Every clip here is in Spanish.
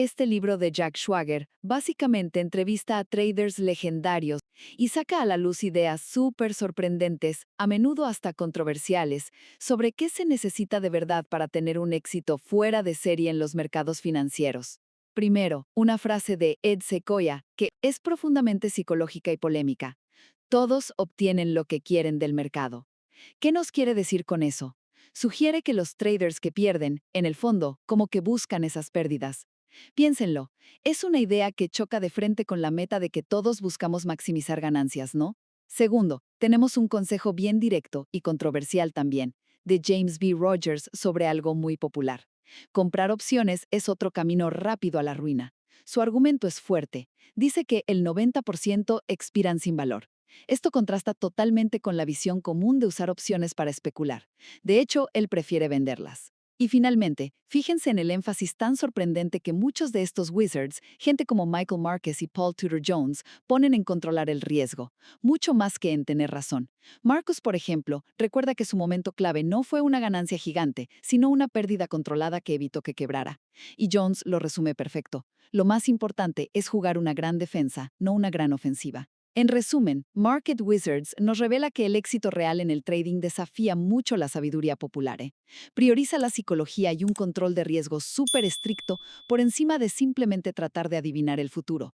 Este libro de Jack Schwager básicamente entrevista a traders legendarios y saca a la luz ideas súper sorprendentes, a menudo hasta controversiales, sobre qué se necesita de verdad para tener un éxito fuera de serie en los mercados financieros. Primero, una frase de Ed Sequoia, que es profundamente psicológica y polémica. Todos obtienen lo que quieren del mercado. ¿Qué nos quiere decir con eso? Sugiere que los traders que pierden, en el fondo, como que buscan esas pérdidas. Piénsenlo, es una idea que choca de frente con la meta de que todos buscamos maximizar ganancias, ¿no? Segundo, tenemos un consejo bien directo y controversial también, de James B. Rogers sobre algo muy popular. Comprar opciones es otro camino rápido a la ruina. Su argumento es fuerte. Dice que el 90% expiran sin valor. Esto contrasta totalmente con la visión común de usar opciones para especular. De hecho, él prefiere venderlas. Y finalmente, fíjense en el énfasis tan sorprendente que muchos de estos wizards, gente como Michael Marquez y Paul Tudor Jones, ponen en controlar el riesgo, mucho más que en tener razón. Marcus, por ejemplo, recuerda que su momento clave no fue una ganancia gigante, sino una pérdida controlada que evitó que quebrara. Y Jones lo resume perfecto. Lo más importante es jugar una gran defensa, no una gran ofensiva. En resumen, Market Wizards nos revela que el éxito real en el trading desafía mucho la sabiduría popular. Prioriza la psicología y un control de riesgo súper estricto por encima de simplemente tratar de adivinar el futuro.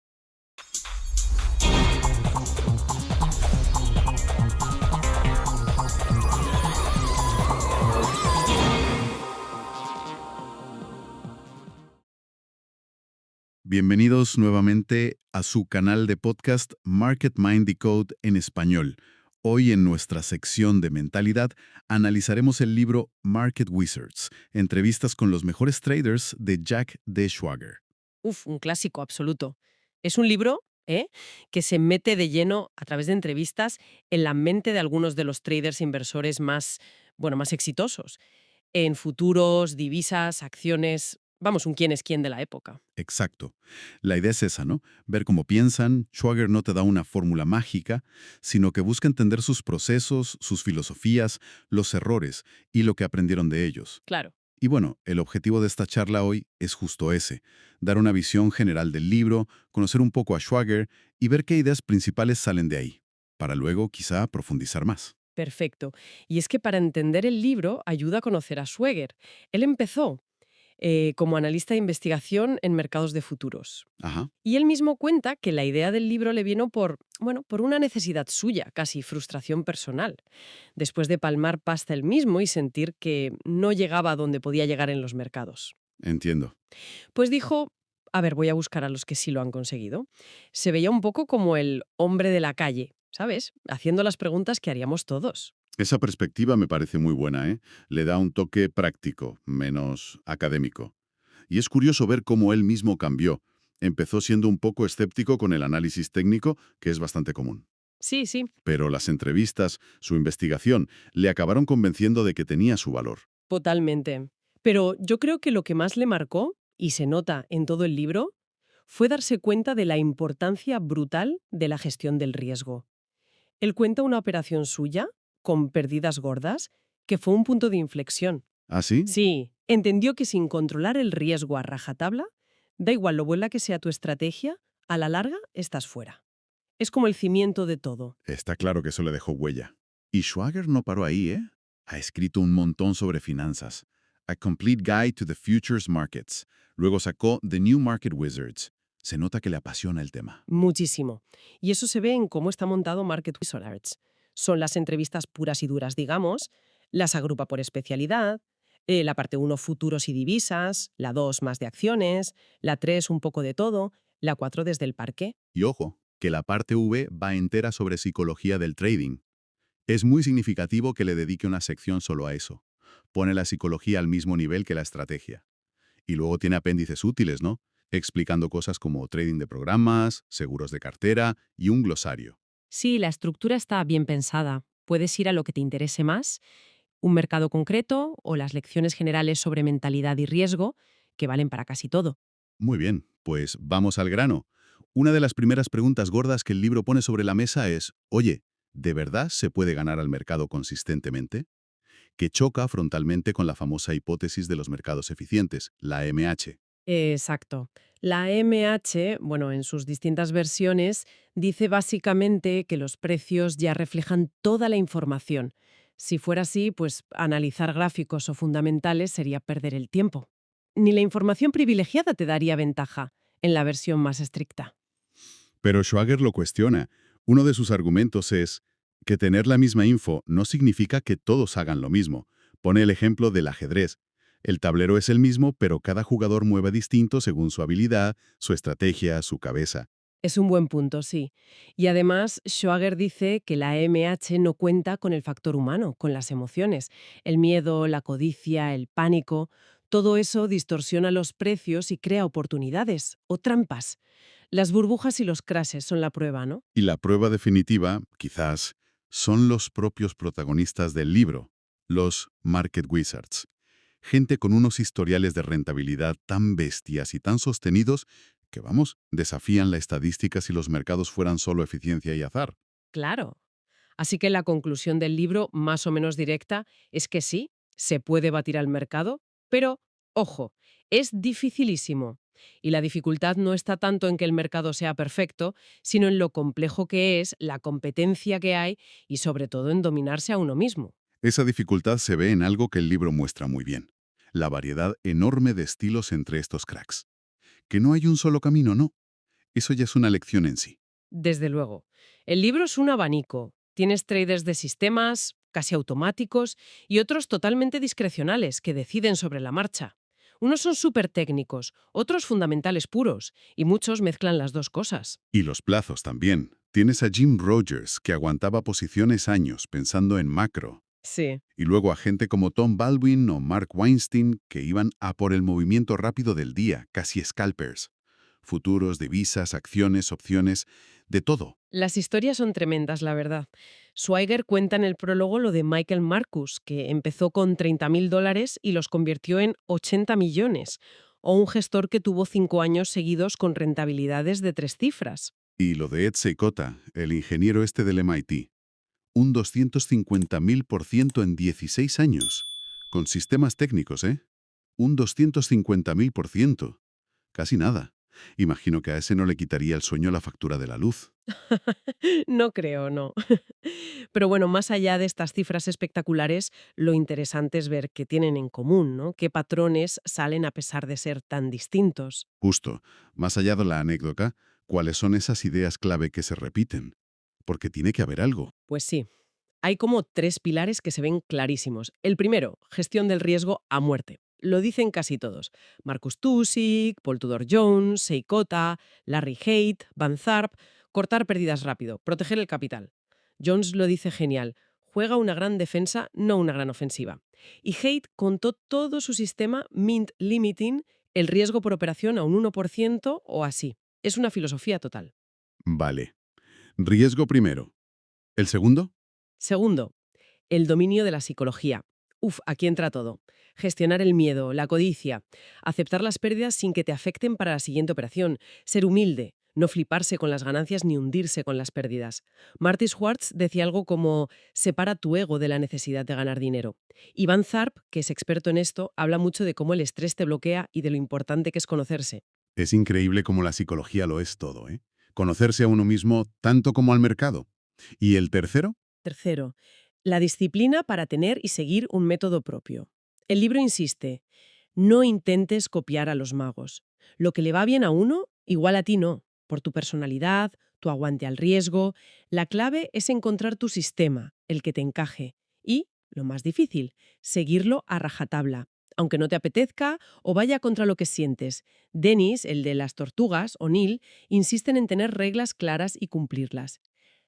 Bienvenidos nuevamente a su canal de podcast Market Mind Decode en español. Hoy en nuestra sección de mentalidad analizaremos el libro Market Wizards, entrevistas con los mejores traders de Jack D. Schwager. Uf, un clásico absoluto. Es un libro, que se mete de lleno a través de entrevistas en la mente de algunos de los traders inversores más exitosos. En futuros, divisas, acciones, vamos, un quién es quién de la época. Exacto. La idea es esa, ¿no? Ver cómo piensan. Schwager no te da una fórmula mágica, sino que busca entender sus procesos, sus filosofías, los errores y lo que aprendieron de ellos. Claro. Y bueno, el objetivo de esta charla hoy es justo ese, dar una visión general del libro, conocer un poco a Schwager y ver qué ideas principales salen de ahí, para luego quizá profundizar más. Perfecto. Y es que para entender el libro ayuda a conocer a Schwager. Él empezó como analista de investigación en mercados de futuros. Ajá, Y él mismo cuenta que la idea del libro le vino por una necesidad suya, casi frustración personal, después de palmar pasta él mismo y sentir que no llegaba a donde podía llegar en los mercados. entiendo. Pues dijo, a ver, voy a buscar a los que sí lo han conseguido. Se veía un poco como el hombre de la calle, ¿sabes? Haciendo las preguntas que haríamos todos. Esa perspectiva me parece muy buena, ¿eh? Le da un toque práctico, menos académico. Y es curioso ver cómo él mismo cambió. Empezó siendo un poco escéptico con el análisis técnico, que es bastante común. Sí, sí, Pero las entrevistas, su investigación, le acabaron convenciendo de que tenía su valor. totalmente. Pero yo creo que lo que más le marcó, y se nota en todo el libro, fue darse cuenta de la importancia brutal de la gestión del riesgo. Él cuenta una operación suya, con pérdidas gordas, que fue un punto de inflexión. ¿Ah, sí? Sí, entendió que sin controlar el riesgo a rajatabla, da igual lo buena que sea tu estrategia, a la larga estás fuera. Es como el cimiento de todo. Está claro que eso le dejó huella. Y Schwager no paró ahí, ¿eh? Ha escrito un montón sobre finanzas. A Complete Guide to the Futures Markets. Luego sacó The New Market Wizards. Se nota que le apasiona el tema. Muchísimo. Y eso se ve en cómo está montado Market Wizards. Son las entrevistas puras y duras, digamos, las agrupa por especialidad, la parte uno futuros y divisas, la 2 más de acciones, la 3 un poco de todo, la 4 desde el parque. Y ojo, que la parte V va entera sobre psicología del trading. Es muy significativo que le dedique una sección solo a eso. Pone la psicología al mismo nivel que la estrategia. Y luego tiene apéndices útiles, ¿no? Explicando cosas como trading de programas, seguros de cartera y un glosario. Sí, la estructura está bien pensada. Puedes ir a lo que te interese más, un mercado concreto o las lecciones generales sobre mentalidad y riesgo, que valen para casi todo. Muy bien, pues vamos al grano. Una de las primeras preguntas gordas que el libro pone sobre la mesa es, oye, ¿de verdad se puede ganar al mercado consistentemente? Que choca frontalmente con la famosa hipótesis de los mercados eficientes, la MH. Exacto. La MH, bueno, en sus distintas versiones, dice básicamente que los precios ya reflejan toda la información. Si fuera así, pues analizar gráficos o fundamentales sería perder el tiempo. Ni la información privilegiada te daría ventaja en la versión más estricta. Pero Schwager lo cuestiona. Uno de sus argumentos es que tener la misma info no significa que todos hagan lo mismo. Pone el ejemplo del ajedrez. El tablero es el mismo, pero cada jugador mueve distinto según su habilidad, su estrategia, su cabeza. Es un buen punto, sí. Y además, Schwager dice que la MH no cuenta con el factor humano, con las emociones. El miedo, la codicia, el pánico, todo eso distorsiona los precios y crea oportunidades o trampas. Las burbujas y los crashes son la prueba, ¿no? Y la prueba definitiva, quizás, son los propios protagonistas del libro, los Market Wizards. Gente con unos historiales de rentabilidad tan bestias y tan sostenidos que, vamos, desafían la estadística si los mercados fueran solo eficiencia y azar. Claro. Así que la conclusión del libro, más o menos directa, es que sí, se puede batir al mercado, pero, ojo, es dificilísimo. Y la dificultad no está tanto en que el mercado sea perfecto, sino en lo complejo que es, la competencia que hay y sobre todo en dominarse a uno mismo. Esa dificultad se ve en algo que el libro muestra muy bien, la variedad enorme de estilos entre estos cracks. Que no hay un solo camino, no. Eso ya es una lección en sí. Desde luego. El libro es un abanico. Tienes traders de sistemas, casi automáticos, y otros totalmente discrecionales que deciden sobre la marcha. Unos son súper técnicos, otros fundamentales puros, y muchos mezclan las dos cosas. Y los plazos también. Tienes a Jim Rogers, que aguantaba posiciones años pensando en macro. Sí. Y luego a gente como Tom Baldwin o Mark Weinstein, que iban a por el movimiento rápido del día, casi scalpers. Futuros, divisas, acciones, opciones, de todo. Las historias son tremendas, la verdad. Schweiger cuenta en el prólogo lo de Michael Marcus, que empezó con $30.000 y los convirtió en 80 millones, o un gestor que tuvo 5 años seguidos con rentabilidades de 3 cifras. Y lo de Ed Seykota, el ingeniero este del MIT. Un 250.000% en 16 años. Con sistemas técnicos, ¿eh? Un 250.000%. Casi nada. Imagino que a ese no le quitaría el sueño la factura de la luz. No creo, no. Pero bueno, más allá de estas cifras espectaculares, lo interesante es ver qué tienen en común, ¿no? Qué patrones salen a pesar de ser tan distintos. Justo, más allá de la anécdota, ¿cuáles son esas ideas clave que se repiten? Porque tiene que haber algo. Pues sí, hay como 3 pilares que se ven clarísimos. El primero, gestión del riesgo a muerte. Lo dicen casi todos. Marcus Tusick, Paul Tudor Jones, Seykota, Larry Haight, Van Zarp. Cortar pérdidas rápido, proteger el capital. Jones lo dice genial. Juega una gran defensa, no una gran ofensiva. Y Haight contó todo su sistema Mint Limiting, el riesgo por operación a un 1% o así. Es una filosofía total. Vale. Riesgo primero. ¿El segundo? Segundo, el dominio de la psicología. Uf, aquí entra todo. Gestionar el miedo, la codicia, aceptar las pérdidas sin que te afecten para la siguiente operación, ser humilde, no fliparse con las ganancias ni hundirse con las pérdidas. Marty Schwartz decía algo como separa tu ego de la necesidad de ganar dinero. Iván Zarp, que es experto en esto, habla mucho de cómo el estrés te bloquea y de lo importante que es conocerse. Es increíble cómo la psicología lo es todo, ¿eh? Conocerse a uno mismo tanto como al mercado. ¿Y el tercero? Tercero, la disciplina para tener y seguir un método propio. El libro insiste, no intentes copiar a los magos. Lo que le va bien a uno, igual a ti no, por tu personalidad, tu aguante al riesgo. La clave es encontrar tu sistema, el que te encaje. Y, lo más difícil, seguirlo a rajatabla, aunque no te apetezca o vaya contra lo que sientes. Dennis, el de las tortugas, o Neil, insisten en tener reglas claras y cumplirlas.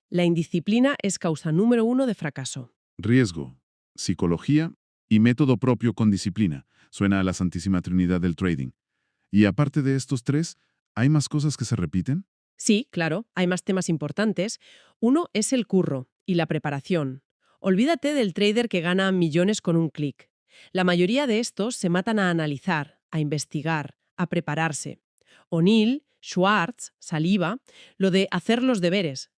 La indisciplina es causa número 1 de fracaso. Riesgo, psicología y método propio con disciplina. Suena a la Santísima Trinidad del trading. Y aparte de estos tres, ¿hay más cosas que se repiten? Sí, claro, hay más temas importantes. Uno es el curro y la preparación. Olvídate del trader que gana millones con un clic. La mayoría de estos se matan a analizar, a investigar, a prepararse. O'Neill, Schwartz, Saliba, lo de hacer los deberes.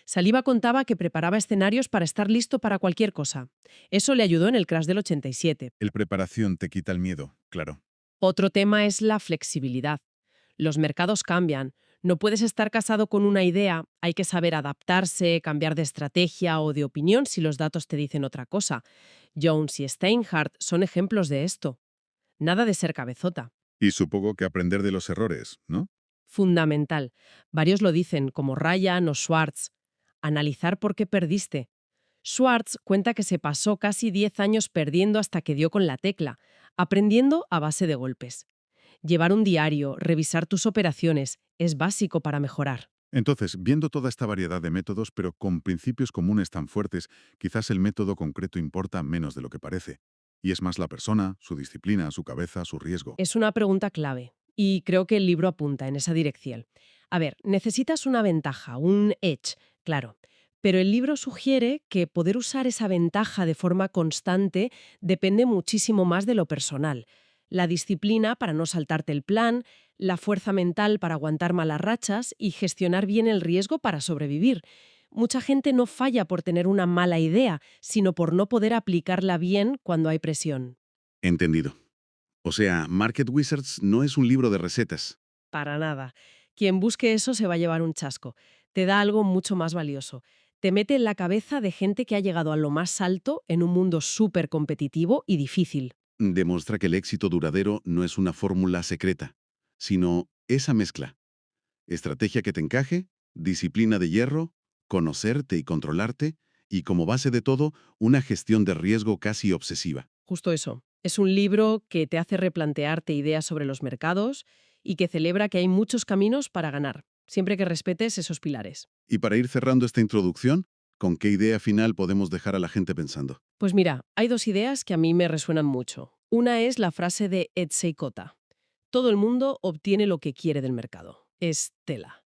Saliba contaba que preparaba escenarios para estar listo para cualquier cosa. Eso le ayudó en el crash del 87. El preparación te quita el miedo, claro. Otro tema es la flexibilidad. Los mercados cambian. No puedes estar casado con una idea, hay que saber adaptarse, cambiar de estrategia o de opinión si los datos te dicen otra cosa. Jones y Steinhardt son ejemplos de esto. Nada de ser cabezota. Y supongo que aprender de los errores, ¿no? Fundamental. Varios lo dicen, como Ryan o Schwartz. Analizar por qué perdiste. Schwartz cuenta que se pasó casi 10 años perdiendo hasta que dio con la tecla, aprendiendo a base de golpes. Llevar un diario, revisar tus operaciones, es básico para mejorar. Entonces, viendo toda esta variedad de métodos, pero con principios comunes tan fuertes, quizás el método concreto importa menos de lo que parece. Y es más la persona, su disciplina, su cabeza, su riesgo. Es una pregunta clave, y creo que el libro apunta en esa dirección. A ver, necesitas una ventaja, un edge, claro. Pero el libro sugiere que poder usar esa ventaja de forma constante depende muchísimo más de lo personal. La disciplina para no saltarte el plan, la fuerza mental para aguantar malas rachas y gestionar bien el riesgo para sobrevivir. Mucha gente no falla por tener una mala idea, sino por no poder aplicarla bien cuando hay presión. Entendido. O sea, Market Wizards no es un libro de recetas. Para nada. Quien busque eso se va a llevar un chasco. Te da algo mucho más valioso. Te mete en la cabeza de gente que ha llegado a lo más alto en un mundo súper competitivo y difícil. Demuestra que el éxito duradero no es una fórmula secreta, sino esa mezcla. Estrategia que te encaje, disciplina de hierro, conocerte y controlarte, y como base de todo, una gestión de riesgo casi obsesiva. Justo eso. Es un libro que te hace replantearte ideas sobre los mercados y que celebra que hay muchos caminos para ganar, siempre que respetes esos pilares. Y para ir cerrando esta introducción, ¿con qué idea final podemos dejar a la gente pensando? Pues mira, hay dos ideas que a mí me resuenan mucho. Una es la frase de Etsy Kota. Todo el mundo obtiene lo que quiere del mercado. Es tela.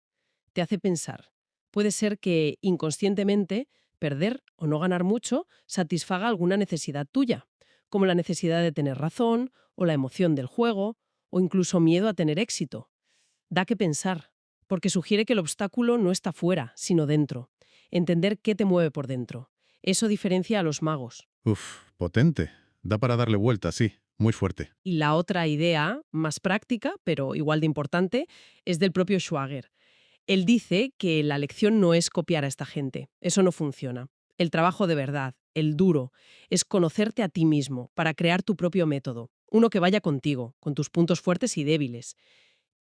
Te hace pensar. Puede ser que, inconscientemente, perder o no ganar mucho satisfaga alguna necesidad tuya, como la necesidad de tener razón, o la emoción del juego, o incluso miedo a tener éxito. Da que pensar, porque sugiere que el obstáculo no está fuera, sino dentro. Entender qué te mueve por dentro. Eso diferencia a los magos. Uf, potente. Da para darle vuelta, sí. Muy fuerte. Y la otra idea, más práctica, pero igual de importante, es del propio Schwager. Él dice que la lección no es copiar a esta gente. Eso no funciona. El trabajo de verdad, el duro, es conocerte a ti mismo para crear tu propio método. Uno que vaya contigo, con tus puntos fuertes y débiles.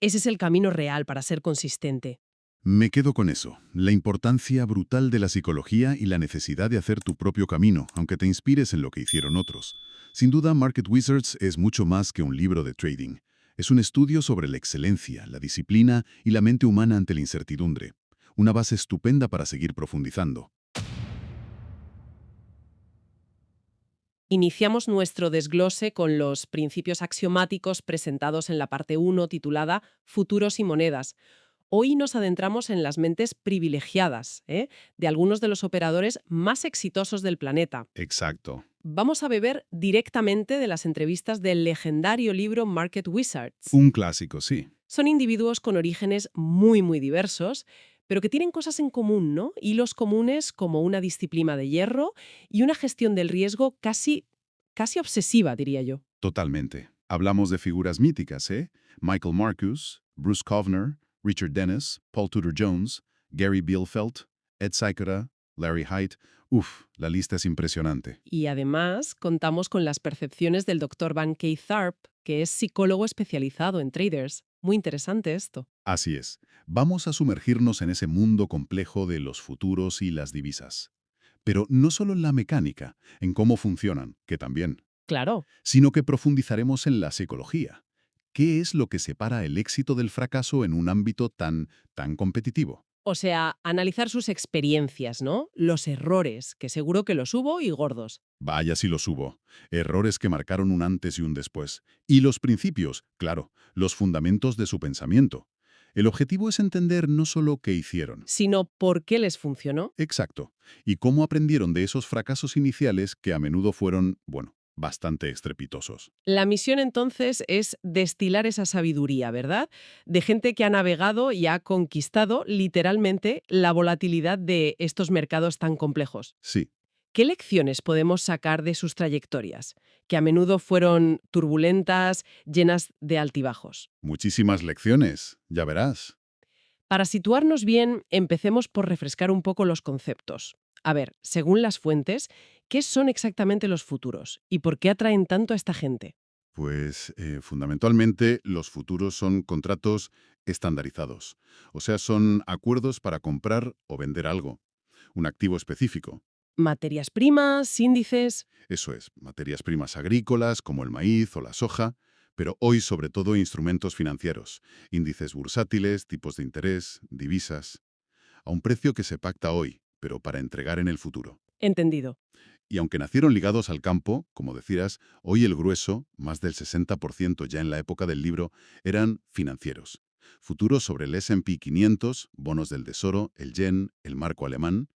Ese es el camino real para ser consistente. Me quedo con eso, la importancia brutal de la psicología y la necesidad de hacer tu propio camino, aunque te inspires en lo que hicieron otros. Sin duda, Market Wizards es mucho más que un libro de trading. Es un estudio sobre la excelencia, la disciplina y la mente humana ante la incertidumbre. Una base estupenda para seguir profundizando. Iniciamos nuestro desglose con los principios axiomáticos presentados en la parte 1 titulada Futuros y monedas. Hoy nos adentramos en las mentes privilegiadas, de algunos de los operadores más exitosos del planeta. Exacto. Vamos a beber directamente de las entrevistas del legendario libro Market Wizards. Un clásico, sí. Son individuos con orígenes muy, muy diversos, pero que tienen cosas en común, ¿no? Hilos comunes como una disciplina de hierro y una gestión del riesgo casi obsesiva, diría yo. Totalmente. Hablamos de figuras míticas, ¿eh? Michael Marcus, Bruce Kovner, Richard Dennis, Paul Tudor Jones, Gary Bielfeldt, Ed Sikora, Larry Haight. Uf, la lista es impresionante. Y además contamos con las percepciones del Dr. Van K. Tharp, que es psicólogo especializado en traders. Muy interesante esto. Así es. Vamos a sumergirnos en ese mundo complejo de los futuros y las divisas. Pero no solo en la mecánica, en cómo funcionan, que también, Claro. sino que profundizaremos en la psicología. ¿Qué es lo que separa el éxito del fracaso en un ámbito tan competitivo? O sea, analizar sus experiencias, ¿no? Los errores, que seguro que los hubo y gordos. Vaya si los hubo. Errores que marcaron un antes y un después. Y los principios, claro, los fundamentos de su pensamiento. El objetivo es entender no solo qué hicieron. Sino por qué les funcionó. Exacto. Y cómo aprendieron de esos fracasos iniciales que a menudo fueron, bueno, bastante estrepitosos. La misión entonces es destilar esa sabiduría, ¿verdad? De gente que ha navegado y ha conquistado literalmente la volatilidad de estos mercados tan complejos. Sí. ¿Qué lecciones podemos sacar de sus trayectorias? Que a menudo fueron turbulentas, llenas de altibajos. Muchísimas lecciones, ya verás. Para situarnos bien, empecemos por refrescar un poco los conceptos. A ver, según las fuentes, ¿qué son exactamente los futuros? ¿Y por qué atraen tanto a esta gente? Pues fundamentalmente los futuros son contratos estandarizados. O sea, son acuerdos para comprar o vender algo, un activo específico. Materias primas, índices. Eso es, materias primas agrícolas como el maíz o la soja, pero hoy sobre todo instrumentos financieros, índices bursátiles, tipos de interés, divisas, a un precio que se pacta hoy, pero para entregar en el futuro. Entendido. Y aunque nacieron ligados al campo, como decías, hoy el grueso, más del 60% ya en la época del libro, eran financieros. Futuros sobre el S&P 500, bonos del Tesoro, el yen, el marco alemán.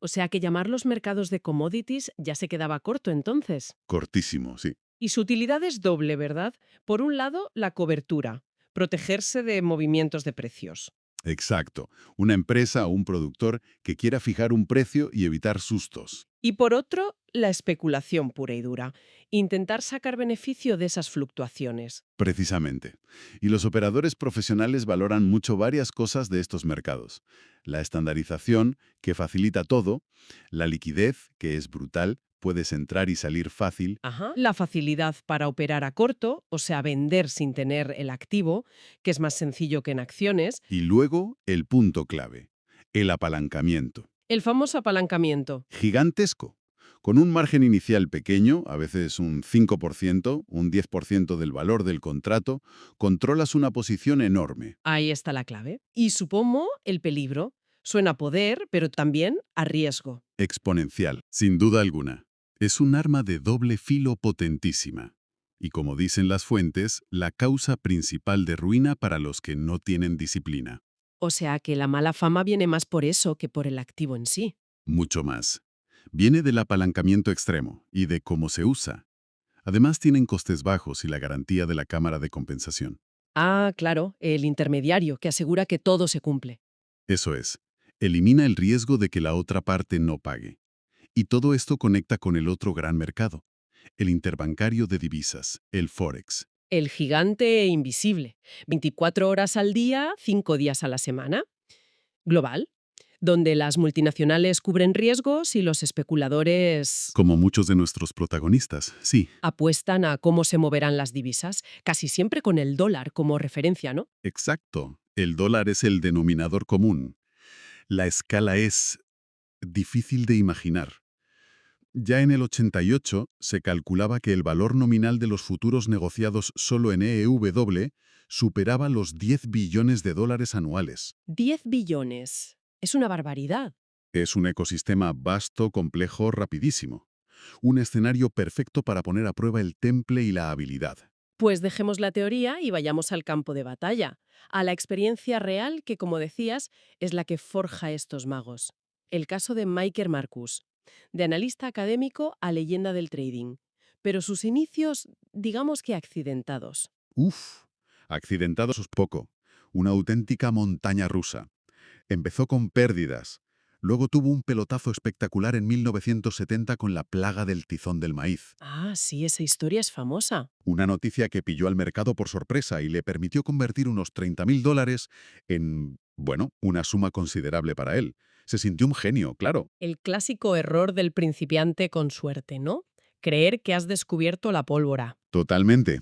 O sea que llamar los mercados de commodities ya se quedaba corto entonces. Cortísimo, sí. Y su utilidad es doble, ¿verdad? Por un lado, la cobertura, protegerse de movimientos de precios. Exacto. Una empresa o un productor que quiera fijar un precio y evitar sustos. Y por otro, la especulación pura y dura, intentar sacar beneficio de esas fluctuaciones. Precisamente. Y los operadores profesionales valoran mucho varias cosas de estos mercados. La estandarización, que facilita todo, la liquidez, que es brutal, puedes entrar y salir fácil, Ajá. La facilidad para operar a corto, o sea, vender sin tener el activo, que es más sencillo que en acciones. y luego el punto clave, el apalancamiento. El famoso apalancamiento. Gigantesco. Con un margen inicial pequeño, a veces un 5%, un 10% del valor del contrato, controlas una posición enorme. Ahí está la clave. Y supongo el peligro. Suena a poder, pero también a riesgo. Exponencial, sin duda alguna. Es un arma de doble filo potentísima. Y como dicen las fuentes, la causa principal de ruina para los que no tienen disciplina. O sea que la mala fama viene más por eso que por el activo en sí. Mucho más. Viene del apalancamiento extremo y de cómo se usa. Además tienen costes bajos y la garantía de la cámara de compensación. Ah, claro, el intermediario que asegura que todo se cumple. Eso es, elimina el riesgo de que la otra parte no pague. Y todo esto conecta con el otro gran mercado, el interbancario de divisas, el Forex. El gigante invisible. 24 horas al día, 5 días a la semana. Global, donde las multinacionales cubren riesgos y los especuladores Como muchos de nuestros protagonistas, sí, apuestan a cómo se moverán las divisas, casi siempre con el dólar como referencia, ¿no? exacto. El dólar es el denominador común. La escala es difícil de imaginar. Ya en el 88 se calculaba que el valor nominal de los futuros negociados solo en EEW superaba los 10 billones de dólares anuales. 10 billones. Es una barbaridad. Es un ecosistema vasto, complejo, rapidísimo. Un escenario perfecto para poner a prueba el temple y la habilidad. Pues dejemos la teoría y vayamos al campo de batalla, a la experiencia real que, como decías, es la que forja estos magos. El caso de Michael Marcus, de analista académico a leyenda del trading, pero sus inicios, digamos que accidentados. Uf, accidentados es poco. Una auténtica montaña rusa. Empezó con pérdidas. Luego tuvo un pelotazo espectacular en 1970 con la plaga del tizón del maíz. Ah, sí, esa historia es famosa. Una noticia que pilló al mercado por sorpresa y le permitió convertir unos $30.000 en, bueno, una suma considerable para él. Se sintió un genio, claro. El clásico error del principiante con suerte, ¿no? Creer que has descubierto la pólvora. Totalmente.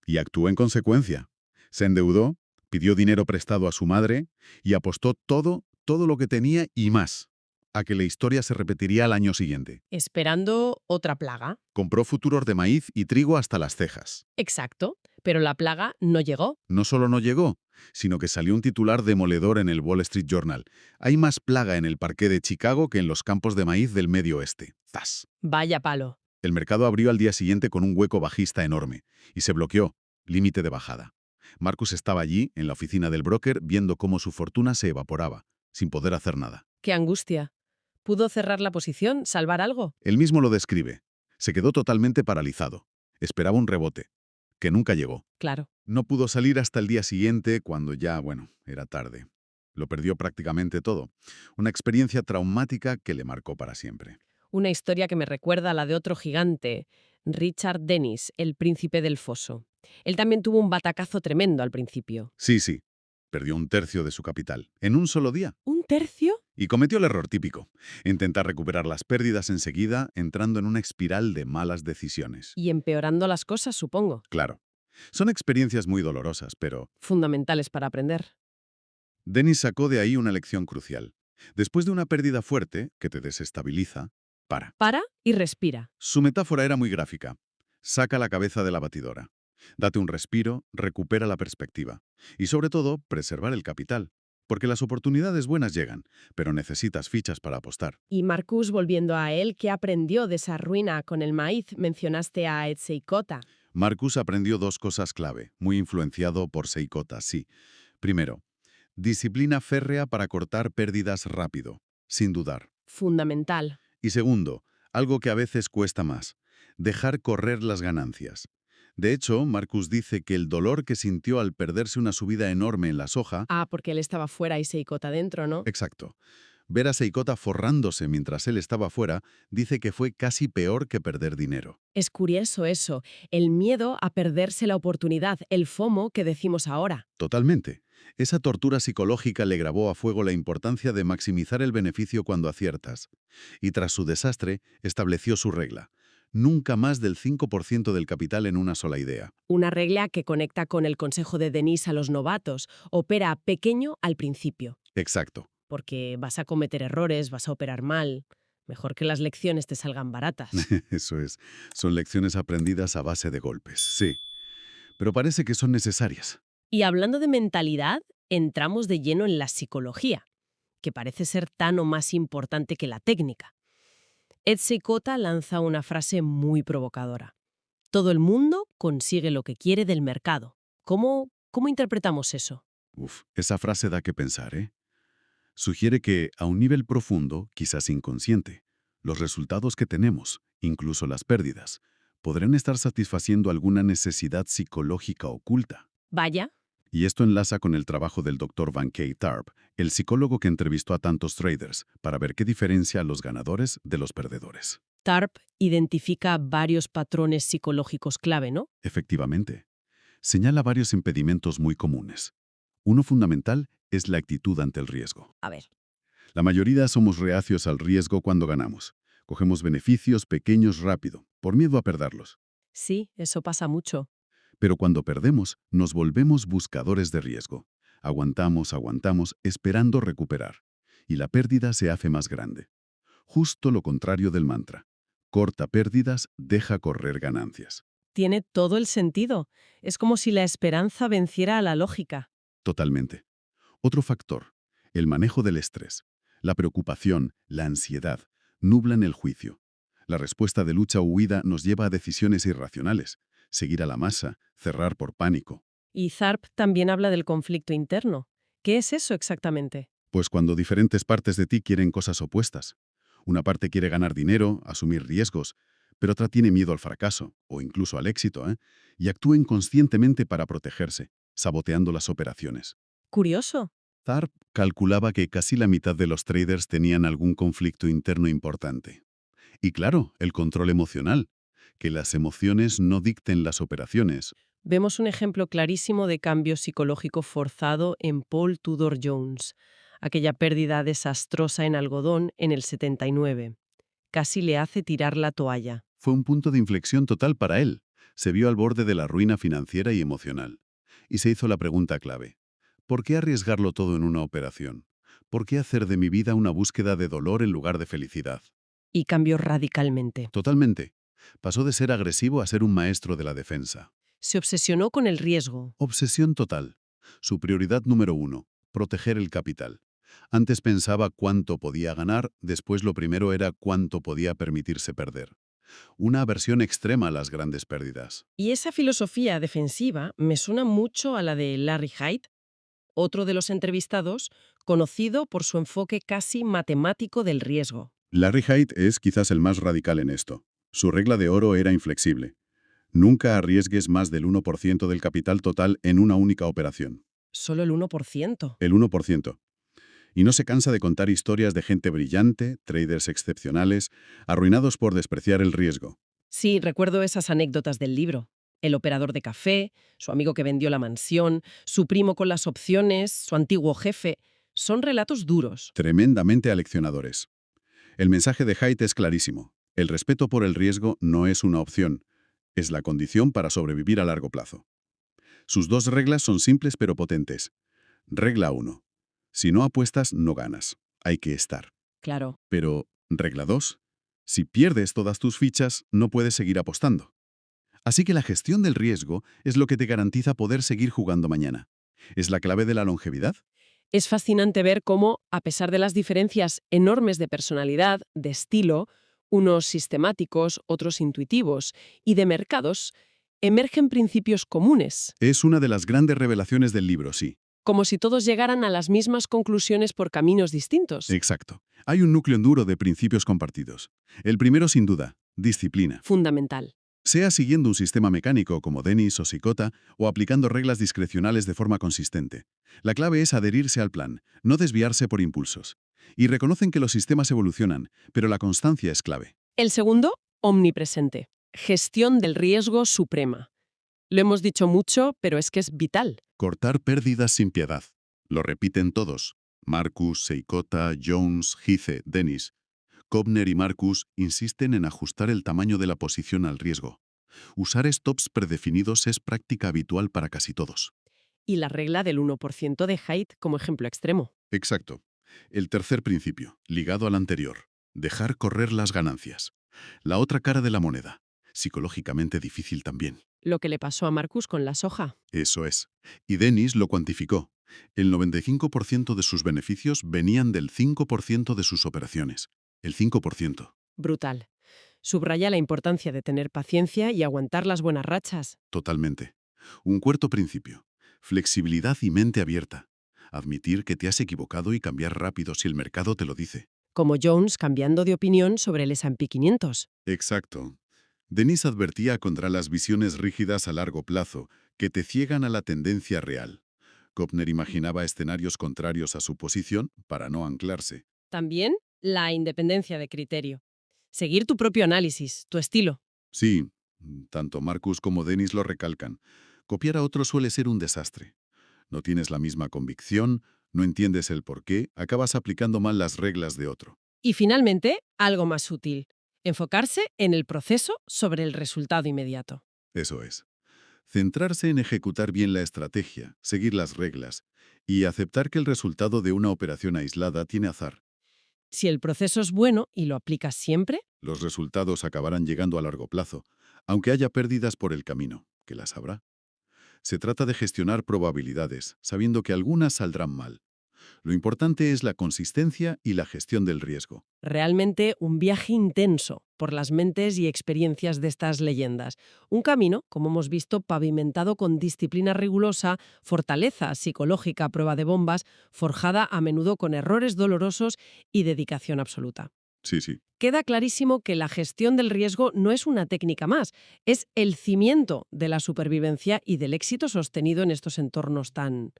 Y actuó en consecuencia. Se endeudó, pidió dinero prestado a su madre y apostó todo lo que tenía y más, a que la historia se repetiría al año siguiente. Esperando otra plaga. Compró futuros de maíz y trigo hasta las cejas. Exacto, pero la plaga no llegó. No solo no llegó, sino que salió un titular demoledor en el Wall Street Journal. Hay más plaga en el parqué de Chicago que en los campos de maíz del Medio Oeste. ¡Zas! Vaya palo. El mercado abrió al día siguiente con un hueco bajista enorme y se bloqueó, límite de bajada. Marcus estaba allí, en la oficina del broker, viendo cómo su fortuna se evaporaba, sin poder hacer nada. ¡Qué angustia! ¿Pudo cerrar la posición, salvar algo? Él mismo lo describe. Se quedó totalmente paralizado. Esperaba un rebote, que nunca llegó. Claro. No pudo salir hasta el día siguiente, cuando ya, era tarde. Lo perdió prácticamente todo. Una experiencia traumática que le marcó para siempre. Una historia que me recuerda a la de otro gigante, Richard Dennis, el príncipe del foso. Él también tuvo un batacazo tremendo al principio. Sí, sí. Perdió un tercio de su capital, en un solo día. ¿Un tercio? Y cometió el error típico, intentar recuperar las pérdidas enseguida, entrando en una espiral de malas decisiones. Y empeorando las cosas, supongo. Claro, son experiencias muy dolorosas, pero Fundamentales para aprender. Dennis sacó de ahí una lección crucial. Después de una pérdida fuerte, que te desestabiliza, para. Para y respira. Su metáfora era muy gráfica. Saca la cabeza de la batidora. Date un respiro, recupera la perspectiva. Y sobre todo, preservar el capital. Porque las oportunidades buenas llegan, pero necesitas fichas para apostar. Y Marcus, volviendo a él, ¿qué aprendió de esa ruina con el maíz? Mencionaste a Etseikota. Marcus aprendió dos cosas clave, muy influenciado por Seikota, sí. Primero, disciplina férrea para cortar pérdidas rápido, sin dudar. Fundamental. Y segundo, algo que a veces cuesta más, dejar correr las ganancias. De hecho, Marcus dice que el dolor que sintió al perderse una subida enorme en la soja... Ah, porque él estaba fuera y Seikota dentro, ¿no? Exacto. Ver a Seikota forrándose mientras él estaba fuera, dice que fue casi peor que perder dinero. Es curioso eso, el miedo a perderse la oportunidad, el FOMO que decimos ahora. Totalmente. Esa tortura psicológica le grabó a fuego la importancia de maximizar el beneficio cuando aciertas. Y tras su desastre, estableció su regla. Nunca más del 5% del capital en una sola idea. Una regla que conecta con el consejo de Denise a los novatos. Opera pequeño al principio, Exacto. porque vas a cometer errores, vas a operar mal. Mejor que las lecciones te salgan baratas. Eso es. Son lecciones aprendidas a base de golpes, sí. Pero parece que son necesarias. Y hablando de mentalidad, entramos de lleno en la psicología, que parece ser tan o más importante que la técnica. Ed Seikota lanza una frase muy provocadora. Todo el mundo consigue lo que quiere del mercado. ¿Cómo interpretamos eso? Uf, esa frase da que pensar, ¿eh? Sugiere que, a un nivel profundo, quizás inconsciente, los resultados que tenemos, incluso las pérdidas, podrán estar satisfaciendo alguna necesidad psicológica oculta. Vaya, Y esto enlaza con el trabajo del Dr. Van K. Tarp, el psicólogo que entrevistó a tantos traders, para ver qué diferencia a los ganadores de los perdedores. Tarp identifica varios patrones psicológicos clave, ¿no? Efectivamente, señala varios impedimentos muy comunes. Uno fundamental es la actitud ante el riesgo. A ver. La mayoría somos reacios al riesgo cuando ganamos. Cogemos beneficios pequeños rápido, por miedo a perderlos. Sí, eso pasa mucho. Pero cuando perdemos, nos volvemos buscadores de riesgo. Aguantamos, esperando recuperar. Y la pérdida se hace más grande. Justo lo contrario del mantra. Corta pérdidas, deja correr ganancias. Tiene todo el sentido. Es como si la esperanza venciera a la lógica. Totalmente. Otro factor, el manejo del estrés. La preocupación, la ansiedad, nublan el juicio. La respuesta de lucha o huida nos lleva a decisiones irracionales. Seguir a la masa, cerrar por pánico. Y Tharp también habla del conflicto interno. ¿Qué es eso exactamente? Pues cuando diferentes partes de ti quieren cosas opuestas. Una parte quiere ganar dinero, asumir riesgos, pero otra tiene miedo al fracaso, o incluso al éxito, y actúa inconscientemente para protegerse, saboteando las operaciones. Curioso. Tharp calculaba que casi la mitad de los traders tenían algún conflicto interno importante. Y claro, el control emocional. Que las emociones no dicten las operaciones. Vemos un ejemplo clarísimo de cambio psicológico forzado en Paul Tudor Jones, aquella pérdida desastrosa en algodón en el 79. Casi le hace tirar la toalla. Fue un punto de inflexión total para él. Se vio al borde de la ruina financiera y emocional. Y se hizo la pregunta clave. ¿Por qué arriesgarlo todo en una operación? ¿Por qué hacer de mi vida una búsqueda de dolor en lugar de felicidad? Y cambió radicalmente. Totalmente. Pasó de ser agresivo a ser un maestro de la defensa. Se obsesionó con el riesgo. Obsesión total. Su prioridad número 1, proteger el capital. Antes pensaba cuánto podía ganar, después lo primero era cuánto podía permitirse perder. Una aversión extrema a las grandes pérdidas. Y esa filosofía defensiva me suena mucho a la de Larry Hite, otro de los entrevistados, conocido por su enfoque casi matemático del riesgo. Larry Hite es quizás el más radical en esto. Su regla de oro era inflexible. Nunca arriesgues más del 1% del capital total en una única operación. Solo el 1%. El 1%. Y no se cansa de contar historias de gente brillante, traders excepcionales, arruinados por despreciar el riesgo. Sí, recuerdo esas anécdotas del libro. El operador de café, su amigo que vendió la mansión, su primo con las opciones, su antiguo jefe. Son relatos duros. Tremendamente aleccionadores. El mensaje de Haidt es clarísimo. El respeto por el riesgo no es una opción, es la condición para sobrevivir a largo plazo. Sus dos reglas son simples pero potentes. Regla 1. Si no apuestas, no ganas. Hay que estar. Claro. Pero, regla 2. Si pierdes todas tus fichas, no puedes seguir apostando. Así que la gestión del riesgo es lo que te garantiza poder seguir jugando mañana. ¿Es la clave de la longevidad? Es fascinante ver cómo, a pesar de las diferencias enormes de personalidad, de estilo, unos sistemáticos, otros intuitivos, y de mercados, emergen principios comunes, Es una de las grandes revelaciones del libro, sí. como si todos llegaran a las mismas conclusiones por caminos distintos. Exacto. Hay un núcleo duro de principios compartidos. El primero, sin duda, disciplina. Fundamental. Sea siguiendo un sistema mecánico como Dennis o Sikota o aplicando reglas discrecionales de forma consistente. La clave es adherirse al plan, no desviarse por impulsos. Y reconocen que los sistemas evolucionan, pero la constancia es clave. El segundo, omnipresente. Gestión del riesgo suprema. Lo hemos dicho mucho, pero es que es vital. Cortar pérdidas sin piedad. Lo repiten todos. Marcus, Sikota, Jones, Hice, Dennis. Kovner y Marcus insisten en ajustar el tamaño de la posición al riesgo. Usar stops predefinidos es práctica habitual para casi todos. Y la regla del 1% de Haidt como ejemplo extremo. Exacto. El tercer principio, ligado al anterior, dejar correr las ganancias. La otra cara de la moneda, psicológicamente difícil también. Lo que le pasó a Marcus con la soja. Eso es. Y Dennis lo cuantificó. El 95% de sus beneficios venían del 5% de sus operaciones. El 5%. Brutal. Subraya la importancia de tener paciencia y aguantar las buenas rachas. Totalmente. Un cuarto principio, flexibilidad y mente abierta. Admitir que te has equivocado y cambiar rápido si el mercado te lo dice. Como Jones cambiando de opinión sobre el S&P 500. Exacto. Denise advertía contra las visiones rígidas a largo plazo, que te ciegan a la tendencia real. Kopner imaginaba escenarios contrarios a su posición para no anclarse. También la independencia de criterio. Seguir tu propio análisis, tu estilo. Sí, tanto Marcus como Dennis lo recalcan. Copiar a otro suele ser un desastre. No tienes la misma convicción, no entiendes el porqué, acabas aplicando mal las reglas de otro. Y finalmente, algo más sutil. Enfocarse en el proceso sobre el resultado inmediato. Eso es. Centrarse en ejecutar bien la estrategia, seguir las reglas y aceptar que el resultado de una operación aislada tiene azar. Si el proceso es bueno y lo aplicas siempre, Los resultados acabarán llegando a largo plazo, aunque haya pérdidas por el camino, que las habrá. Se trata de gestionar probabilidades, sabiendo que algunas saldrán mal. Lo importante es la consistencia y la gestión del riesgo. realmente un viaje intenso por las mentes y experiencias de estas leyendas. Un camino, como hemos visto, pavimentado con disciplina rigurosa, fortaleza psicológica a prueba de bombas, forjada a menudo con errores dolorosos y dedicación absoluta. Sí, sí. Queda clarísimo que la gestión del riesgo no es una técnica más, es el cimiento de la supervivencia y del éxito sostenido en estos entornos tan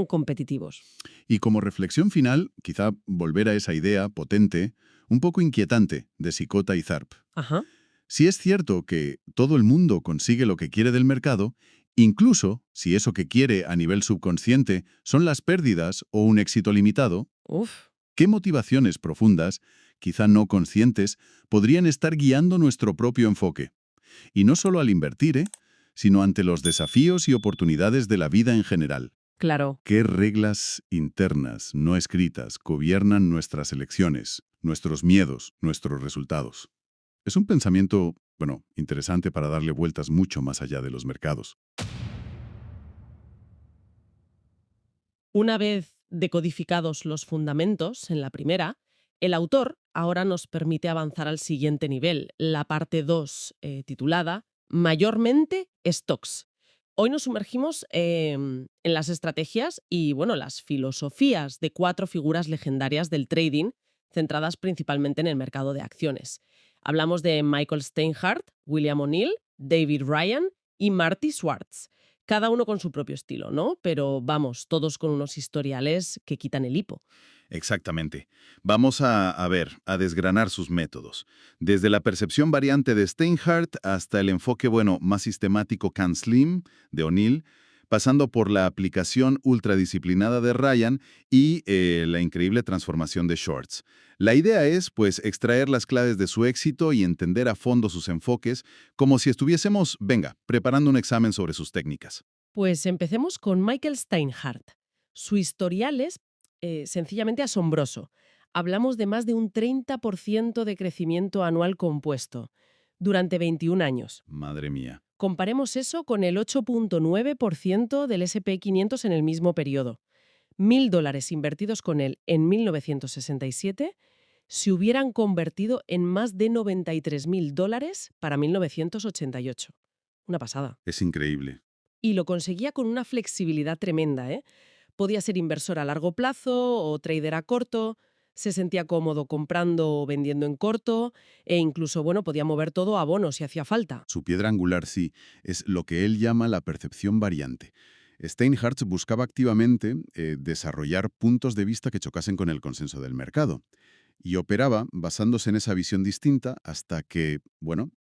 competitivos. Y como reflexión final, quizá volver a esa idea potente, un poco inquietante, de Sikota y Tharp. Ajá. Si es cierto que todo el mundo consigue lo que quiere del mercado, incluso si eso que quiere a nivel subconsciente son las pérdidas o un éxito limitado, Uf. ¿qué motivaciones profundas, quizá no conscientes, podrían estar guiando nuestro propio enfoque? Y no solo al invertir, sino ante los desafíos y oportunidades de la vida en general. Claro. ¿Qué reglas internas, no escritas, gobiernan nuestras elecciones, nuestros miedos, nuestros resultados? Es un pensamiento, interesante para darle vueltas mucho más allá de los mercados. Una vez decodificados los fundamentos en la primera, el autor ahora nos permite avanzar al siguiente nivel, la parte 2, titulada Mayormente Stocks. Hoy nos sumergimos en las estrategias y las filosofías de 4 figuras legendarias del trading, centradas principalmente en el mercado de acciones. Hablamos de Michael Steinhardt, William O'Neill, David Ryan y Marty Schwartz. Cada uno con su propio estilo, ¿no? Pero vamos, todos con unos historiales que quitan el hipo. Exactamente. Vamos a desgranar sus métodos. Desde la percepción variante de Steinhardt hasta el enfoque, más sistemático CAN-SLIM de O'Neill, pasando por la aplicación ultradisciplinada de Ryan y la increíble transformación de Schwartz. La idea es, pues, extraer las claves de su éxito y entender a fondo sus enfoques, como si estuviésemos, preparando un examen sobre sus técnicas. Pues empecemos con Michael Steinhardt. Su historial es sencillamente asombroso. Hablamos de más de un 30% de crecimiento anual compuesto durante 21 años. Madre mía. Comparemos eso con el 8,9% del SP500 en el mismo periodo. $1.000 invertidos con él en 1967 se hubieran convertido en más de $93.000 para 1988. Una pasada. Es increíble. Y lo conseguía con una flexibilidad tremenda, ¿eh? Podía ser inversor a largo plazo o trader a corto, se sentía cómodo comprando o vendiendo en corto e incluso, podía mover todo a bonos si hacía falta. Su piedra angular, sí, es lo que él llama la percepción variante. Steinhardt buscaba activamente desarrollar puntos de vista que chocasen con el consenso del mercado. Y operaba basándose en esa visión distinta hasta que,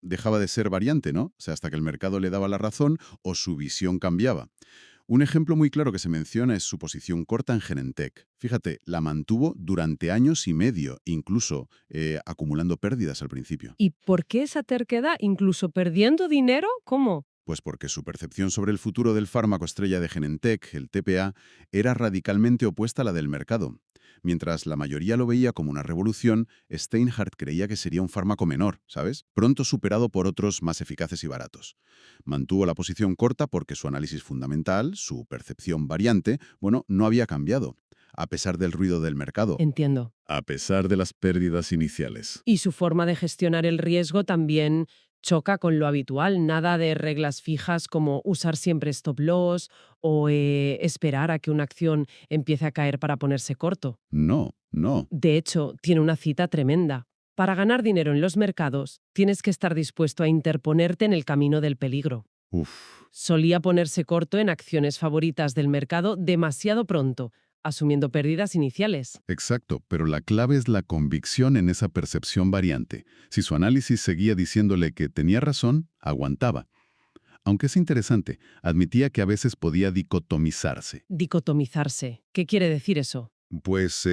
dejaba de ser variante, ¿no? O sea, hasta que el mercado le daba la razón o su visión cambiaba. Un ejemplo muy claro que se menciona es su posición corta en Genentech. Fíjate, la mantuvo durante años y medio, incluso acumulando pérdidas al principio. ¿Y por qué esa terquedad? ¿Incluso perdiendo dinero? ¿Cómo? Pues porque su percepción sobre el futuro del fármaco estrella de Genentech, el TPA, era radicalmente opuesta a la del mercado. Mientras la mayoría lo veía como una revolución, Steinhardt creía que sería un fármaco menor, ¿sabes? Pronto superado por otros más eficaces y baratos. Mantuvo la posición corta porque su análisis fundamental, su percepción variante, no había cambiado, a pesar del ruido del mercado. Entiendo. A pesar de las pérdidas iniciales. Y su forma de gestionar el riesgo también choca con lo habitual. Nada de reglas fijas como usar siempre stop loss o esperar a que una acción empiece a caer para ponerse corto. No, no. De hecho, tiene una cita tremenda. Para ganar dinero en los mercados, tienes que estar dispuesto a interponerte en el camino del peligro. Uf. Solía ponerse corto en acciones favoritas del mercado demasiado pronto, asumiendo pérdidas iniciales. Exacto, pero la clave es la convicción en esa percepción variante. Si su análisis seguía diciéndole que tenía razón, aguantaba. Aunque es interesante, admitía que a veces podía dicotomizarse. Dicotomizarse. ¿Qué quiere decir eso? Pues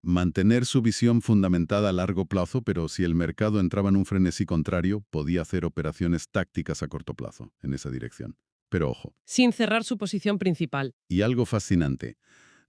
mantener su visión fundamentada a largo plazo, pero si el mercado entraba en un frenesí contrario, podía hacer operaciones tácticas a corto plazo en esa dirección. Pero ojo, Sin cerrar su posición principal. y algo fascinante,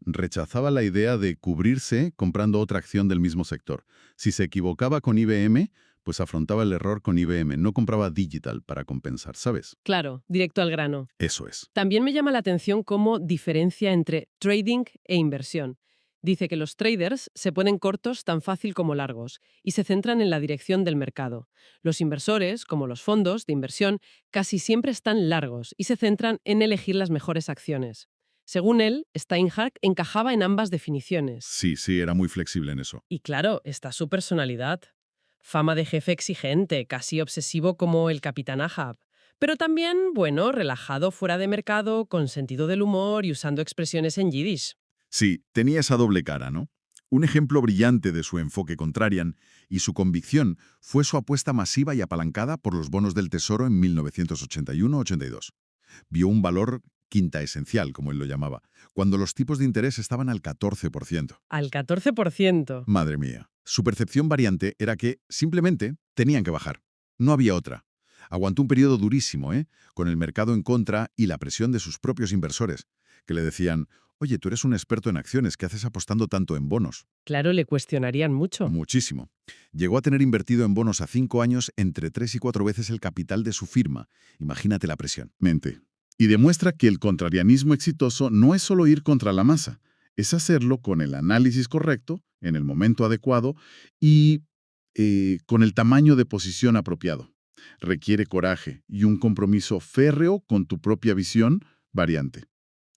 rechazaba la idea de cubrirse comprando otra acción del mismo sector. Si se equivocaba con IBM, pues afrontaba el error con IBM, no compraba Digital para compensar, ¿sabes? Claro, directo al grano. Eso es. También me llama la atención cómo diferencia entre trading e inversión. Dice que los traders se ponen cortos tan fácil como largos y se centran en la dirección del mercado. Los inversores, como los fondos de inversión, casi siempre están largos y se centran en elegir las mejores acciones. Según él, Steinhardt encajaba en ambas definiciones. Sí, era muy flexible en eso. Y claro, está su personalidad. Fama de jefe exigente, casi obsesivo como el Capitán Ahab. Pero también, relajado fuera de mercado, con sentido del humor y usando expresiones en yiddish. Sí, tenía esa doble cara, ¿no? Un ejemplo brillante de su enfoque contrarian y su convicción fue su apuesta masiva y apalancada por los bonos del Tesoro en 1981-82. Vio un valor quinta esencial, como él lo llamaba, cuando los tipos de interés estaban al 14%. Al 14%. Madre mía. Su percepción variante era que simplemente tenían que bajar. No había otra. Aguantó un periodo durísimo, con el mercado en contra y la presión de sus propios inversores, que le decían: oye, tú eres un experto en acciones, ¿qué haces apostando tanto en bonos? Claro, le cuestionarían mucho. Muchísimo. Llegó a tener invertido en bonos a 5 años entre 3 y 4 veces el capital de su firma. Imagínate la presión. Mente. Y demuestra que el contrarianismo exitoso no es solo ir contra la masa, es hacerlo con el análisis correcto, en el momento adecuado y con el tamaño de posición apropiado. Requiere coraje y un compromiso férreo con tu propia visión variante.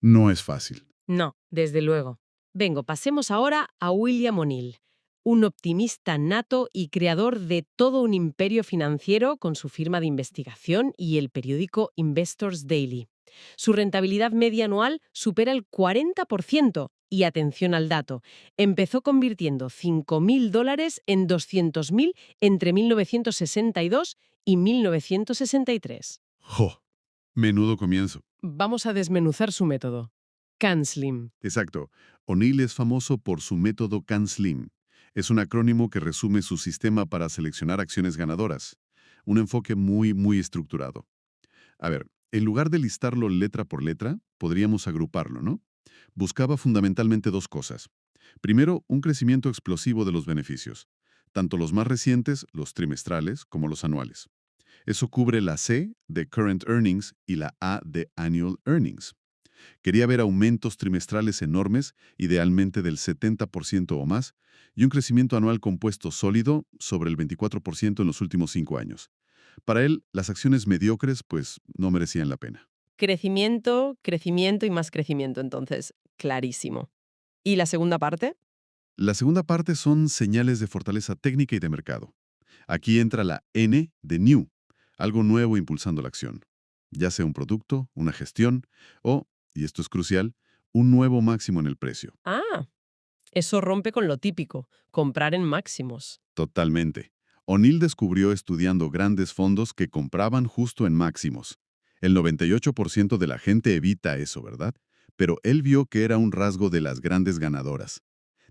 No es fácil. No, desde luego. Vengo, pasemos ahora a William O'Neill, un optimista nato y creador de todo un imperio financiero con su firma de investigación y el periódico Investors Daily. Su rentabilidad media anual supera el 40%. Y atención al dato, empezó convirtiendo $5.000 en 200.000 entre 1962 y 1963. ¡Jo! Menudo comienzo. Vamos a desmenuzar su método. CanSlim. Exacto. O'Neill es famoso por su método CanSlim. Es un acrónimo que resume su sistema para seleccionar acciones ganadoras. Un enfoque muy estructurado. A ver, en lugar de listarlo letra por letra, podríamos agruparlo, ¿no? Buscaba fundamentalmente dos cosas. Primero, un crecimiento explosivo de los beneficios, tanto los más recientes, los trimestrales, como los anuales. Eso cubre la C de Current Earnings y la A de Annual Earnings. Quería ver aumentos trimestrales enormes, idealmente del 70% o más, y un crecimiento anual compuesto sólido sobre el 24% en los últimos 5 años. Para él, las acciones mediocres, pues, no merecían la pena. Crecimiento, crecimiento y más crecimiento, entonces, clarísimo. ¿Y la segunda parte? La segunda parte son señales de fortaleza técnica y de mercado. Aquí entra la N de New, algo nuevo impulsando la acción. Ya sea un producto, una gestión o, y esto es crucial, un nuevo máximo en el precio. Ah, eso rompe con lo típico, comprar en máximos. Totalmente. O'Neill descubrió estudiando grandes fondos que compraban justo en máximos. El 98% de la gente evita eso, ¿verdad? Pero él vio que era un rasgo de las grandes ganadoras.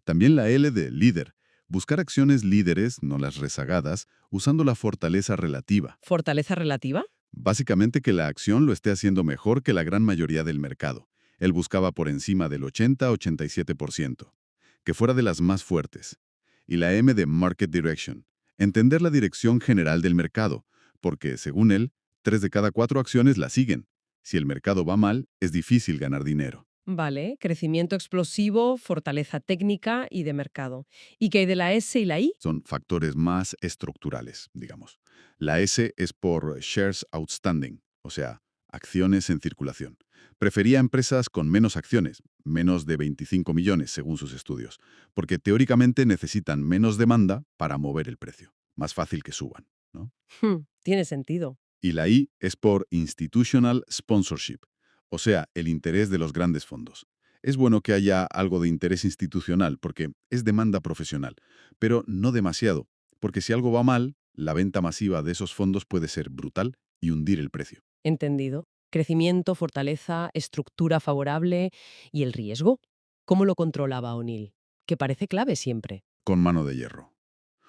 También la L de líder. Buscar acciones líderes, no las rezagadas, usando la fortaleza relativa. ¿Fortaleza relativa? Básicamente que la acción lo esté haciendo mejor que la gran mayoría del mercado. Él buscaba por encima del 80-87%. Que fuera de las más fuertes. Y la M de Market Direction. Entender la dirección general del mercado, porque, según él, 3 de cada 4 acciones la siguen. Si el mercado va mal, es difícil ganar dinero. Vale, crecimiento explosivo, fortaleza técnica y de mercado. ¿Y qué hay de la S y la I? Son factores más estructurales, digamos. La S es por shares outstanding, o sea, acciones en circulación. Prefería empresas con menos acciones, menos de 25 millones según sus estudios, porque teóricamente necesitan menos demanda para mover el precio. Más fácil que suban, ¿no? Tiene sentido. Y la I es por institutional sponsorship, o sea, el interés de los grandes fondos. Es bueno que haya algo de interés institucional porque es demanda profesional, pero no demasiado, porque si algo va mal, la venta masiva de esos fondos puede ser brutal y hundir el precio, Entendido. Crecimiento, fortaleza, estructura favorable y el riesgo. ¿Cómo lo controlaba O'Neill? Que parece clave siempre. con mano de hierro.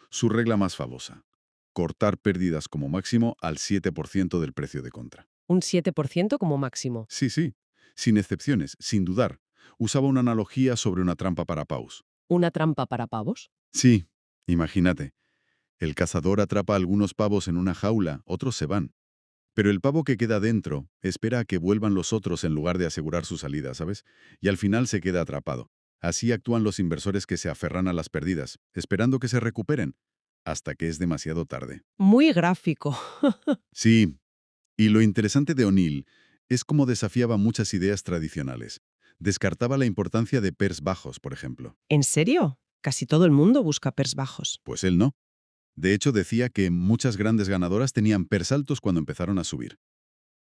Su regla más famosa, cortar pérdidas como máximo al 7% del precio de compra. Un 7% como máximo. Sí, sin excepciones, sin dudar. Usaba una analogía sobre una trampa para paus. ¿Una trampa para pavos? Sí, imagínate. El cazador atrapa algunos pavos en una jaula, otros se van. Pero el pavo que queda dentro espera a que vuelvan los otros en lugar de asegurar su salida, ¿sabes? Y al final se queda atrapado. Así actúan los inversores que se aferran a las pérdidas, esperando que se recuperen, hasta que es demasiado tarde. Muy gráfico. Sí, y lo interesante de O'Neill es cómo desafiaba muchas ideas tradicionales. Descartaba la importancia de PERs bajos, por ejemplo. ¿En serio? Casi todo el mundo busca PERS bajos. Pues él no. De hecho, decía que muchas grandes ganadoras tenían PERs altos cuando empezaron a subir.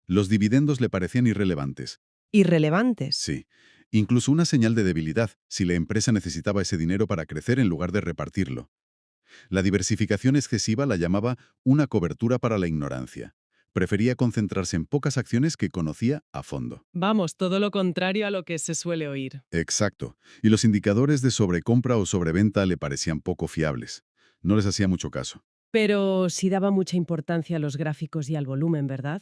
Los dividendos le parecían irrelevantes. Irrelevantes. Sí, incluso una señal de debilidad, si la empresa necesitaba ese dinero para crecer en lugar de repartirlo. La diversificación excesiva la llamaba una cobertura para la ignorancia. Prefería concentrarse en pocas acciones que conocía a fondo. Vamos, todo lo contrario a lo que se suele oír. Exacto. Y los indicadores de sobrecompra o sobreventa le parecían poco fiables. No les hacía mucho caso. Pero sí daba mucha importancia a los gráficos y al volumen, ¿verdad?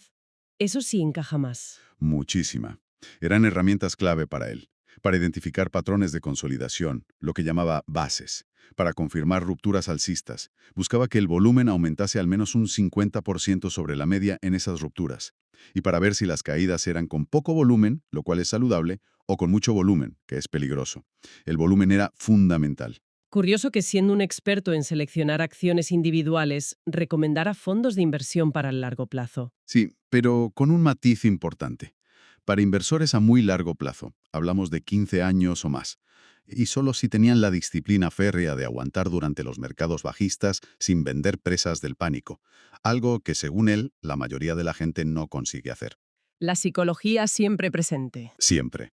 Eso sí encaja más. Muchísima. Eran herramientas clave para él, para identificar patrones de consolidación, lo que llamaba bases, para confirmar rupturas alcistas. Buscaba que el volumen aumentase al menos un 50% sobre la media en esas rupturas, y para ver si las caídas eran con poco volumen, lo cual es saludable, o con mucho volumen, que es peligroso. El volumen era fundamental. Curioso que siendo un experto en seleccionar acciones individuales, recomendara fondos de inversión para el largo plazo. Sí, pero con un matiz importante. Para inversores a muy largo plazo, hablamos de 15 años o más, y solo si tenían la disciplina férrea de aguantar durante los mercados bajistas sin vender presas del pánico, algo que según él la mayoría de la gente no consigue hacer. La psicología siempre presente. Siempre.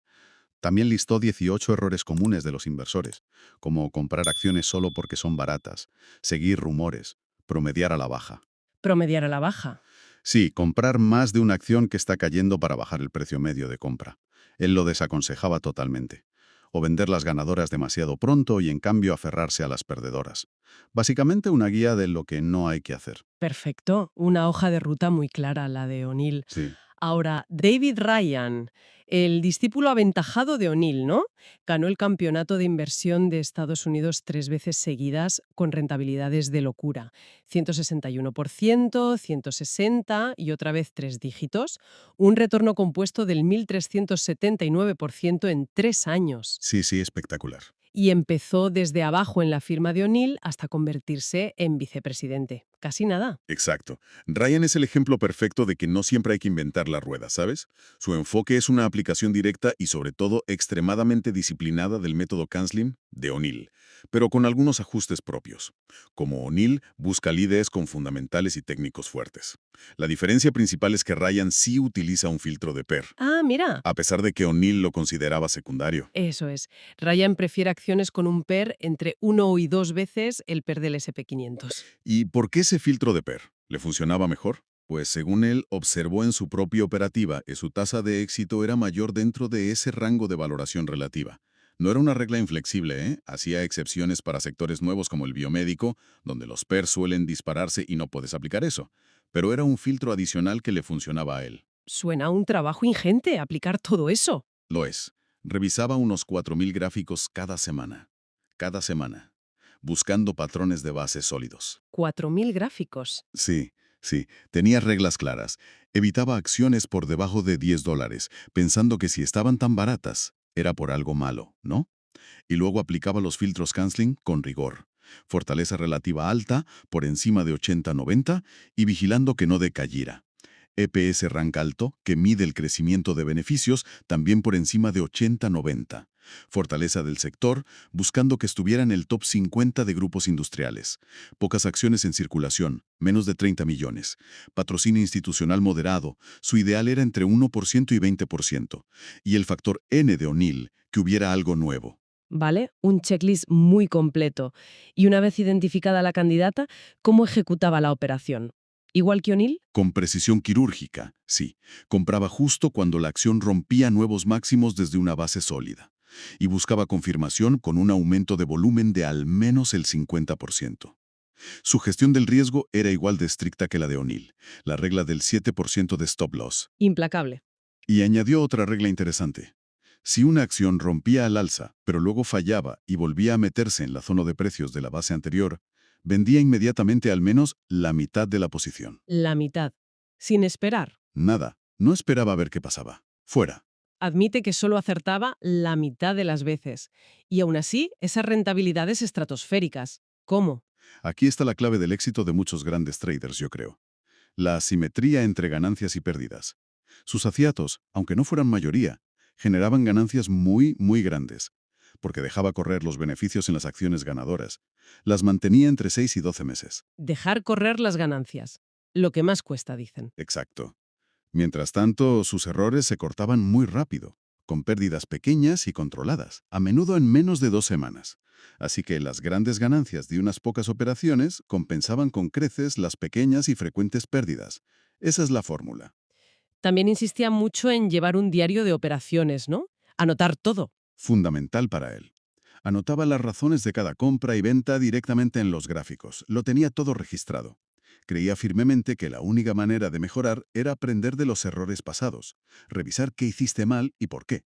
También listó 18 errores comunes de los inversores, como comprar acciones solo porque son baratas, seguir rumores, promediar a la baja. Promediar a la baja. Sí, comprar más de una acción que está cayendo para bajar el precio medio de compra. Él lo desaconsejaba totalmente. O vender las ganadoras demasiado pronto y en cambio aferrarse a las perdedoras. Básicamente una guía de lo que no hay que hacer. Perfecto. Una hoja de ruta muy clara, la de O'Neill. Sí. Ahora, David Ryan, el discípulo aventajado de O'Neill, ¿no? Ganó el campeonato de inversión de Estados Unidos 3 veces seguidas con rentabilidades de locura. 161%, 160 y otra vez 3 dígitos. Un retorno compuesto del 1.379% en 3 años. Sí, sí, espectacular. Y empezó desde abajo en la firma de O'Neill hasta convertirse en vicepresidente. Casi nada. Exacto. Ryan es el ejemplo perfecto de que no siempre hay que inventar la rueda, ¿sabes? Su enfoque es una aplicación directa y sobre todo extremadamente disciplinada del método Kanslin de O'Neill, pero con algunos ajustes propios. Como O'Neill busca líderes con fundamentales y técnicos fuertes. La diferencia principal es que Ryan sí utiliza un filtro de PER, Ah, mira. a pesar de que O'Neill lo consideraba secundario. Eso es. Ryan prefiere acciones con un PER entre 1 y 2 veces el PER del SP500. ¿Y por qué ese filtro de PER? ¿Le funcionaba mejor? Pues según él observó en su propia operativa que su tasa de éxito era mayor dentro de ese rango de valoración relativa. No era una regla inflexible, ¿eh? Hacía excepciones para sectores nuevos como el biomédico, donde los PER suelen dispararse y no puedes aplicar eso. Pero era un filtro adicional que le funcionaba a él. Suena a un trabajo ingente aplicar todo eso. Lo es. Revisaba unos 4.000 gráficos cada semana. Cada semana. Buscando patrones de base sólidos. 4.000 gráficos. Sí, sí, tenía reglas claras. Evitaba acciones por debajo de $10, pensando que si estaban tan baratas, era por algo malo, ¿no? Y luego aplicaba los filtros Kanslin con rigor. Fortaleza relativa alta, por encima de 80-90, y vigilando que no decayera. EPS rank alto, que mide el crecimiento de beneficios, también por encima de 80-90. Fortaleza del sector, buscando que estuviera en el top 50 de grupos industriales. Pocas acciones en circulación, menos de 30 millones. Patrocinio institucional moderado, su ideal era entre 1% y 20%. Y el factor N de O'Neill, que hubiera algo nuevo. ¿Vale? Un checklist muy completo. Y una vez identificada la candidata, ¿cómo ejecutaba la operación? ¿Igual que O'Neill? Con precisión quirúrgica, sí. Compraba justo cuando la acción rompía nuevos máximos desde una base sólida. Y buscaba confirmación con un aumento de volumen de al menos el 50%. Su gestión del riesgo era igual de estricta que la de O'Neill, la regla del 7% de stop loss. Implacable. Y añadió otra regla interesante. Si una acción rompía al alza, pero luego fallaba y volvía a meterse en la zona de precios de la base anterior, vendía inmediatamente al menos la mitad de la posición. La mitad. Sin esperar. Nada, no esperaba a ver qué pasaba. Fuera. Admite que solo acertaba la mitad de las veces. Y aún así, esas rentabilidades estratosféricas. ¿Cómo? Aquí está la clave del éxito de muchos grandes traders, yo creo. La asimetría entre ganancias y pérdidas. Sus aciertos, aunque no fueran mayoría, generaban ganancias muy, muy grandes, porque dejaba correr los beneficios en las acciones ganadoras. Las mantenía entre 6 y 12 meses. Dejar correr las ganancias. Lo que más cuesta, dicen. Exacto. Mientras tanto, sus errores se cortaban muy rápido, con pérdidas pequeñas y controladas, a menudo en menos de 2 semanas. Así que las grandes ganancias de unas pocas operaciones compensaban con creces las pequeñas y frecuentes pérdidas. Esa es la fórmula. También insistía mucho en llevar un diario de operaciones, ¿no? Anotar todo. Fundamental para él. Anotaba las razones de cada compra y venta directamente en los gráficos. Lo tenía todo registrado. Creía firmemente que la única manera de mejorar era aprender de los errores pasados, revisar qué hiciste mal y por qué.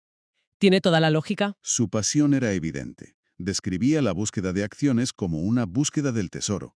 Tiene toda la lógica. Su pasión era evidente. Describía la búsqueda de acciones como una búsqueda del tesoro.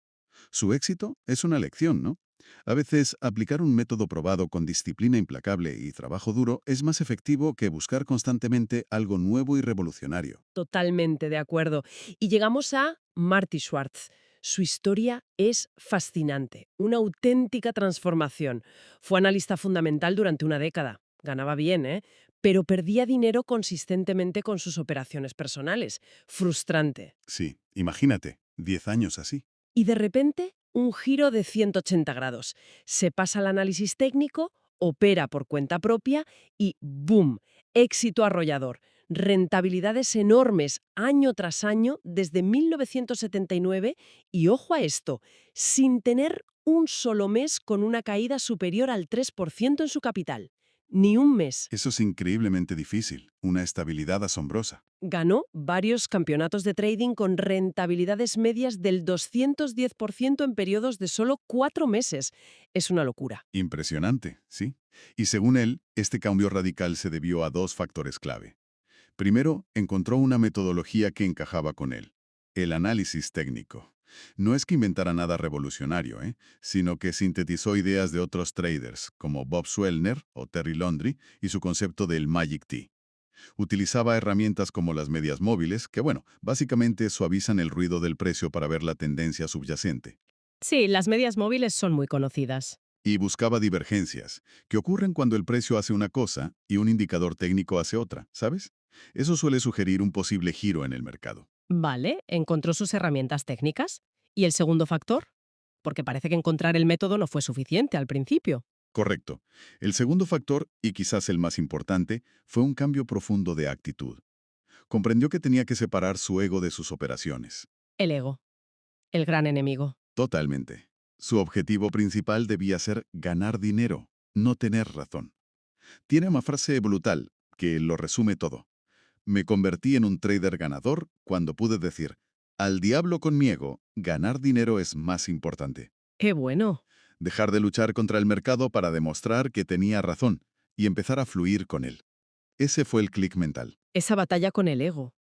Su éxito es una lección, ¿no? A veces, aplicar un método probado con disciplina implacable y trabajo duro es más efectivo que buscar constantemente algo nuevo y revolucionario. Totalmente de acuerdo. Y llegamos a Marty Schwartz. Su historia es fascinante, una auténtica transformación. Fue analista fundamental durante una década. Ganaba bien, ¿eh? Pero perdía dinero consistentemente con sus operaciones personales. Frustrante. Sí, imagínate, 10 años así. Y de repente, un giro de 180 grados. Se pasa al análisis técnico, opera por cuenta propia y ¡boom! Éxito arrollador. Rentabilidades enormes año tras año desde 1979 y ojo a esto, sin tener un solo mes con una caída superior al 3% en su capital. Ni un mes. Eso es increíblemente difícil, una estabilidad asombrosa. Ganó varios campeonatos de trading con rentabilidades medias del 210% en periodos de solo 4 meses. Es una locura. Impresionante, sí. Y según él, este cambio radical se debió a dos factores clave. Primero, encontró una metodología que encajaba con él, el análisis técnico. No es que inventara nada revolucionario, sino que sintetizó ideas de otros traders, como Bob Swellner o Terry Laundrie, y su concepto del Magic T. Utilizaba herramientas como las medias móviles, que básicamente suavizan el ruido del precio para ver la tendencia subyacente. Sí, las medias móviles son muy conocidas. Y buscaba divergencias, que ocurren cuando el precio hace una cosa y un indicador técnico hace otra, ¿sabes? Eso suele sugerir un posible giro en el mercado. Vale, encontró sus herramientas técnicas. ¿Y el segundo factor? Porque parece que encontrar el método no fue suficiente al principio. Correcto. El segundo factor, y quizás el más importante, fue un cambio profundo de actitud. Comprendió que tenía que separar su ego de sus operaciones. El ego, el gran enemigo. Totalmente. Su objetivo principal debía ser ganar dinero, no tener razón. Tiene una frase brutal que lo resume todo. Me convertí en un trader ganador cuando pude decir, al diablo con mi ego, ganar dinero es más importante. ¡Qué bueno! Dejar de luchar contra el mercado para demostrar que tenía razón y empezar a fluir con él. Ese fue el clic mental. Esa batalla con el ego.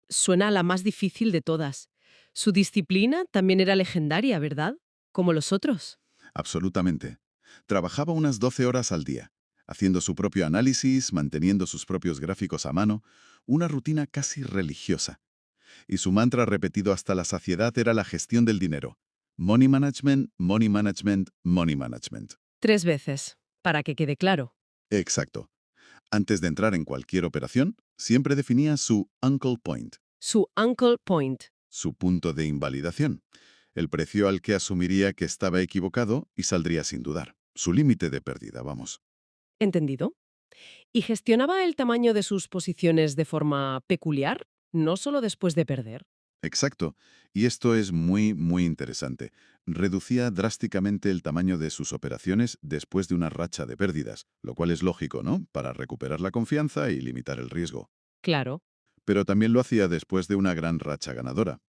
Suena a la más difícil de todas. Su disciplina también era legendaria, ¿verdad? Como los otros. Absolutamente. Trabajaba unas 12 horas al día, haciendo su propio análisis, manteniendo sus propios gráficos a mano, una rutina casi religiosa. Y su mantra repetido hasta la saciedad era la gestión del dinero. Money management, money management, money management. 3 veces, para que quede claro. Exacto. Antes de entrar en cualquier operación, siempre definía su Uncle Point, Su Uncle Point. su punto de invalidación, el precio al que asumiría que estaba equivocado y saldría sin dudar. Su límite de pérdida, vamos. ¿Entendido? ¿Y gestionaba el tamaño de sus posiciones de forma peculiar? No solo después de perder. Exacto. Y esto es muy, muy interesante. Reducía drásticamente el tamaño de sus operaciones después de una racha de pérdidas, lo cual es lógico, ¿no? Para recuperar la confianza y limitar el riesgo. Claro. Pero también lo hacía después de una gran racha ganadora.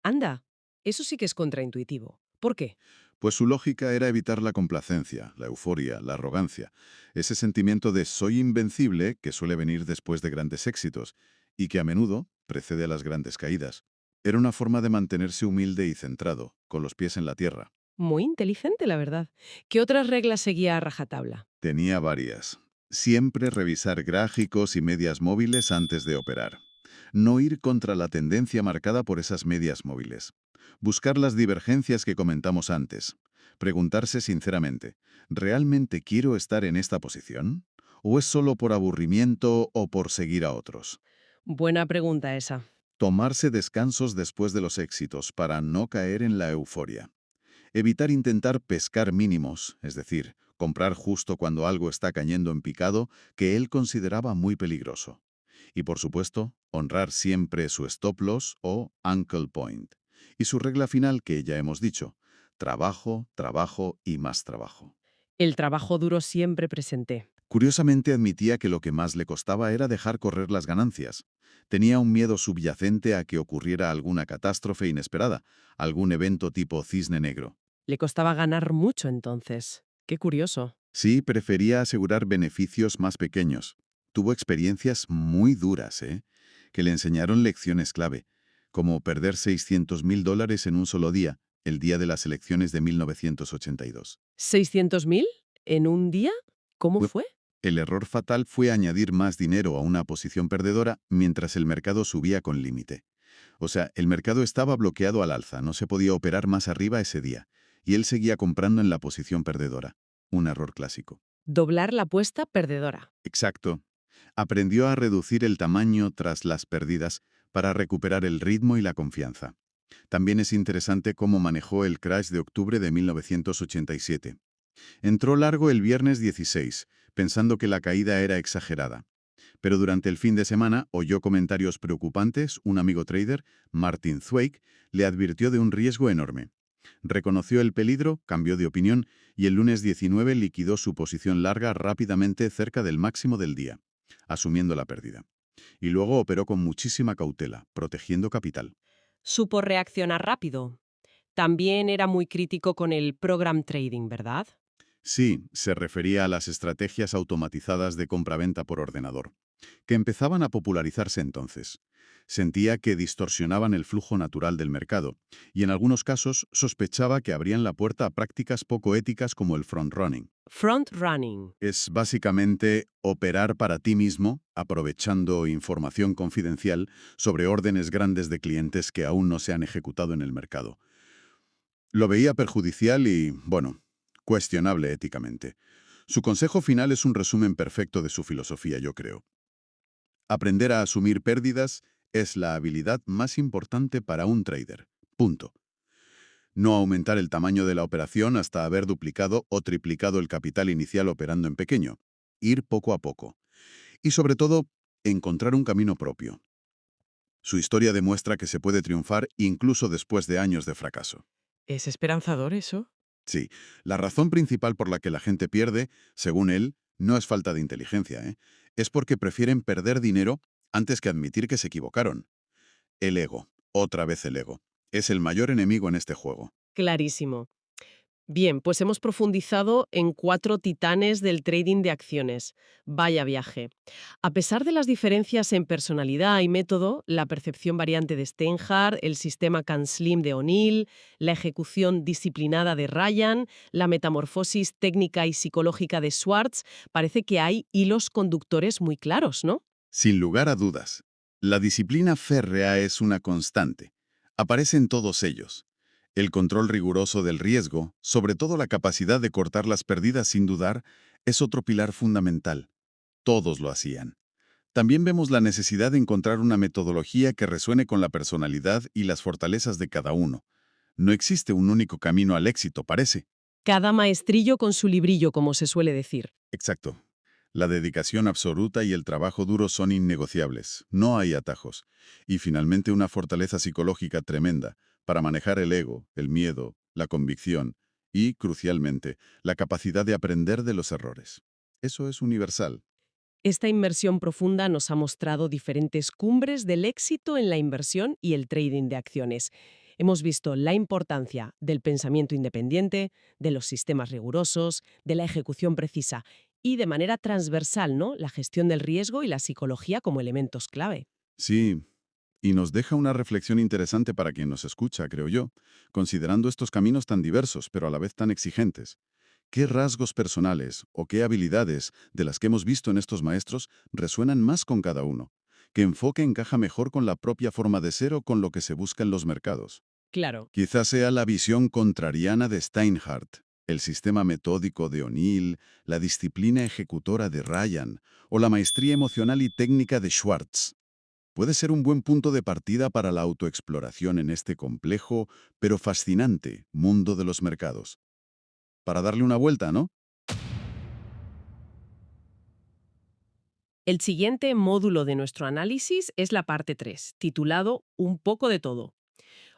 Anda, eso sí que es contraintuitivo. ¿Por qué? Pues su lógica era evitar la complacencia, la euforia, la arrogancia, ese sentimiento de soy invencible que suele venir después de grandes éxitos y que a menudo precede a las grandes caídas. Era una forma de mantenerse humilde y centrado, con los pies en la tierra. Muy inteligente, la verdad. ¿Qué otras reglas seguía a rajatabla? Tenía varias. Siempre revisar gráficos y medias móviles antes de operar. No ir contra la tendencia marcada por esas medias móviles. Buscar las divergencias que comentamos antes. Preguntarse sinceramente, ¿realmente quiero estar en esta posición? ¿O es solo por aburrimiento o por seguir a otros? Buena pregunta esa. Tomarse descansos después de los éxitos para no caer en la euforia. Evitar intentar pescar mínimos, es decir, comprar justo cuando algo está cayendo en picado, que él consideraba muy peligroso. Y por supuesto, honrar siempre su stop loss o Uncle Point. Y su regla final que ya hemos dicho, trabajo, trabajo y más trabajo. El trabajo duro siempre presente. Curiosamente admitía que lo que más le costaba era dejar correr las ganancias. Tenía un miedo subyacente a que ocurriera alguna catástrofe inesperada, algún evento tipo cisne negro. Le costaba ganar mucho entonces. Qué curioso. Sí, prefería asegurar beneficios más pequeños. Tuvo experiencias muy duras, que le enseñaron lecciones clave, como perder $600.000 en un solo día, el día de las elecciones de 1982. ¿600.000? ¿En un día? ¿Cómo Fue- fue? El error fatal fue añadir más dinero a una posición perdedora mientras el mercado subía con límite. O sea, el mercado estaba bloqueado al alza, no se podía operar más arriba ese día, y él seguía comprando en la posición perdedora. Un error clásico. Doblar la apuesta perdedora. Exacto. Aprendió a reducir el tamaño tras las pérdidas para recuperar el ritmo y la confianza. También es interesante cómo manejó el crash de octubre de 1987. Entró largo el viernes 16, pensando que la caída era exagerada. Pero durante el fin de semana oyó comentarios preocupantes. Un amigo trader, Martin Zweig, le advirtió de un riesgo enorme. Reconoció el peligro, cambió de opinión y el lunes 19 liquidó su posición larga rápidamente cerca del máximo del día, asumiendo la pérdida. Y luego operó con muchísima cautela, protegiendo capital. Supo reaccionar rápido. También era muy crítico con el program trading, ¿verdad? Sí, se refería a las estrategias automatizadas de compraventa por ordenador, que empezaban a popularizarse entonces. Sentía que distorsionaban el flujo natural del mercado, y en algunos casos sospechaba que abrían la puerta a prácticas poco éticas como el front-running. Front running. Es básicamente operar para ti mismo, aprovechando información confidencial sobre órdenes grandes de clientes que aún no se han ejecutado en el mercado. Lo veía perjudicial y, bueno, cuestionable éticamente. Su consejo final es un resumen perfecto de su filosofía, yo creo. Aprender a asumir pérdidas es la habilidad más importante para un trader. Punto. No aumentar el tamaño de la operación hasta haber duplicado o triplicado el capital inicial operando en pequeño. Ir poco a poco. Y sobre todo, encontrar un camino propio. Su historia demuestra que se puede triunfar incluso después de años de fracaso. ¿Es esperanzador eso? Sí, la razón principal por la que la gente pierde, según él, no es falta de inteligencia, ¿eh? Es porque prefieren perder dinero antes que admitir que se equivocaron. El ego, otra vez el ego, es el mayor enemigo en este juego. Clarísimo. Bien, pues hemos profundizado en 4 titanes del trading de acciones. Vaya viaje. A pesar de las diferencias en personalidad y método, la percepción variante de Steinhardt, el sistema CAN-SLIM de O'Neill, la ejecución disciplinada de Ryan, la metamorfosis técnica y psicológica de Schwartz, parece que hay hilos conductores muy claros, ¿no? Sin lugar a dudas, la disciplina férrea es una constante. Aparece en todos ellos. El control riguroso del riesgo, sobre todo la capacidad de cortar las pérdidas sin dudar, es otro pilar fundamental. Todos lo hacían. También vemos la necesidad de encontrar una metodología que resuene con la personalidad y las fortalezas de cada uno. No existe un único camino al éxito, parece. Cada maestrillo con su librillo, como se suele decir. Exacto. La dedicación absoluta y el trabajo duro son innegociables. No hay atajos. Y finalmente una fortaleza psicológica tremenda para manejar el ego, el miedo, la convicción y, crucialmente, la capacidad de aprender de los errores. Eso es universal. Esta inmersión profunda nos ha mostrado diferentes cumbres del éxito en la inversión y el trading de acciones. Hemos visto la importancia del pensamiento independiente, de los sistemas rigurosos, de la ejecución precisa y de manera transversal, ¿no? La gestión del riesgo y la psicología como elementos clave. Sí, y nos deja una reflexión interesante para quien nos escucha, creo yo, considerando estos caminos tan diversos, pero a la vez tan exigentes. ¿Qué rasgos personales o qué habilidades de las que hemos visto en estos maestros resuenan más con cada uno? ¿Qué enfoque encaja mejor con la propia forma de ser o con lo que se busca en los mercados? Claro. Quizás sea la visión contrariana de Steinhardt, el sistema metódico de O'Neill, la disciplina ejecutora de Ryan o la maestría emocional y técnica de Schwartz. Puede ser un buen punto de partida para la autoexploración en este complejo, pero fascinante mundo de los mercados. Para darle una vuelta, ¿no? El siguiente módulo de nuestro análisis es la parte 3, titulado Un poco de todo.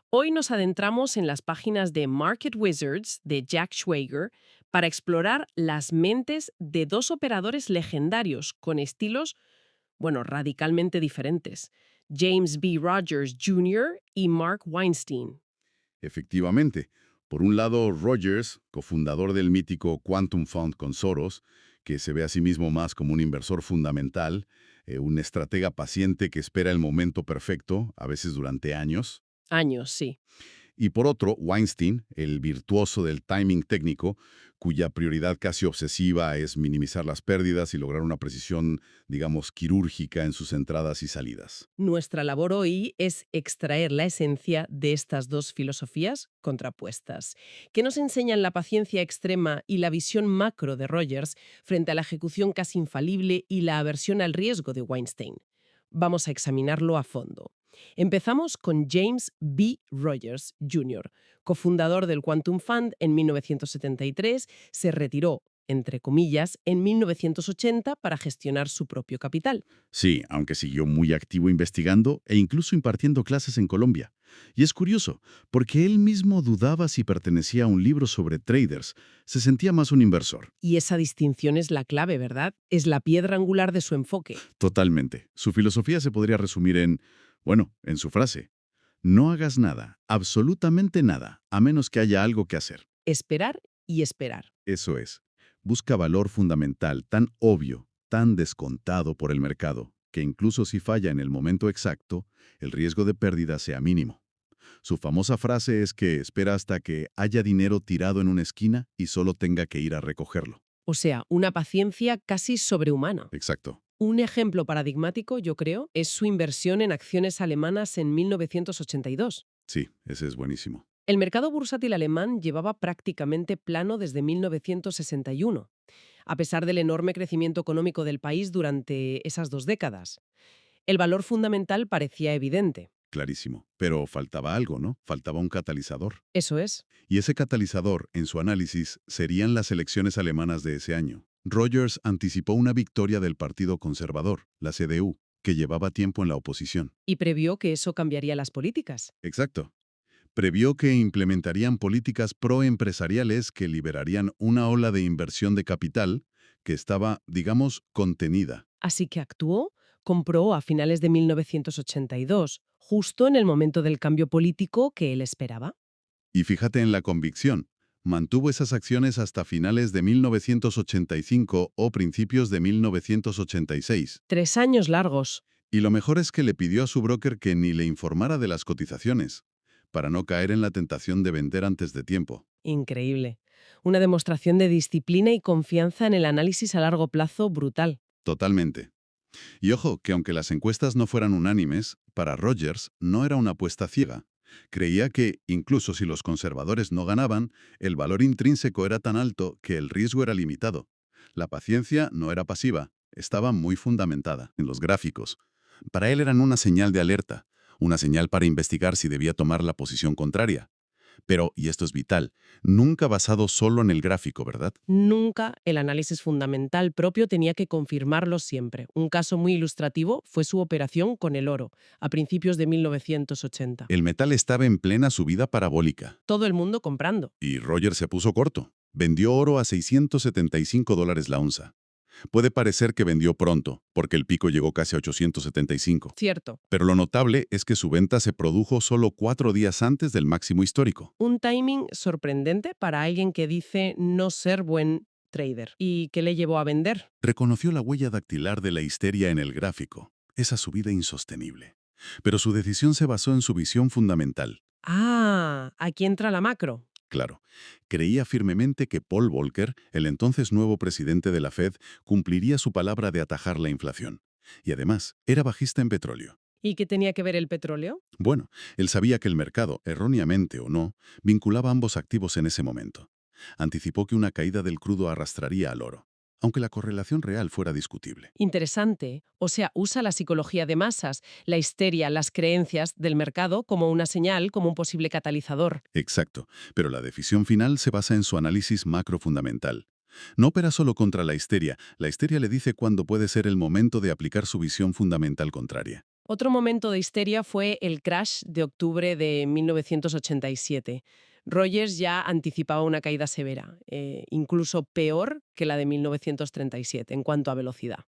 Hoy nos adentramos en las páginas de Market Wizards de Jack Schwager para explorar las mentes de 2 operadores legendarios con estilos, bueno, radicalmente diferentes, James B. Rogers Jr. y Mark Weinstein. Efectivamente. Por un lado, Rogers, cofundador del mítico Quantum Fund con Soros, que se ve a sí mismo más como un inversor fundamental, un estratega paciente que espera el momento perfecto, a veces durante años. Años, sí. Y por otro, Weinstein, el virtuoso del timing técnico, cuya prioridad casi obsesiva es minimizar las pérdidas y lograr una precisión, digamos, quirúrgica en sus entradas y salidas. Nuestra labor hoy es extraer la esencia de estas 2 filosofías contrapuestas, que nos enseñan la paciencia extrema y la visión macro de Rogers frente a la ejecución casi infalible y la aversión al riesgo de Weinstein. Vamos a examinarlo a fondo. Empezamos con James B. Rogers Jr., cofundador del Quantum Fund en 1973, se retiró entre comillas, en 1980 para gestionar su propio capital. Sí, aunque siguió muy activo investigando e incluso impartiendo clases en Colombia. Y es curioso, porque él mismo dudaba si pertenecía a un libro sobre traders, se sentía más un inversor. Y esa distinción es la clave, ¿verdad? Es la piedra angular de su enfoque. Totalmente. Su filosofía se podría resumir en su frase: no hagas nada, absolutamente nada, a menos que haya algo que hacer. Esperar y esperar. Eso es. Busca valor fundamental tan obvio, tan descontado por el mercado, que incluso si falla en el momento exacto, el riesgo de pérdida sea mínimo. Su famosa frase es que espera hasta que haya dinero tirado en una esquina y solo tenga que ir a recogerlo. O sea, una paciencia casi sobrehumana. Exacto. Un ejemplo paradigmático, yo creo, es su inversión en acciones alemanas en 1982. Sí, ese es buenísimo. El mercado bursátil alemán llevaba prácticamente plano desde 1961, a pesar del enorme crecimiento económico del país durante esas 2 décadas. El valor fundamental parecía evidente. Clarísimo. Pero faltaba algo, ¿no? Faltaba un catalizador. Eso es. Y ese catalizador, en su análisis, serían las elecciones alemanas de ese año. Rogers anticipó una victoria del Partido Conservador, la CDU, que llevaba tiempo en la oposición. Y previó que eso cambiaría las políticas. Exacto. Previó que implementarían políticas proempresariales que liberarían una ola de inversión de capital que estaba, digamos, contenida. Así que actuó, compró a finales de 1982, justo en el momento del cambio político que él esperaba. Y fíjate en la convicción. Mantuvo esas acciones hasta finales de 1985 o principios de 1986. 3 años largos. Y lo mejor es que le pidió a su broker que ni le informara de las cotizaciones, para no caer en la tentación de vender antes de tiempo. Increíble. Una demostración de disciplina y confianza en el análisis a largo plazo brutal. Totalmente. Y ojo, que aunque las encuestas no fueran unánimes, para Rogers no era una apuesta ciega. Creía que, incluso si los conservadores no ganaban, el valor intrínseco era tan alto que el riesgo era limitado. La paciencia no era pasiva, estaba muy fundamentada en los gráficos. Para él eran una señal de alerta, una señal para investigar si debía tomar la posición contraria. Pero, y esto es vital, nunca basado solo en el gráfico, ¿verdad? Nunca el análisis fundamental propio tenía que confirmarlo siempre. Un caso muy ilustrativo fue su operación con el oro, a principios de 1980. El metal estaba en plena subida parabólica. Todo el mundo comprando. Y Roger se puso corto. Vendió oro a $675 la onza. Puede parecer que vendió pronto, porque el pico llegó casi a 875. Cierto. Pero lo notable es que su venta se produjo solo 4 días antes del máximo histórico. Un timing sorprendente para alguien que dice no ser buen trader. ¿Y qué le llevó a vender? Reconoció la huella dactilar de la histeria en el gráfico, esa subida insostenible. Pero su decisión se basó en su visión fundamental. Ah, aquí entra la macro. Claro, creía firmemente que Paul Volcker, el entonces nuevo presidente de la Fed, cumpliría su palabra de atajar la inflación. Y además, era bajista en petróleo. ¿Y qué tenía que ver el petróleo? Bueno, él sabía que el mercado, erróneamente o no, vinculaba ambos activos en ese momento. Anticipó que una caída del crudo arrastraría al oro, aunque la correlación real fuera discutible. Interesante. O sea, usa la psicología de masas, la histeria, las creencias del mercado como una señal, como un posible catalizador. Exacto, pero la decisión final se basa en su análisis macrofundamental. No opera solo contra la histeria le dice cuándo puede ser el momento de aplicar su visión fundamental contraria. Otro momento de histeria fue el crash de octubre de 1987. Rogers ya anticipaba una caída severa, incluso peor que la de 1937 en cuanto a velocidad.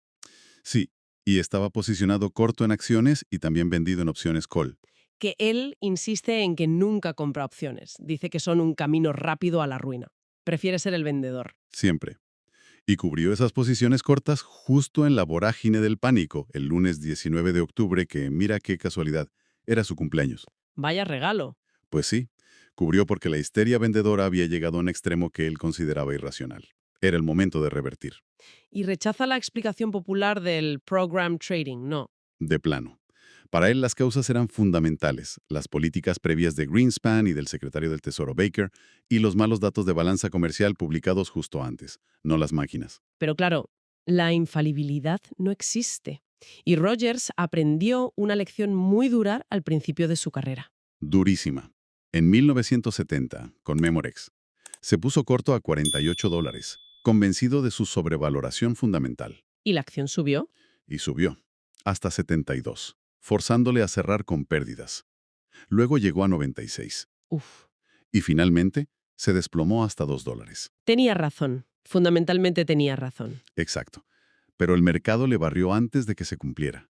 Sí, y estaba posicionado corto en acciones y también vendido en opciones call. Que él insiste en que nunca compra opciones. Dice que son un camino rápido a la ruina. Prefiere ser el vendedor. Siempre. Y cubrió esas posiciones cortas justo en la vorágine del pánico, el lunes 19 de octubre, que, mira qué casualidad, era su cumpleaños. Vaya regalo. Pues sí, cubrió porque la histeria vendedora había llegado a un extremo que él consideraba irracional. Era el momento de revertir. Y rechaza la explicación popular del program trading, no. De plano. Para él las causas eran fundamentales, las políticas previas de Greenspan y del secretario del Tesoro Baker, y los malos datos de balanza comercial publicados justo antes, no las máquinas. Pero claro, la infalibilidad no existe. Y Rogers aprendió una lección muy dura al principio de su carrera. Durísima. En 1970, con Memorex, se puso corto a $48, convencido de su sobrevaloración fundamental. ¿Y la acción subió? Y subió, hasta 72, forzándole a cerrar con pérdidas. Luego llegó a 96. Uf. Y finalmente, se desplomó hasta $2. Tenía razón. Fundamentalmente tenía razón. Exacto. Pero el mercado le barrió antes de que se cumpliera.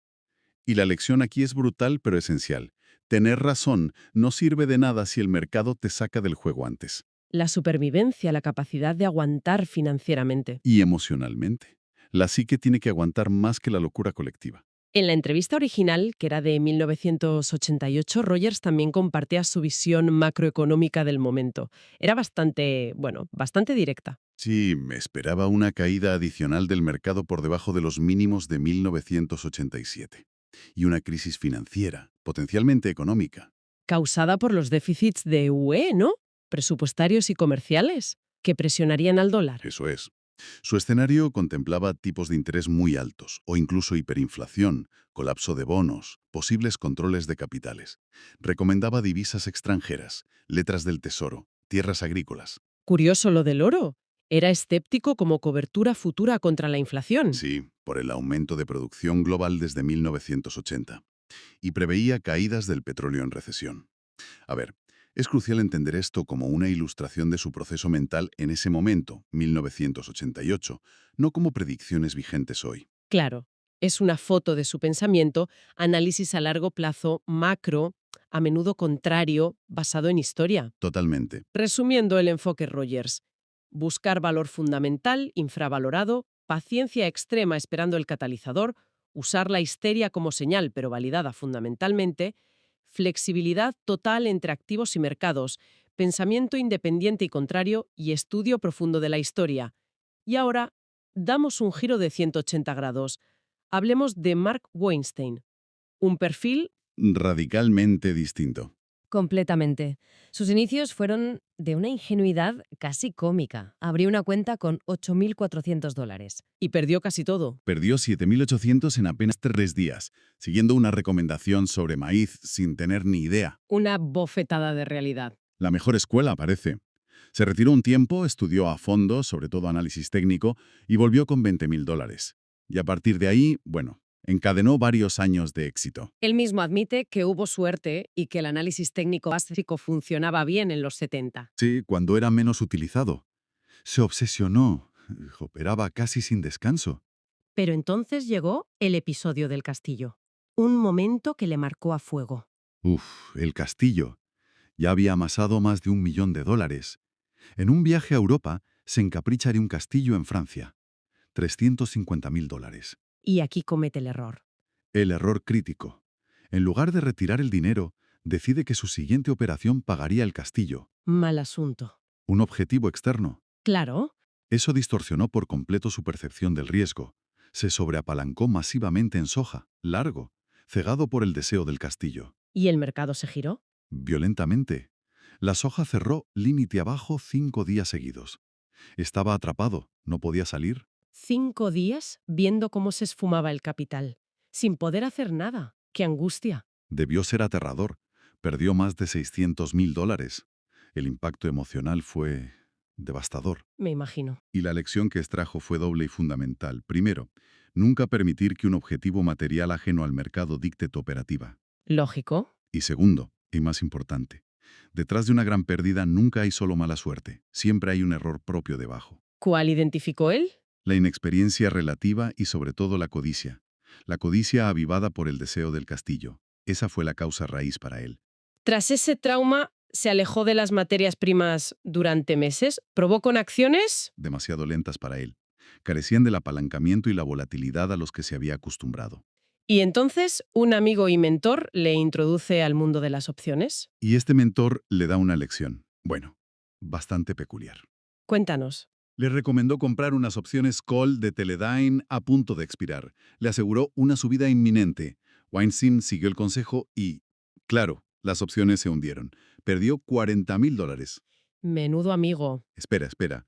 Y la lección aquí es brutal pero esencial. Tener razón no sirve de nada si el mercado te saca del juego antes. La supervivencia, la capacidad de aguantar financieramente. Y emocionalmente. La psique tiene que aguantar más que la locura colectiva. En la entrevista original, que era de 1988, Rogers también compartía su visión macroeconómica del momento. Era bastante directa. Sí, me esperaba una caída adicional del mercado por debajo de los mínimos de 1987. Y una crisis financiera, potencialmente económica. Causada por los déficits de UE, ¿no? Presupuestarios y comerciales, que presionarían al dólar. Eso es. Su escenario contemplaba tipos de interés muy altos, o incluso hiperinflación, colapso de bonos, posibles controles de capitales. Recomendaba divisas extranjeras, letras del tesoro, tierras agrícolas. Curioso lo del oro. Era escéptico como cobertura futura contra la inflación. Sí, por el aumento de producción global desde 1980. Y preveía caídas del petróleo en recesión. A ver, es crucial entender esto como una ilustración de su proceso mental en ese momento, 1988, no como predicciones vigentes hoy. Claro, es una foto de su pensamiento, análisis a largo plazo, macro, a menudo contrario, basado en historia. Totalmente. Resumiendo el enfoque Rogers, buscar valor fundamental, infravalorado, paciencia extrema esperando el catalizador, usar la histeria como señal pero validada fundamentalmente, flexibilidad total entre activos y mercados, pensamiento independiente y contrario y estudio profundo de la historia. Y ahora, damos un giro de 180 grados. Hablemos de Mark Weinstein. Un perfil Radicalmente distinto. Completamente. Sus inicios fueron de una ingenuidad casi cómica. Abrió una cuenta con $8.400. y perdió casi todo. Perdió 7.800 en apenas 3 días, siguiendo una recomendación sobre maíz sin tener ni idea. Una bofetada de realidad. La mejor escuela, parece. Se retiró un tiempo, estudió a fondo, sobre todo análisis técnico, y volvió con $20.000. Y a partir de ahí, encadenó varios años de éxito. Él mismo admite que hubo suerte y que el análisis técnico básico funcionaba bien en los 70. Sí, cuando era menos utilizado. Se obsesionó, operaba casi sin descanso. Pero entonces llegó el episodio del castillo. Un momento que le marcó a fuego. El castillo. Ya había amasado más de $1 millón. En un viaje a Europa, se encapricha de un castillo en Francia. $350.000. Y aquí comete el error. El error crítico. En lugar de retirar el dinero, decide que su siguiente operación pagaría el castillo. Mal asunto. Un objetivo externo. Claro. Eso distorsionó por completo su percepción del riesgo. Se sobreapalancó masivamente en soja, largo, cegado por el deseo del castillo. ¿Y el mercado se giró? Violentamente. La soja cerró límite abajo 5 días seguidos. Estaba atrapado, no podía salir. 5 días viendo cómo se esfumaba el capital. Sin poder hacer nada. ¡Qué angustia! Debió ser aterrador. Perdió más de $600.000. El impacto emocional fue devastador. Me imagino. Y la lección que extrajo fue doble y fundamental. Primero, nunca permitir que un objetivo material ajeno al mercado dicte tu operativa. Lógico. Y segundo, y más importante, detrás de una gran pérdida nunca hay solo mala suerte, siempre hay un error propio debajo. ¿Cuál identificó él? La inexperiencia relativa y sobre todo la codicia. La codicia avivada por el deseo del castillo. Esa fue la causa raíz para él. Tras ese trauma, se alejó de las materias primas durante meses. ¿Probó con acciones? Demasiado lentas para él. Carecían del apalancamiento y la volatilidad a los que se había acostumbrado. Y entonces, un amigo y mentor le introduce al mundo de las opciones. Y este mentor le da una lección. Bastante peculiar. Cuéntanos. Le recomendó comprar unas opciones call de Teledyne a punto de expirar. Le aseguró una subida inminente. Weinstein siguió el consejo y, claro, las opciones se hundieron. Perdió $40.000. Menudo amigo. Espera.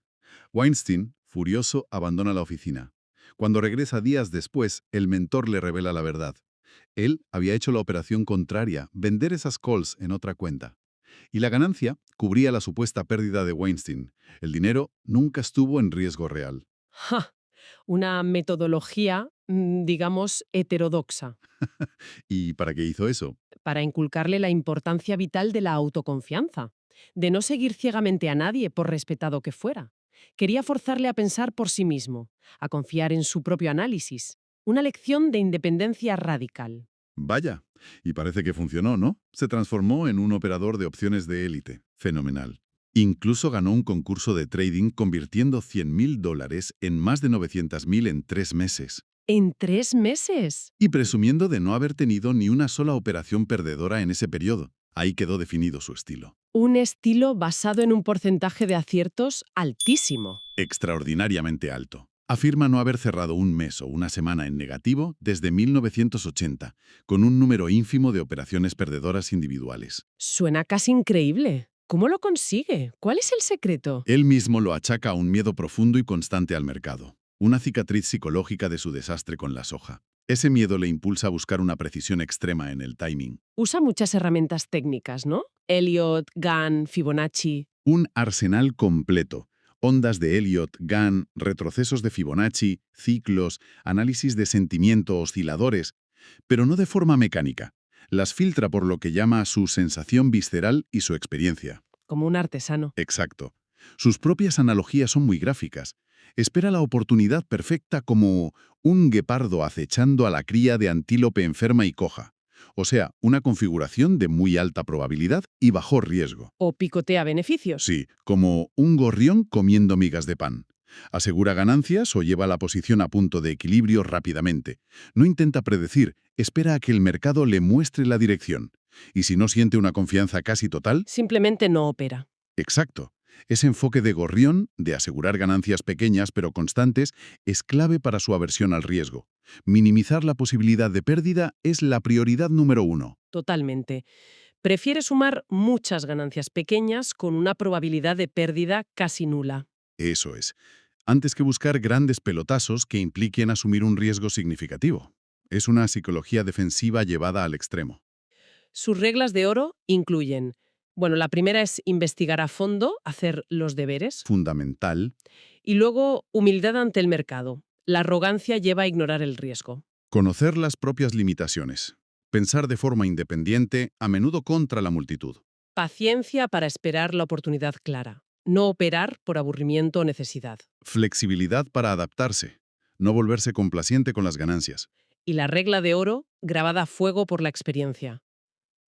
Weinstein, furioso, abandona la oficina. Cuando regresa días después, el mentor le revela la verdad. Él había hecho la operación contraria, vender esas calls en otra cuenta. Y la ganancia cubría la supuesta pérdida de Weinstein. El dinero nunca estuvo en riesgo real. ¡Ja! Una metodología, digamos, heterodoxa, ¿Y para qué hizo eso? para inculcarle la importancia vital de la autoconfianza, de no seguir ciegamente a nadie por respetado que fuera. Quería forzarle a pensar por sí mismo, a confiar en su propio análisis. Una lección de independencia radical. Vaya, y parece que funcionó, ¿no? Se transformó en un operador de opciones de élite. Fenomenal. Incluso ganó un concurso de trading convirtiendo $100.000 en más de 900.000 en 3 meses. ¿En 3 meses? Y presumiendo de no haber tenido ni una sola operación perdedora en ese periodo. Ahí quedó definido su estilo. Un estilo basado en un porcentaje de aciertos altísimo. Extraordinariamente alto. Afirma no haber cerrado un mes o una semana en negativo desde 1980, con un número ínfimo de operaciones perdedoras individuales. Suena casi increíble. ¿Cómo lo consigue? ¿Cuál es el secreto? Él mismo lo achaca a un miedo profundo y constante al mercado, una cicatriz psicológica de su desastre con la soja. Ese miedo le impulsa a buscar una precisión extrema en el timing. Usa muchas herramientas técnicas, ¿no? Elliott, Gann, Fibonacci. Un arsenal completo. Ondas de Elliott, Gann, retrocesos de Fibonacci, ciclos, análisis de sentimiento, osciladores, pero no de forma mecánica. Las filtra por lo que llama su sensación visceral y su experiencia. Como un artesano. Exacto. Sus propias analogías son muy gráficas. Espera la oportunidad perfecta como un guepardo acechando a la cría de antílope enferma y coja. O sea, una configuración de muy alta probabilidad y bajo riesgo. O picotea beneficios. Sí, como un gorrión comiendo migas de pan. Asegura ganancias o lleva la posición a punto de equilibrio rápidamente. No intenta predecir, espera a que el mercado le muestre la dirección. Y si no siente una confianza casi total, Simplemente no opera. exacto. Ese enfoque de gorrión, de asegurar ganancias pequeñas pero constantes, es clave para su aversión al riesgo. Minimizar la posibilidad de pérdida es la prioridad número 1. Totalmente. Prefiere sumar muchas ganancias pequeñas con una probabilidad de pérdida casi nula. Eso es. Antes que buscar grandes pelotazos que impliquen asumir un riesgo significativo. Es una psicología defensiva llevada al extremo. Sus reglas de oro incluyen, bueno, la primera es investigar a fondo, hacer los deberes, Fundamental. y luego humildad ante el mercado. La arrogancia lleva a ignorar el riesgo. Conocer las propias limitaciones. Pensar de forma independiente, a menudo contra la multitud. Paciencia para esperar la oportunidad clara. No operar por aburrimiento o necesidad. Flexibilidad para adaptarse. No volverse complaciente con las ganancias. Y la regla de oro, grabada a fuego por la experiencia.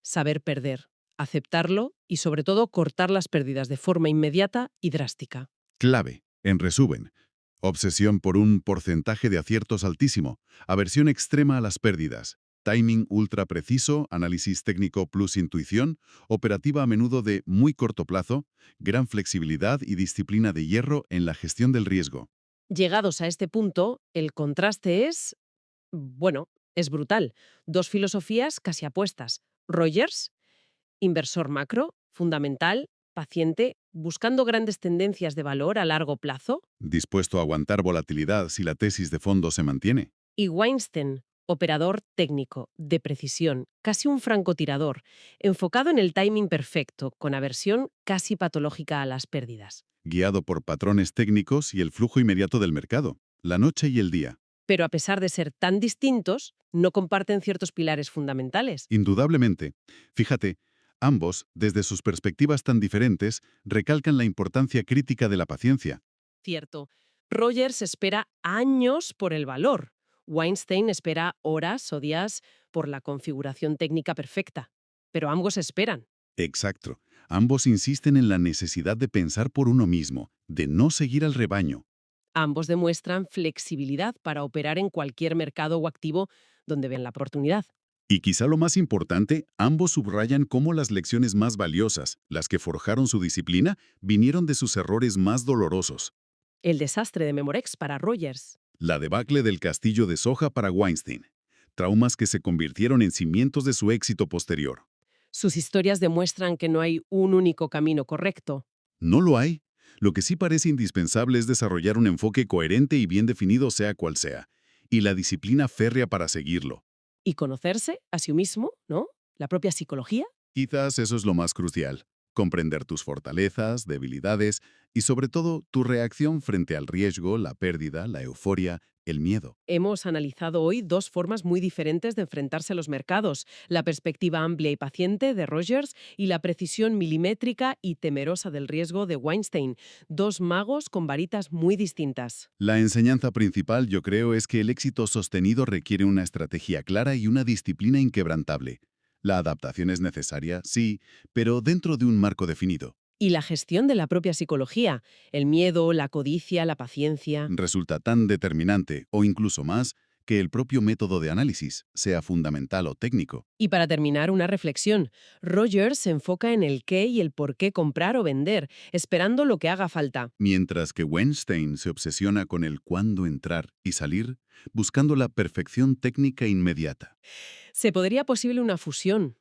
Saber perder, aceptarlo y sobre todo cortar las pérdidas de forma inmediata y drástica. Clave. En resumen, obsesión por un porcentaje de aciertos altísimo, aversión extrema a las pérdidas, timing ultra preciso, análisis técnico plus intuición, operativa a menudo de muy corto plazo, gran flexibilidad y disciplina de hierro en la gestión del riesgo. Llegados a este punto, el contraste es, bueno, es brutal. Dos filosofías casi apuestas. Rogers, inversor macro, fundamental, paciente, buscando grandes tendencias de valor a largo plazo. Dispuesto a aguantar volatilidad si la tesis de fondo se mantiene. Y Weinstein, operador técnico, de precisión, casi un francotirador, enfocado en el timing perfecto, con aversión casi patológica a las pérdidas. Guiado por patrones técnicos y el flujo inmediato del mercado, la noche y el día. Pero a pesar de ser tan distintos, no comparten ciertos pilares fundamentales. Indudablemente. Fíjate, ambos, desde sus perspectivas tan diferentes, recalcan la importancia crítica de la paciencia. Cierto, Rogers espera años por el valor. Weinstein espera horas o días por la configuración técnica perfecta. Pero ambos esperan. Exacto. Ambos insisten en la necesidad de pensar por uno mismo, de no seguir al rebaño. Ambos demuestran flexibilidad para operar en cualquier mercado o activo donde ven la oportunidad. Y quizá lo más importante, ambos subrayan cómo las lecciones más valiosas, las que forjaron su disciplina, vinieron de sus errores más dolorosos. El desastre de Memorex para Rogers. La debacle del castillo de soja para Weinstein. Traumas que se convirtieron en cimientos de su éxito posterior. Sus historias demuestran que no hay un único camino correcto. No lo hay. Lo que sí parece indispensable es desarrollar un enfoque coherente y bien definido sea cual sea, y la disciplina férrea para seguirlo. Y conocerse a sí mismo, ¿no? La propia psicología. Quizás eso es lo más crucial. Comprender tus fortalezas, debilidades y sobre todo tu reacción frente al riesgo, la pérdida, la euforia, el miedo. Hemos analizado hoy dos formas muy diferentes de enfrentarse a los mercados, la perspectiva amplia y paciente de Rogers y la precisión milimétrica y temerosa del riesgo de Weinstein, dos magos con varitas muy distintas. La enseñanza principal, yo creo, es que el éxito sostenido requiere una estrategia clara y una disciplina inquebrantable. La adaptación es necesaria, sí, pero dentro de un marco definido. Y la gestión de la propia psicología, el miedo, la codicia, la paciencia. Resulta tan determinante, o incluso más, que el propio método de análisis, sea fundamental o técnico. Y para terminar, una reflexión. Rogers se enfoca en el qué y el por qué comprar o vender, esperando lo que haga falta. Mientras que Weinstein se obsesiona con el cuándo entrar y salir, buscando la perfección técnica inmediata. ¿Se podría posible una fusión?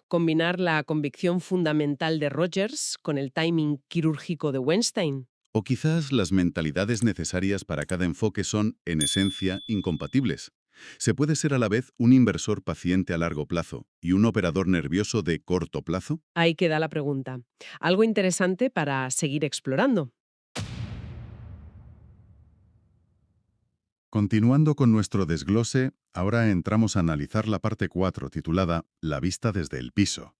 Combinar la convicción fundamental de Rogers con el timing quirúrgico de Weinstein. O quizás las mentalidades necesarias para cada enfoque son, en esencia, incompatibles. ¿Se puede ser a la vez un inversor paciente a largo plazo y un operador nervioso de corto plazo? Ahí queda la pregunta. Algo interesante para seguir explorando. Continuando con nuestro desglose, ahora entramos a analizar la parte 4 titulada La vista desde el piso.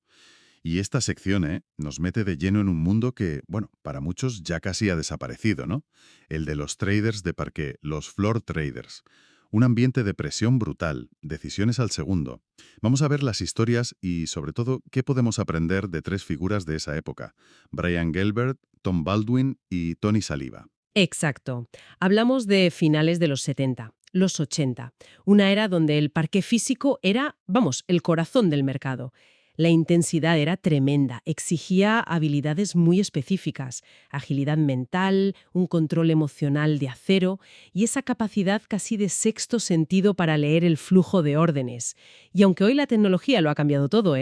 Y esta sección nos mete de lleno en un mundo que, bueno, para muchos ya casi ha desaparecido, ¿no? El de los traders de parqué, los floor traders. Un ambiente de presión brutal, decisiones al segundo. Vamos a ver las historias y, sobre todo, qué podemos aprender de tres figuras de esa época: Brian Gelbert, Tom Baldwin y Tony Saliba. Exacto. Hablamos de finales de los 70, los 80, una era donde el parque físico era, vamos, el corazón del mercado. La intensidad era tremenda, exigía habilidades muy específicas, agilidad mental, un control emocional de acero y esa capacidad casi de sexto sentido para leer el flujo de órdenes. Y aunque hoy la tecnología lo ha cambiado todo,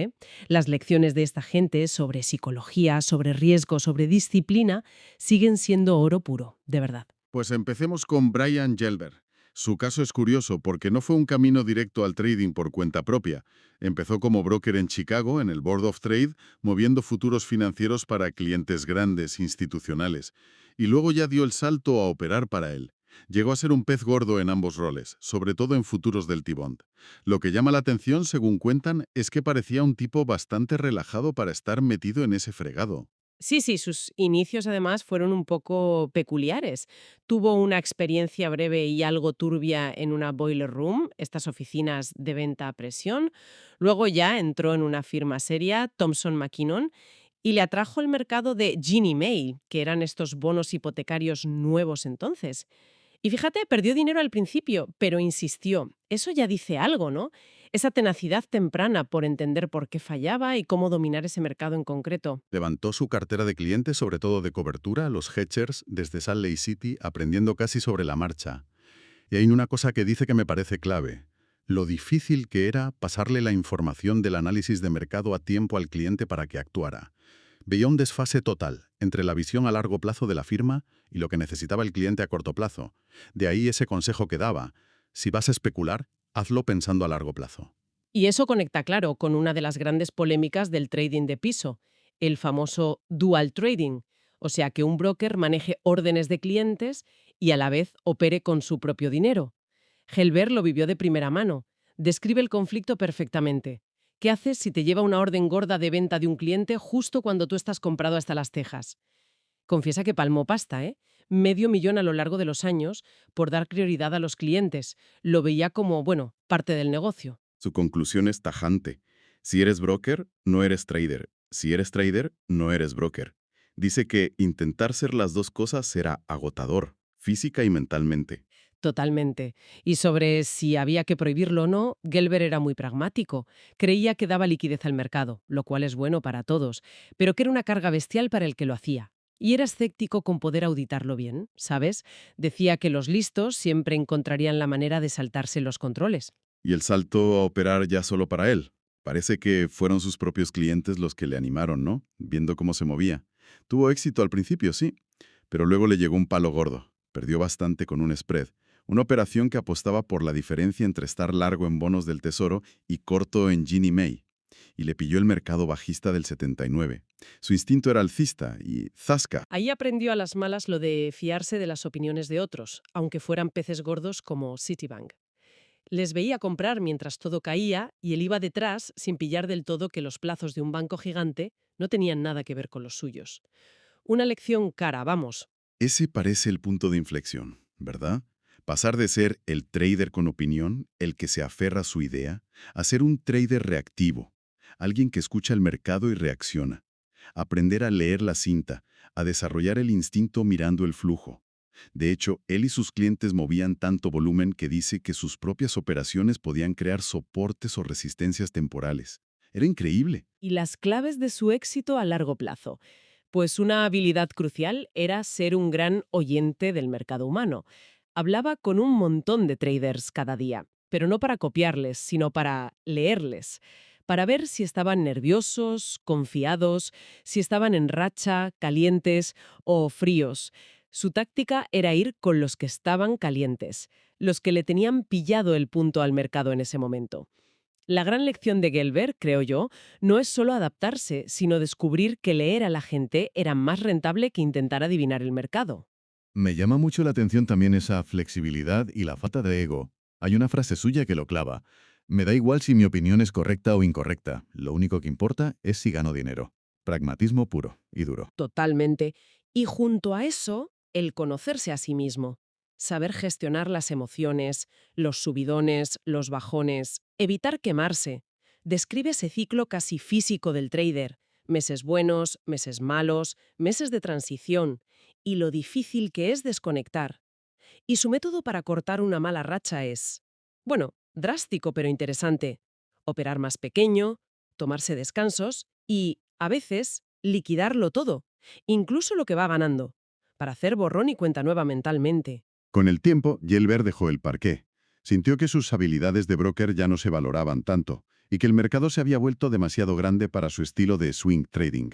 las lecciones de esta gente sobre psicología, sobre riesgo, sobre disciplina, siguen siendo oro puro, de verdad. Pues empecemos con Brian Gelbert. Su caso es curioso porque no fue un camino directo al trading por cuenta propia. Empezó como broker en Chicago, en el Board of Trade, moviendo futuros financieros para clientes grandes, institucionales. Y luego ya dio el salto a operar para él. Llegó a ser un pez gordo en ambos roles, sobre todo en futuros del T-Bond. Lo que llama la atención, según cuentan, es que parecía un tipo bastante relajado para estar metido en ese fregado. Sí, sí, sus inicios además fueron un poco peculiares. Tuvo una experiencia breve y algo turbia en una boiler room, estas oficinas de venta a presión. Luego ya entró en una firma seria, Thomson McKinnon, y le atrajo el mercado de Ginnie Mae, que eran estos bonos hipotecarios nuevos entonces. Y fíjate, perdió dinero al principio, pero insistió. Eso ya dice algo, ¿no? Esa tenacidad temprana por entender por qué fallaba y cómo dominar ese mercado en concreto. Levantó su cartera de clientes, sobre todo de cobertura, los hedgers, desde Salt Lake City, aprendiendo casi sobre la marcha. Y hay una cosa que dice que me parece clave: lo difícil que era pasarle la información del análisis de mercado a tiempo al cliente para que actuara. Veía un desfase total entre la visión a largo plazo de la firma y lo que necesitaba el cliente a corto plazo. De ahí ese consejo que daba: si vas a especular, hazlo pensando a largo plazo. Y eso conecta, claro, con una de las grandes polémicas del trading de piso, el famoso dual trading, o sea, que un broker maneje órdenes de clientes y a la vez opere con su propio dinero. Gelbert lo vivió de primera mano. Describe el conflicto perfectamente. ¿Qué haces si te lleva una orden gorda de venta de un cliente justo cuando tú estás comprado hasta las cejas? Confiesa que palmó pasta, ¿eh? $500,000 a lo largo de los años por dar prioridad a los clientes. Lo veía como, bueno, parte del negocio. Su conclusión es tajante: si eres broker, no eres trader. Si eres trader, no eres broker. Dice que intentar ser las dos cosas será agotador, física y mentalmente. Totalmente. Y sobre si había que prohibirlo o no, Gelbert era muy pragmático. Creía que daba liquidez al mercado, lo cual es bueno para todos, pero que era una carga bestial para el que lo hacía. Y era escéptico con poder auditarlo bien, ¿sabes? Decía que los listos siempre encontrarían la manera de saltarse los controles. Y el salto a operar ya solo para él. Parece que fueron sus propios clientes los que le animaron, ¿no? Viendo cómo se movía. Tuvo éxito al principio, sí, pero luego le llegó un palo gordo. Perdió bastante con un spread, una operación que apostaba por la diferencia entre estar largo en bonos del tesoro y corto en Ginnie Mae. y le pilló el mercado bajista del 79. Su instinto era alcista y ¡zasca! Ahí aprendió a las malas lo de fiarse de las opiniones de otros, aunque fueran peces gordos como Citibank. Les veía comprar mientras todo caía y él iba detrás sin pillar del todo que los plazos de un banco gigante no tenían nada que ver con los suyos. Una lección cara, vamos. Ese parece el punto de inflexión, ¿verdad? Pasar de ser el trader con opinión, el que se aferra a su idea, a ser un trader reactivo, alguien que escucha el mercado y reacciona. Aprender a leer la cinta, a desarrollar el instinto mirando el flujo. De hecho, él y sus clientes movían tanto volumen que dice que sus propias operaciones podían crear soportes o resistencias temporales. Era increíble. Y las claves de su éxito a largo plazo. Pues una habilidad crucial era ser un gran oyente del mercado humano. Hablaba con un montón de traders cada día, pero no para copiarles, sino para leerles, para ver si estaban nerviosos, confiados, si estaban en racha, calientes o fríos. Su táctica era ir con los que estaban calientes, los que le tenían pillado el punto al mercado en ese momento. La gran lección de Gelber, creo yo, no es solo adaptarse, sino descubrir que leer a la gente era más rentable que intentar adivinar el mercado. Me llama mucho la atención también esa flexibilidad y la falta de ego. Hay una frase suya que lo clava. Me da igual si mi opinión es correcta o incorrecta. Lo único que importa es si gano dinero. Pragmatismo puro y duro. Totalmente. Y junto a eso, el conocerse a sí mismo. Saber gestionar las emociones, los subidones, los bajones, evitar quemarse. Describe ese ciclo casi físico del trader. Meses buenos, meses malos, meses de transición. Y lo difícil que es desconectar. Y su método para cortar una mala racha es, bueno, drástico pero interesante. Operar más pequeño, tomarse descansos y, a veces, liquidarlo todo, incluso lo que va ganando, para hacer borrón y cuenta nueva mentalmente. Con el tiempo, Gelber dejó el parqué. Sintió que sus habilidades de broker ya no se valoraban tanto y que el mercado se había vuelto demasiado grande para su estilo de swing trading.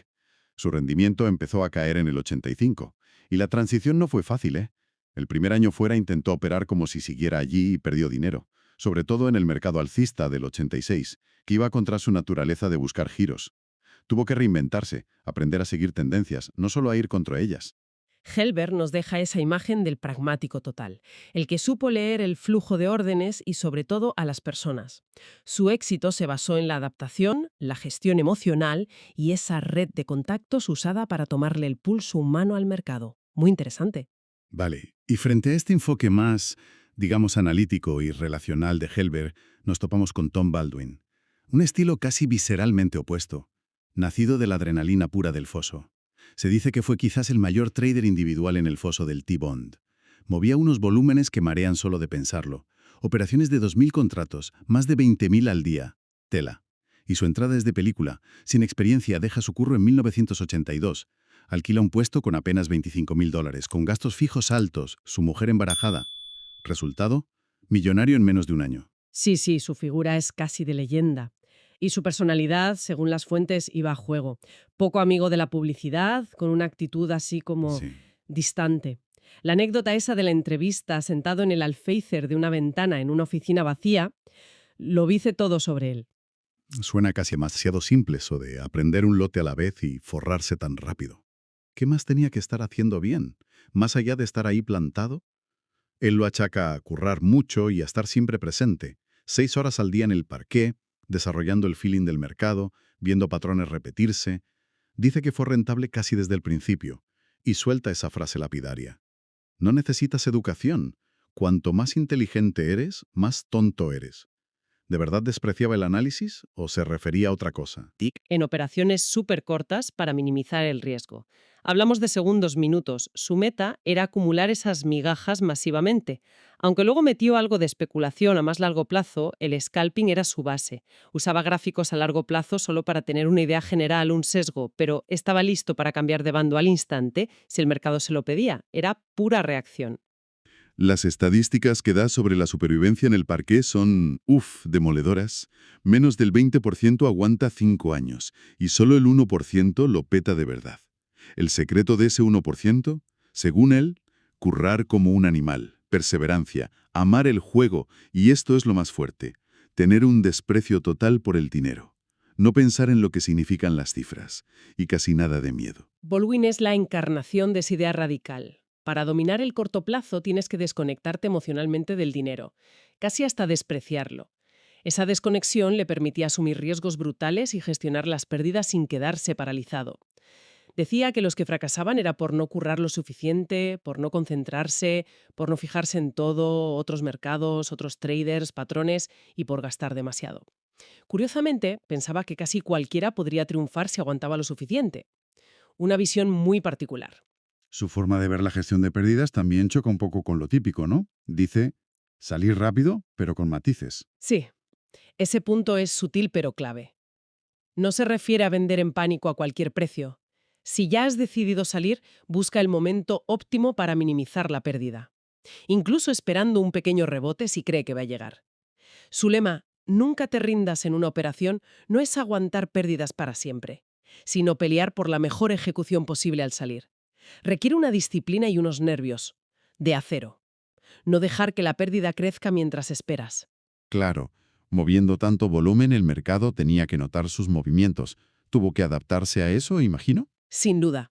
Su rendimiento empezó a caer en el 85 y la transición no fue fácil, ¿eh? El primer año fuera intentó operar como si siguiera allí y perdió dinero, sobre todo en el mercado alcista del 86, que iba contra su naturaleza de buscar giros. Tuvo que reinventarse, aprender a seguir tendencias, no solo a ir contra ellas. Gelber nos deja esa imagen del pragmático total, el que supo leer el flujo de órdenes y sobre todo a las personas. Su éxito se basó en la adaptación, la gestión emocional y esa red de contactos usada para tomarle el pulso humano al mercado. Muy interesante. Vale, y frente a este enfoque más, digamos, analítico y relacional de Gelber, nos topamos con Tom Baldwin. Un estilo casi visceralmente opuesto, nacido de la adrenalina pura del foso. Se dice que fue quizás el mayor trader individual en el foso del T-Bond. Movía unos volúmenes que marean solo de pensarlo. Operaciones de 2.000 contratos, más de 20.000 al día. Tela. Y su entrada es de película. Sin experiencia, deja su curro en 1982. Alquila un puesto con apenas $25.000, con gastos fijos altos, su mujer embarajada. Resultado, millonario en menos de un año. Sí, su figura es casi de leyenda. Y su personalidad, según las fuentes, iba a juego. Poco amigo de la publicidad, con una actitud así como Sí. distante. La anécdota esa de la entrevista sentado en el alféizar de una ventana en una oficina vacía, lo dice todo sobre él. Suena casi demasiado simple eso de aprender un lote a la vez y forrarse tan rápido. ¿Qué más tenía que estar haciendo bien? Más allá de estar ahí plantado. Él lo achaca a currar mucho y a estar siempre presente. 6 horas al día en el parqué, desarrollando el feeling del mercado, viendo patrones repetirse. Dice que fue rentable casi desde el principio. Y suelta esa frase lapidaria. No necesitas educación. Cuanto más inteligente eres, más tonto eres. ¿De verdad despreciaba el análisis o se refería a otra cosa? En operaciones súper cortas para minimizar el riesgo. Hablamos de segundos, minutos. Su meta era acumular esas migajas masivamente. Aunque luego metió algo de especulación a más largo plazo, el scalping era su base. Usaba gráficos a largo plazo solo para tener una idea general, un sesgo, pero estaba listo para cambiar de bando al instante si el mercado se lo pedía. Era pura reacción. Las estadísticas que da sobre la supervivencia en el parqué son, demoledoras. Menos del 20% aguanta 5 años y solo el 1% lo peta de verdad. El secreto de ese 1%, según él, currar como un animal, perseverancia, amar el juego y esto es lo más fuerte, tener un desprecio total por el dinero. No pensar en lo que significan las cifras, y casi nada de miedo. Baldwin es la encarnación de esa idea radical. Para dominar el corto plazo tienes que desconectarte emocionalmente del dinero, casi hasta despreciarlo. Esa desconexión le permitía asumir riesgos brutales y gestionar las pérdidas sin quedarse paralizado. Decía que los que fracasaban era por no currar lo suficiente, por no concentrarse, por no fijarse en todo, otros mercados, otros traders, patrones y por gastar demasiado. Curiosamente, pensaba que casi cualquiera podría triunfar si aguantaba lo suficiente. Una visión muy particular. Su forma de ver la gestión de pérdidas también choca un poco con lo típico, ¿no? Dice, salir rápido, pero con matices. Sí, ese punto es sutil pero clave. No se refiere a vender en pánico a cualquier precio. Si ya has decidido salir, busca el momento óptimo para minimizar la pérdida, incluso esperando un pequeño rebote si cree que va a llegar. Su lema, nunca te rindas en una operación, no es aguantar pérdidas para siempre, sino pelear por la mejor ejecución posible al salir. Requiere una disciplina y unos nervios, de acero. No dejar que la pérdida crezca mientras esperas. Claro, moviendo tanto volumen, el mercado tenía que notar sus movimientos. ¿Tuvo que adaptarse a eso, imagino? Sin duda.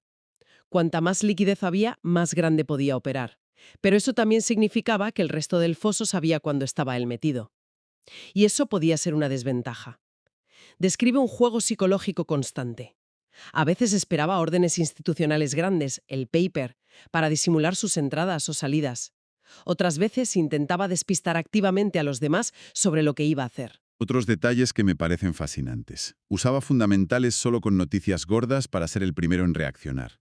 Cuanta más liquidez había, más grande podía operar. Pero eso también significaba que el resto del foso sabía cuándo estaba él metido. Y eso podía ser una desventaja. Describe un juego psicológico constante. A veces esperaba órdenes institucionales grandes, el paper, para disimular sus entradas o salidas. Otras veces intentaba despistar activamente a los demás sobre lo que iba a hacer. Otros detalles que me parecen fascinantes. Usaba fundamentales solo con noticias gordas para ser el primero en reaccionar.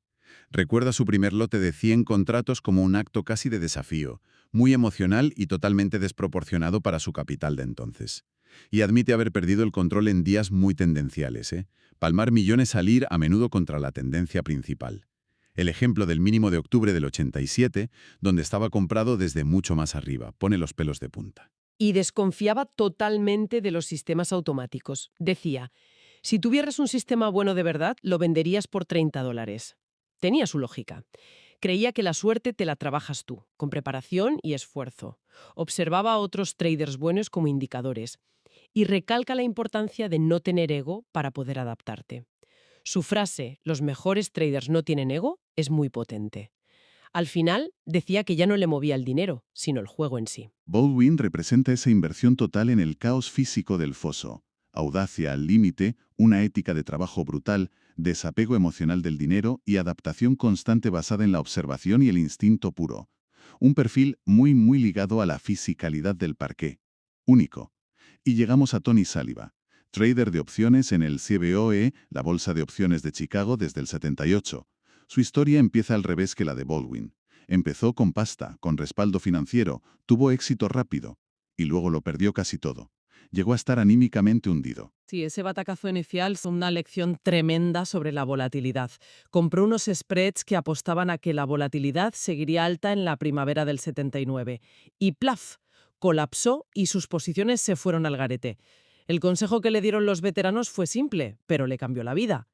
Recuerda su primer lote de 100 contratos como un acto casi de desafío, muy emocional y totalmente desproporcionado para su capital de entonces. Y admite haber perdido el control en días muy tendenciales, ¿eh? Palmar millones al ir a menudo contra la tendencia principal. El ejemplo del mínimo de octubre del 87, donde estaba comprado desde mucho más arriba, pone los pelos de punta. Y desconfiaba totalmente de los sistemas automáticos. Decía, si tuvieras un sistema bueno de verdad, lo venderías por $30. Tenía su lógica. Creía que la suerte te la trabajas tú, con preparación y esfuerzo. Observaba a otros traders buenos como indicadores. Y recalca la importancia de no tener ego para poder adaptarte. Su frase, los mejores traders no tienen ego, es muy potente. Al final, decía que ya no le movía el dinero, sino el juego en sí. Baldwin representa esa inversión total en el caos físico del foso. Audacia al límite, una ética de trabajo brutal, desapego emocional del dinero y adaptación constante basada en la observación y el instinto puro. Un perfil muy ligado a la fisicalidad del parqué. Único. Y llegamos a Tony Saliba, trader de opciones en el CBOE, la Bolsa de Opciones de Chicago desde el 78. Su historia empieza al revés que la de Baldwin. Empezó con pasta, con respaldo financiero, tuvo éxito rápido, y luego lo perdió casi todo. Llegó a estar anímicamente hundido. Sí, ese batacazo inicial fue una lección tremenda sobre la volatilidad. Compró unos spreads que apostaban a que la volatilidad seguiría alta en la primavera del 79. Y ¡plaf! Colapsó y sus posiciones se fueron al garete. El consejo que le dieron los veteranos fue simple, pero le cambió la vida.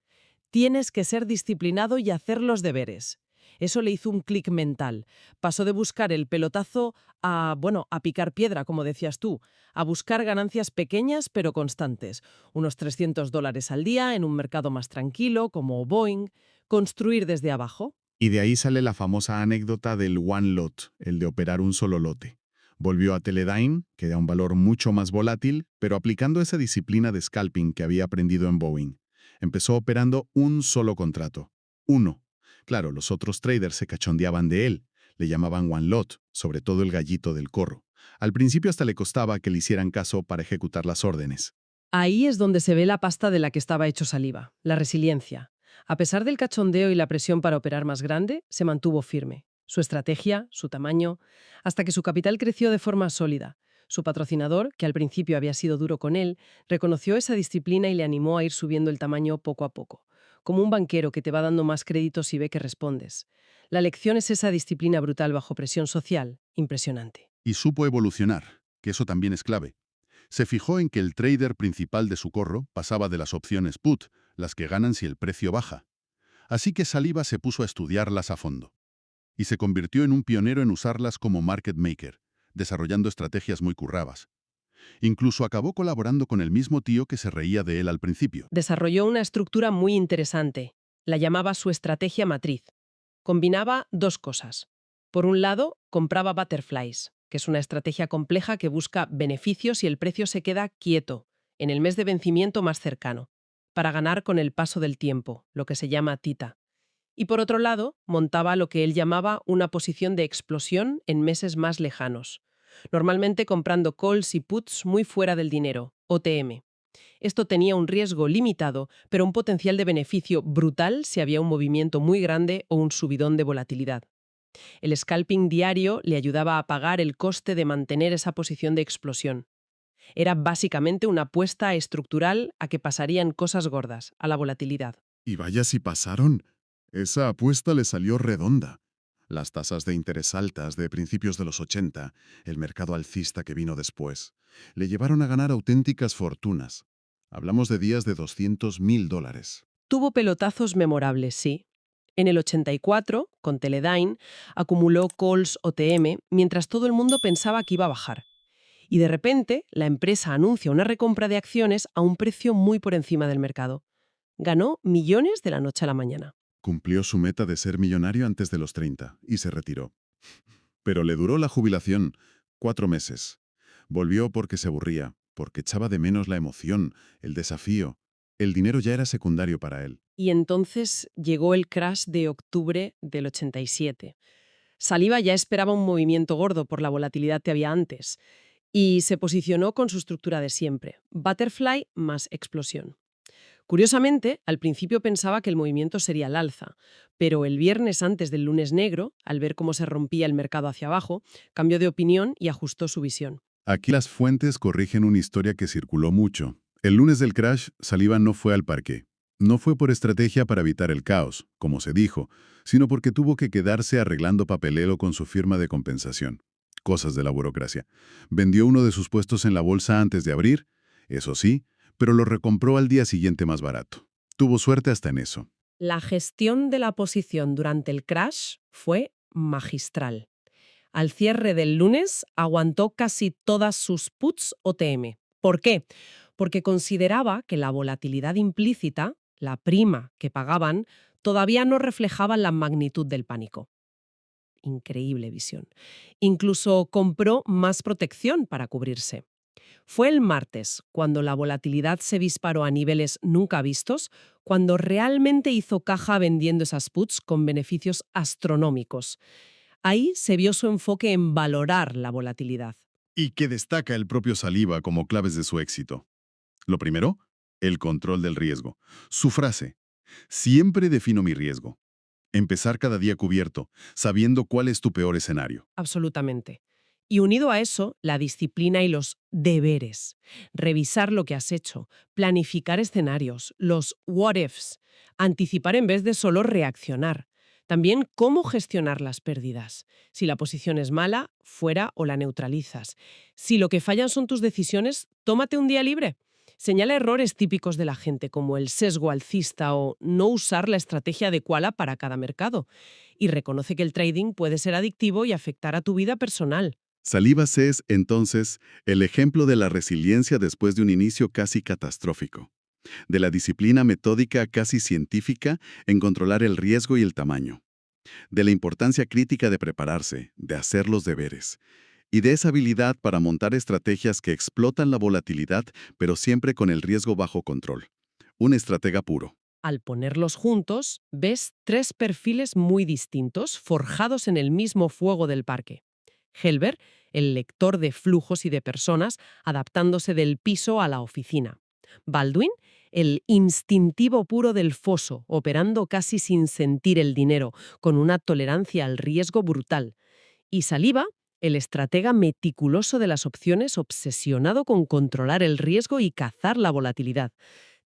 Tienes que ser disciplinado y hacer los deberes. Eso le hizo un clic mental. Pasó de buscar el pelotazo a picar piedra, como decías tú, a buscar ganancias pequeñas pero constantes. Unos $300 al día en un mercado más tranquilo, como Boeing. Construir desde abajo. Y de ahí sale la famosa anécdota del one lot, el de operar un solo lote. Volvió a Teledyne, que da un valor mucho más volátil, pero aplicando esa disciplina de scalping que había aprendido en Boeing. Empezó operando un solo contrato. Uno. Claro, los otros traders se cachondeaban de él. Le llamaban one lot, sobre todo el gallito del corro. Al principio hasta le costaba que le hicieran caso para ejecutar las órdenes. Ahí es donde se ve la pasta de la que estaba hecho Saliba, la resiliencia. A pesar del cachondeo y la presión para operar más grande, se mantuvo firme. Su estrategia, su tamaño, hasta que su capital creció de forma sólida. Su patrocinador, que al principio había sido duro con él, reconoció esa disciplina y le animó a ir subiendo el tamaño poco a poco, como un banquero que te va dando más créditos si ve que respondes. La lección es esa disciplina brutal bajo presión social, impresionante. Y supo evolucionar, que eso también es clave. Se fijó en que el trader principal de su corro pasaba de las opciones put, las que ganan si el precio baja. Así que Saliba se puso a estudiarlas a fondo. Y se convirtió en un pionero en usarlas como market maker, desarrollando estrategias muy currabas. Incluso acabó colaborando con el mismo tío que se reía de él al principio. Desarrolló una estructura muy interesante. La llamaba su estrategia matriz. Combinaba dos cosas. Por un lado, compraba butterflies, que es una estrategia compleja que busca beneficios y el precio se queda quieto, en el mes de vencimiento más cercano, para ganar con el paso del tiempo, lo que se llama tita. Y por otro lado, montaba lo que él llamaba una posición de explosión en meses más lejanos, normalmente comprando calls y puts muy fuera del dinero, OTM. Esto tenía un riesgo limitado, pero un potencial de beneficio brutal si había un movimiento muy grande o un subidón de volatilidad. El scalping diario le ayudaba a pagar el coste de mantener esa posición de explosión. Era básicamente una apuesta estructural a que pasarían cosas gordas, a la volatilidad. Y vaya si pasaron. Esa apuesta le salió redonda. Las tasas de interés altas de principios de los 80, el mercado alcista que vino después, le llevaron a ganar auténticas fortunas. Hablamos de días de $200.000. Tuvo pelotazos memorables, sí. En el 84, con Teledyne, acumuló calls OTM mientras todo el mundo pensaba que iba a bajar. Y de repente, la empresa anuncia una recompra de acciones a un precio muy por encima del mercado. Ganó millones de la noche a la mañana. Cumplió su meta de ser millonario antes de los 30 y se retiró. Pero le duró la jubilación 4 meses. Volvió porque se aburría, porque echaba de menos la emoción, el desafío. El dinero ya era secundario para él. Y entonces llegó el crash de octubre del 87. Saliva ya esperaba un movimiento gordo por la volatilidad que había antes y se posicionó con su estructura de siempre, butterfly más explosión. Curiosamente, al principio pensaba que el movimiento sería al alza, pero el viernes antes del lunes negro, al ver cómo se rompía el mercado hacia abajo, cambió de opinión y ajustó su visión. Aquí las fuentes corrigen una historia que circuló mucho. El lunes del crash, Saliva no fue al parque. No fue por estrategia para evitar el caos, como se dijo, sino porque tuvo que quedarse arreglando papeleo con su firma de compensación. Cosas de la burocracia. Vendió uno de sus puestos en la bolsa antes de abrir, eso sí, pero lo recompró al día siguiente más barato. Tuvo suerte hasta en eso. La gestión de la posición durante el crash fue magistral. Al cierre del lunes aguantó casi todas sus puts OTM. ¿Por qué? Porque consideraba que la volatilidad implícita, la prima que pagaban, todavía no reflejaba la magnitud del pánico. Increíble visión. Incluso compró más protección para cubrirse. Fue el martes, cuando la volatilidad se disparó a niveles nunca vistos, cuando realmente hizo caja vendiendo esas puts con beneficios astronómicos. Ahí se vio su enfoque en valorar la volatilidad. Y que destaca el propio Saliva como claves de su éxito. Lo primero, el control del riesgo. Su frase, siempre defino mi riesgo. Empezar cada día cubierto, sabiendo cuál es tu peor escenario. Absolutamente. Y unido a eso, la disciplina y los deberes. Revisar lo que has hecho, planificar escenarios, los what ifs, anticipar en vez de solo reaccionar. También cómo gestionar las pérdidas. Si la posición es mala, fuera o la neutralizas. Si lo que fallan son tus decisiones, tómate un día libre. Señala errores típicos de la gente como el sesgo alcista o no usar la estrategia adecuada para cada mercado. Y reconoce que el trading puede ser adictivo y afectar a tu vida personal. Salivas es, entonces, el ejemplo de la resiliencia después de un inicio casi catastrófico, de la disciplina metódica casi científica en controlar el riesgo y el tamaño, de la importancia crítica de prepararse, de hacer los deberes, y de esa habilidad para montar estrategias que explotan la volatilidad, pero siempre con el riesgo bajo control. Un estratega puro. Al ponerlos juntos, ves tres perfiles muy distintos forjados en el mismo fuego del parque. Helber, el lector de flujos y de personas, adaptándose del piso a la oficina. Baldwin, el instintivo puro del foso, operando casi sin sentir el dinero, con una tolerancia al riesgo brutal. Y Saliva, el estratega meticuloso de las opciones, obsesionado con controlar el riesgo y cazar la volatilidad.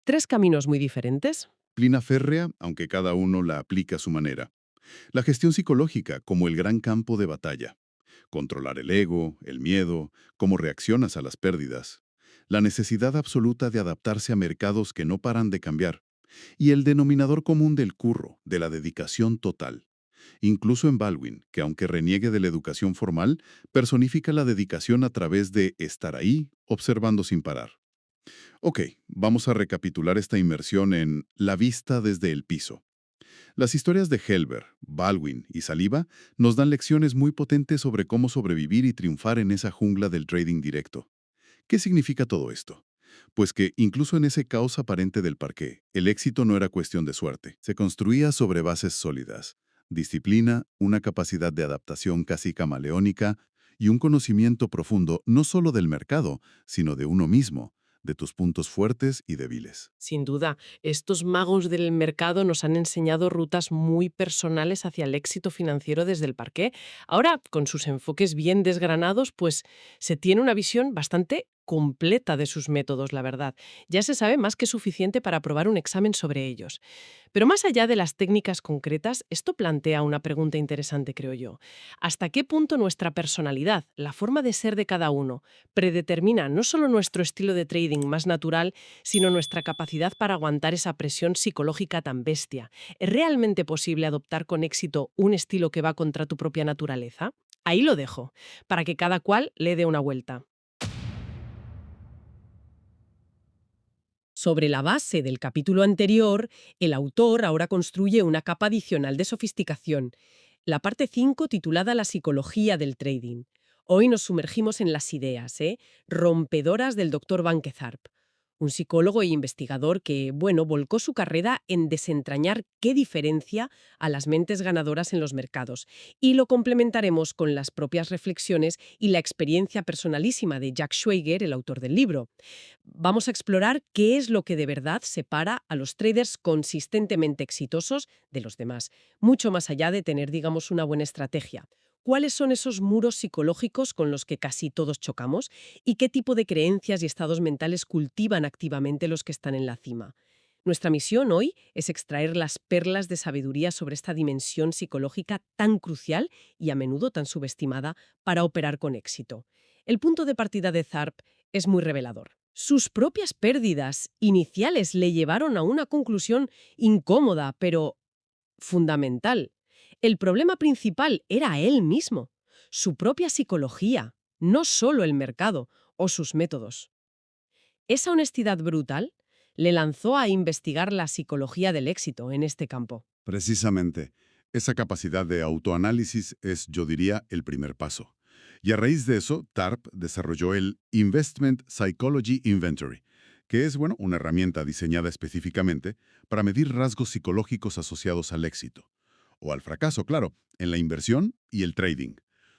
Tres caminos muy diferentes. Disciplina férrea, aunque cada uno la aplica a su manera. La gestión psicológica como el gran campo de batalla. Controlar el ego, el miedo, cómo reaccionas a las pérdidas. La necesidad absoluta de adaptarse a mercados que no paran de cambiar. Y el denominador común del curro, de la dedicación total. Incluso en Baldwin, que aunque reniegue de la educación formal, personifica la dedicación a través de estar ahí, observando sin parar. Ok, vamos a recapitular esta inmersión en La vista desde el piso. Las historias de Helber, Baldwin y Saliba nos dan lecciones muy potentes sobre cómo sobrevivir y triunfar en esa jungla del trading directo. ¿Qué significa todo esto? Pues que incluso en ese caos aparente del parqué, el éxito no era cuestión de suerte. Se construía sobre bases sólidas, disciplina, una capacidad de adaptación casi camaleónica y un conocimiento profundo no solo del mercado, sino de uno mismo, de tus puntos fuertes y débiles. Sin duda, estos magos del mercado nos han enseñado rutas muy personales hacia el éxito financiero desde el parqué. Ahora, con sus enfoques bien desgranados, pues se tiene una visión bastante completa de sus métodos, la verdad. Ya se sabe más que suficiente para aprobar un examen sobre ellos. Pero más allá de las técnicas concretas, esto plantea una pregunta interesante, creo yo. ¿Hasta qué punto nuestra personalidad, la forma de ser de cada uno, predetermina no solo nuestro estilo de trading más natural, sino nuestra capacidad para aguantar esa presión psicológica tan bestia? ¿Es realmente posible adoptar con éxito un estilo que va contra tu propia naturaleza? Ahí lo dejo, para que cada cual le dé una vuelta. Sobre la base del capítulo anterior, el autor ahora construye una capa adicional de sofisticación, la parte 5 titulada La psicología del trading. Hoy nos sumergimos en las ideas, rompedoras del Dr. Bankezarp, un psicólogo e investigador que, bueno, volcó su carrera en desentrañar qué diferencia a las mentes ganadoras en los mercados, y lo complementaremos con las propias reflexiones y la experiencia personalísima de Jack Schwager, el autor del libro. Vamos a explorar qué es lo que de verdad separa a los traders consistentemente exitosos de los demás, mucho más allá de tener, digamos, una buena estrategia. ¿Cuáles son esos muros psicológicos con los que casi todos chocamos? ¿Y qué tipo de creencias y estados mentales cultivan activamente los que están en la cima? Nuestra misión hoy es extraer las perlas de sabiduría sobre esta dimensión psicológica tan crucial y a menudo tan subestimada para operar con éxito. El punto de partida de Tharp es muy revelador. Sus propias pérdidas iniciales le llevaron a una conclusión incómoda, pero fundamental. El problema principal era él mismo, su propia psicología, no solo el mercado o sus métodos. Esa honestidad brutal le lanzó a investigar la psicología del éxito en este campo. Precisamente, esa capacidad de autoanálisis es, yo diría, el primer paso. Y a raíz de eso, TARP desarrolló el Investment Psychology Inventory, que es, bueno, una herramienta diseñada específicamente para medir rasgos psicológicos asociados al éxito, o al fracaso, claro, en la inversión y el trading.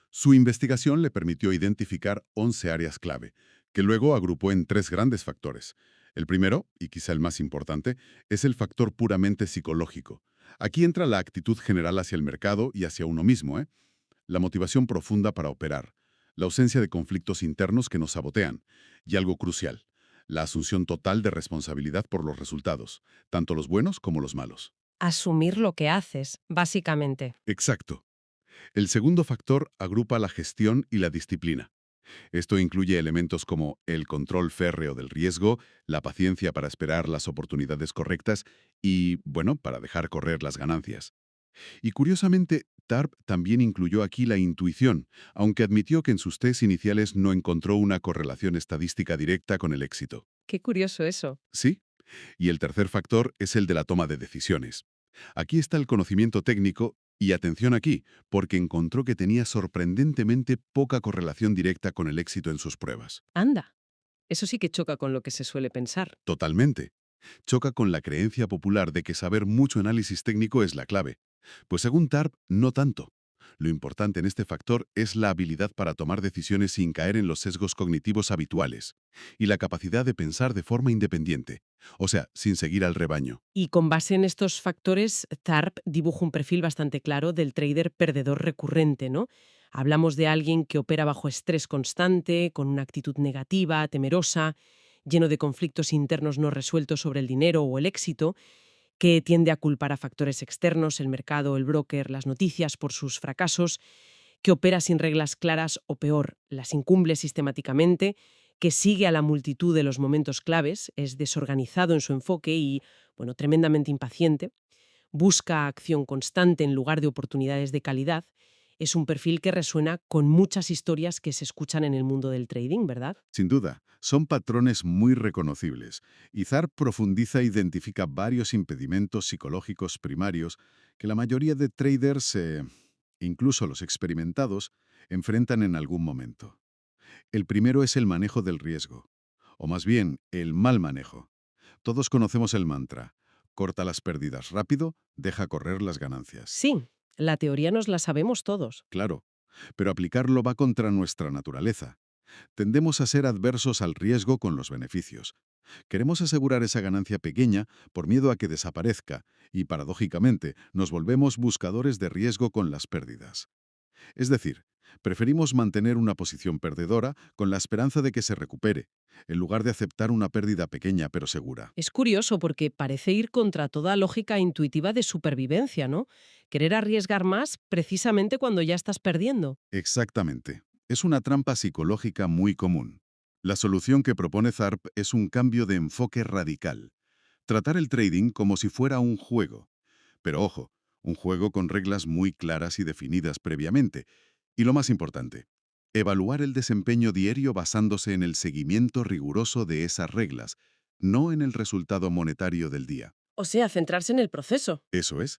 Su investigación le permitió identificar 11 áreas clave, que luego agrupó en 3 grandes factores. El primero, y quizá el más importante, es el factor puramente psicológico. Aquí entra la actitud general hacia el mercado y hacia uno mismo, la motivación profunda para operar, la ausencia de conflictos internos que nos sabotean, y algo crucial, la asunción total de responsabilidad por los resultados, tanto los buenos como los malos. Asumir lo que haces, básicamente. Exacto. El segundo factor agrupa la gestión y la disciplina. Esto incluye elementos como el control férreo del riesgo, la paciencia para esperar las oportunidades correctas y, bueno, para dejar correr las ganancias. Y curiosamente, TARP también incluyó aquí la intuición, aunque admitió que en sus test iniciales no encontró una correlación estadística directa con el éxito. Qué curioso eso. ¿Sí? Y el tercer factor es el de la toma de decisiones. Aquí está el conocimiento técnico y atención aquí, porque encontró que tenía sorprendentemente poca correlación directa con el éxito en sus pruebas. Anda, eso sí que choca con lo que se suele pensar. Totalmente. Choca con la creencia popular de que saber mucho análisis técnico es la clave. Pues según TARP, no tanto. Lo importante en este factor es la habilidad para tomar decisiones sin caer en los sesgos cognitivos habituales y la capacidad de pensar de forma independiente, o sea, sin seguir al rebaño. Y con base en estos factores, Tharp dibuja un perfil bastante claro del trader perdedor recurrente, ¿no? Hablamos de alguien que opera bajo estrés constante, con una actitud negativa, temerosa, lleno de conflictos internos no resueltos sobre el dinero o el éxito, que tiende a culpar a factores externos, el mercado, el broker, las noticias por sus fracasos, que opera sin reglas claras o peor, las incumple sistemáticamente, que sigue a la multitud de los momentos claves, es desorganizado en su enfoque y, bueno, tremendamente impaciente. busca acción constante en lugar de oportunidades de calidad, es un perfil que resuena con muchas historias que se escuchan en el mundo del trading, ¿verdad? Sin duda, son patrones muy reconocibles. Y Tharp profundiza e identifica varios impedimentos psicológicos primarios que la mayoría de traders, incluso los experimentados, enfrentan en algún momento. El primero es el manejo del riesgo, o más bien, el mal manejo. Todos conocemos el mantra: corta las pérdidas rápido, deja correr las ganancias. Sí, la teoría nos la sabemos todos. Claro, pero aplicarlo va contra nuestra naturaleza. Tendemos a ser adversos al riesgo con los beneficios. Queremos asegurar esa ganancia pequeña por miedo a que desaparezca y, paradójicamente, nos volvemos buscadores de riesgo con las pérdidas. Es decir, preferimos mantener una posición perdedora con la esperanza de que se recupere, en lugar de aceptar una pérdida pequeña pero segura. Es curioso porque parece ir contra toda lógica intuitiva de supervivencia, ¿no? Querer arriesgar más precisamente cuando ya estás perdiendo. Exactamente. Es una trampa psicológica muy común. La solución que propone Tharp es un cambio de enfoque radical. Tratar el trading como si fuera un juego. Pero ojo, un juego con reglas muy claras y definidas previamente. Y lo más importante, evaluar el desempeño diario basándose en el seguimiento riguroso de esas reglas, no en el resultado monetario del día. O sea, centrarse en el proceso. Eso es.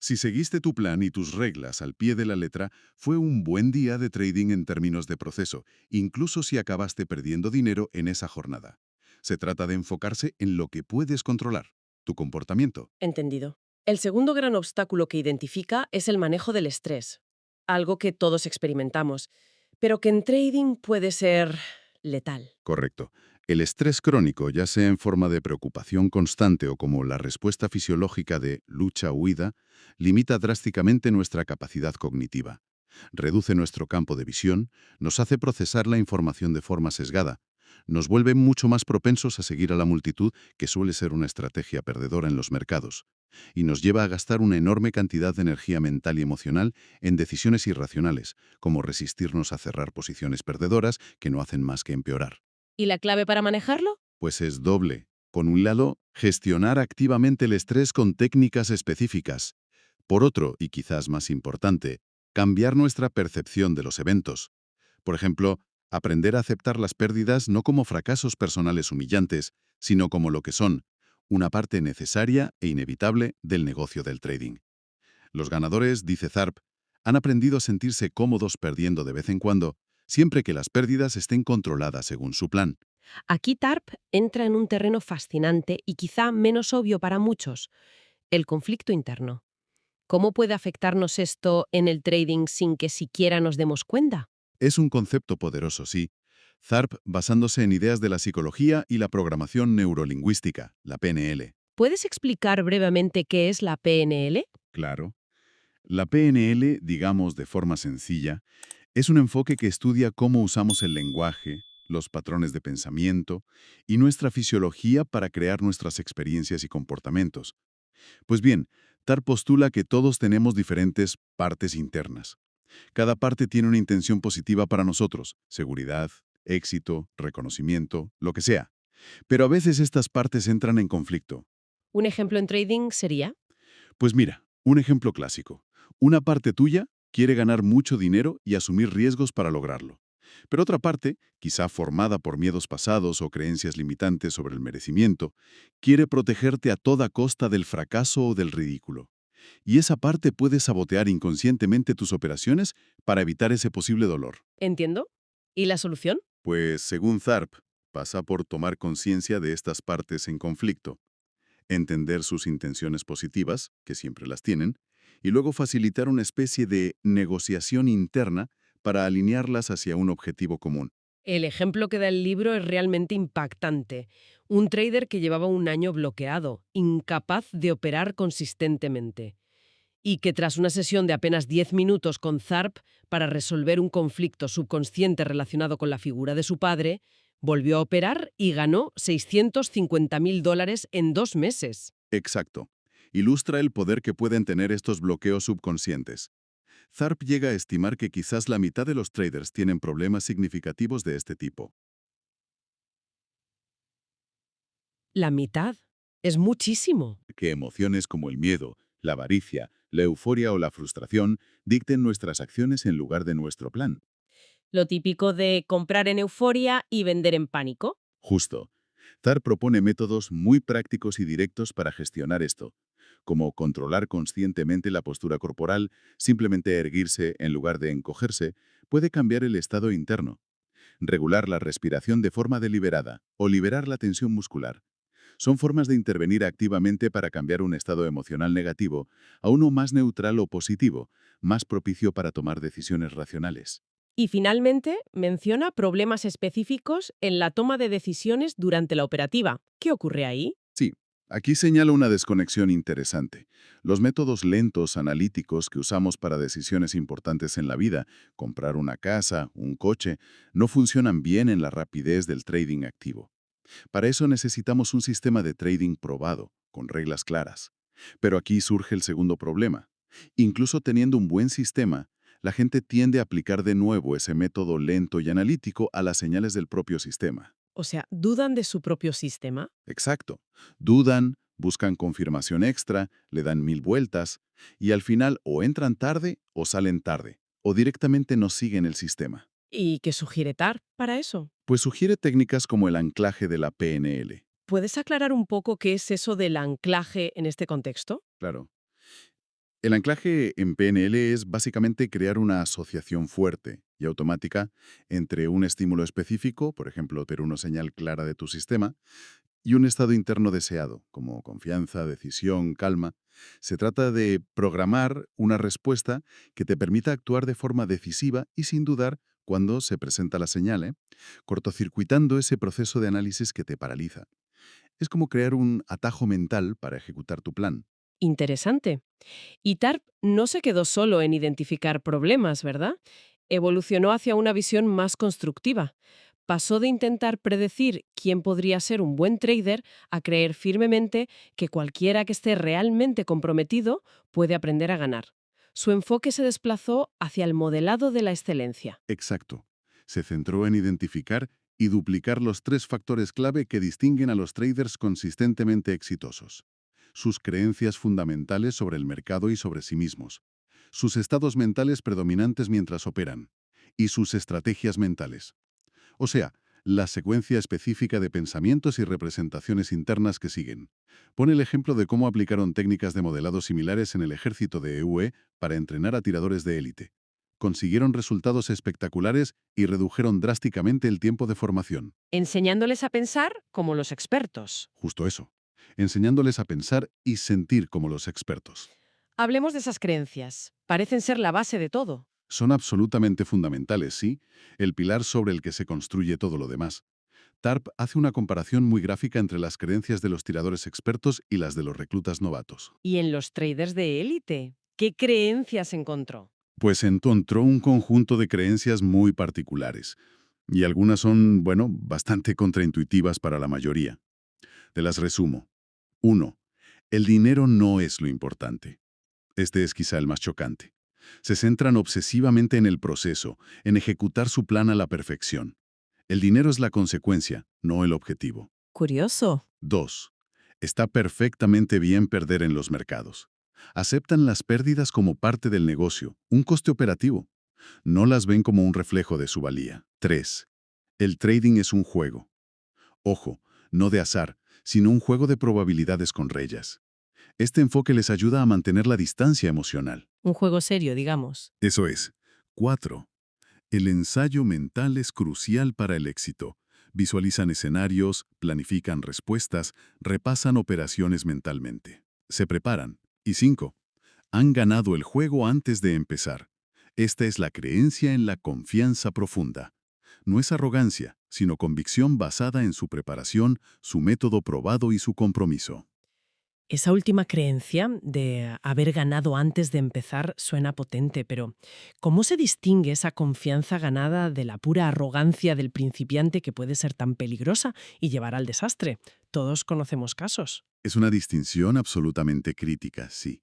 Si seguiste tu plan y tus reglas al pie de la letra, fue un buen día de trading en términos de proceso, incluso si acabaste perdiendo dinero en esa jornada. Se trata de enfocarse en lo que puedes controlar, tu comportamiento. Entendido. El segundo gran obstáculo que identifica es el manejo del estrés, algo que todos experimentamos, pero que en trading puede ser letal. Correcto. El estrés crónico, ya sea en forma de preocupación constante o como la respuesta fisiológica de lucha-huida, limita drásticamente nuestra capacidad cognitiva. Reduce nuestro campo de visión, nos hace procesar la información de forma sesgada, nos vuelve mucho más propensos a seguir a la multitud, que suele ser una estrategia perdedora en los mercados, y nos lleva a gastar una enorme cantidad de energía mental y emocional en decisiones irracionales, como resistirnos a cerrar posiciones perdedoras que no hacen más que empeorar. ¿Y la clave para manejarlo? Pues es doble. Por un lado, gestionar activamente el estrés con técnicas específicas. Por otro, y quizás más importante, cambiar nuestra percepción de los eventos. Por ejemplo, aprender a aceptar las pérdidas no como fracasos personales humillantes, sino como lo que son, una parte necesaria e inevitable del negocio del trading. Los ganadores, dice Tharp, han aprendido a sentirse cómodos perdiendo de vez en cuando, siempre que las pérdidas estén controladas según su plan. Aquí TARP entra en un terreno fascinante y quizá menos obvio para muchos, el conflicto interno. ¿Cómo puede afectarnos esto en el trading sin que siquiera nos demos cuenta? Es un concepto poderoso, sí. Tharp basándose en ideas de la psicología y la programación neurolingüística, la PNL. ¿Puedes explicar brevemente qué es la PNL? Claro. La PNL, digamos de forma sencilla, es un enfoque que estudia cómo usamos el lenguaje, los patrones de pensamiento y nuestra fisiología para crear nuestras experiencias y comportamientos. Pues bien, Tharp postula que todos tenemos diferentes partes internas. Cada parte tiene una intención positiva para nosotros: seguridad, éxito, reconocimiento, lo que sea. Pero a veces estas partes entran en conflicto. Un ejemplo en trading sería, Pues mira, un ejemplo clásico. Una parte tuya quiere ganar mucho dinero y asumir riesgos para lograrlo. Pero otra parte, quizá formada por miedos pasados o creencias limitantes sobre el merecimiento, quiere protegerte a toda costa del fracaso o del ridículo. Y esa parte puede sabotear inconscientemente tus operaciones para evitar ese posible dolor. ¿entiendo? ¿Y la solución? Pues, según Tharp, pasa por tomar conciencia de estas partes en conflicto, entender sus intenciones positivas, que siempre las tienen, y luego facilitar una especie de negociación interna para alinearlas hacia un objetivo común. El ejemplo que da el libro es realmente impactante. Un trader que llevaba un año bloqueado, incapaz de operar consistentemente, y que tras una sesión de apenas 10 minutos con Tharp para resolver un conflicto subconsciente relacionado con la figura de su padre, volvió a operar y ganó $650.000 en 2 meses. Exacto. Ilustra el poder que pueden tener estos bloqueos subconscientes. Tharp llega a estimar que quizás la mitad de los traders tienen problemas significativos de este tipo. La mitad. Es muchísimo. Que emociones como el miedo, La avaricia, la euforia o la frustración dicten nuestras acciones en lugar de nuestro plan. Lo típico de comprar en euforia y vender en pánico. Justo. TAR propone métodos muy prácticos y directos para gestionar esto, como controlar conscientemente la postura corporal, simplemente erguirse en lugar de encogerse, puede cambiar el estado interno. Regular la respiración de forma deliberada o liberar la tensión muscular. Son formas de intervenir activamente para cambiar un estado emocional negativo a uno más neutral o positivo, más propicio para tomar decisiones racionales. Y finalmente, menciona problemas específicos en la toma de decisiones durante la operativa. ¿Qué ocurre ahí? Sí, aquí señala una desconexión interesante. Los métodos lentos analíticos que usamos para decisiones importantes en la vida, comprar una casa, un coche, no funcionan bien en la rapidez del trading activo. Para eso necesitamos un sistema de trading probado, con reglas claras. Pero aquí surge el segundo problema. Incluso teniendo un buen sistema, la gente tiende a aplicar de nuevo ese método lento y analítico a las señales del propio sistema. O sea, ¿dudan de su propio sistema? Exacto. Dudan, buscan confirmación extra, le dan 1000 vueltas, y al final o entran tarde o salen tarde, o directamente no siguen el sistema. ¿Y qué sugiere TAR para eso? Pues sugiere técnicas como el anclaje de la PNL. ¿Puedes aclarar un poco qué es eso del anclaje en este contexto? Claro. El anclaje en PNL es básicamente crear una asociación fuerte y automática entre un estímulo específico, por ejemplo, tener una señal clara de tu sistema, y un estado interno deseado, como confianza, decisión, calma. Se trata de programar una respuesta que te permita actuar de forma decisiva y sin dudar cuando se presenta la señal, cortocircuitando ese proceso de análisis que te paraliza. Es como crear un atajo mental para ejecutar tu plan. Interesante. Y TARP no se quedó solo en identificar problemas, ¿verdad? Evolucionó hacia una visión más constructiva. Pasó de intentar predecir quién podría ser un buen trader a creer firmemente que cualquiera que esté realmente comprometido puede aprender a ganar. Su enfoque se desplazó hacia el modelado de la excelencia. Exacto. Se centró en identificar y duplicar los 3 factores clave que distinguen a los traders consistentemente exitosos. Sus creencias fundamentales sobre el mercado y sobre sí mismos. Sus estados mentales predominantes mientras operan. Y sus estrategias mentales. O sea, la secuencia específica de pensamientos y representaciones internas que siguen. Pone el ejemplo de cómo aplicaron técnicas de modelado similares en el ejército de EUE para entrenar a tiradores de élite. Consiguieron resultados espectaculares y redujeron drásticamente el tiempo de formación. Enseñándoles a pensar como los expertos. Justo eso. Enseñándoles a pensar y sentir como los expertos. Hablemos de esas creencias. Parecen ser la base de todo. Son absolutamente fundamentales, sí, el pilar sobre el que se construye todo lo demás. TARP hace una comparación muy gráfica entre las creencias de los tiradores expertos y las de los reclutas novatos. Y en los traders de élite, ¿qué creencias encontró? Pues encontró un conjunto de creencias muy particulares, y algunas son, bueno, bastante contraintuitivas para la mayoría. Te las resumo. 1. El dinero no es lo importante. Este es quizá el más chocante. Se centran obsesivamente en el proceso, en ejecutar su plan a la perfección. El dinero es la consecuencia, no el objetivo. Curioso. 2. Está perfectamente bien perder en los mercados. Aceptan las pérdidas como parte del negocio, un coste operativo. No las ven como un reflejo de su valía. 3. El trading es un juego. Ojo, no de azar, sino un juego de probabilidades con reyes. Este enfoque les ayuda a mantener la distancia emocional. Un juego serio, digamos. Eso es. 4. El ensayo mental es crucial para el éxito. Visualizan escenarios, planifican respuestas, repasan operaciones mentalmente. Se preparan. Y 5. Han ganado el juego antes de empezar. Esta es la creencia en la confianza profunda. No es arrogancia, sino convicción basada en su preparación, su método probado y su compromiso. Esa última creencia de haber ganado antes de empezar suena potente, pero ¿cómo se distingue esa confianza ganada de la pura arrogancia del principiante que puede ser tan peligrosa y llevar al desastre? Todos conocemos casos. Es una distinción absolutamente crítica, sí.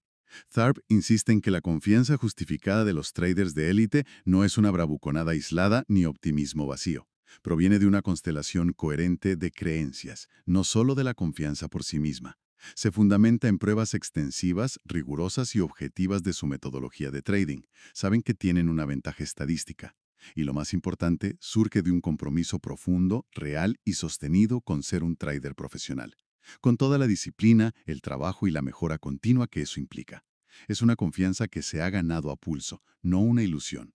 THARP insiste en que la confianza justificada de los traders de élite no es una bravuconada aislada ni optimismo vacío. Proviene de una constelación coherente de creencias, no solo de la confianza por sí misma. Se fundamenta en pruebas extensivas, rigurosas y objetivas de su metodología de trading. Saben que tienen una ventaja estadística. Y lo más importante, surge de un compromiso profundo, real y sostenido con ser un trader profesional. Con toda la disciplina, el trabajo y la mejora continua que eso implica. Es una confianza que se ha ganado a pulso, no una ilusión.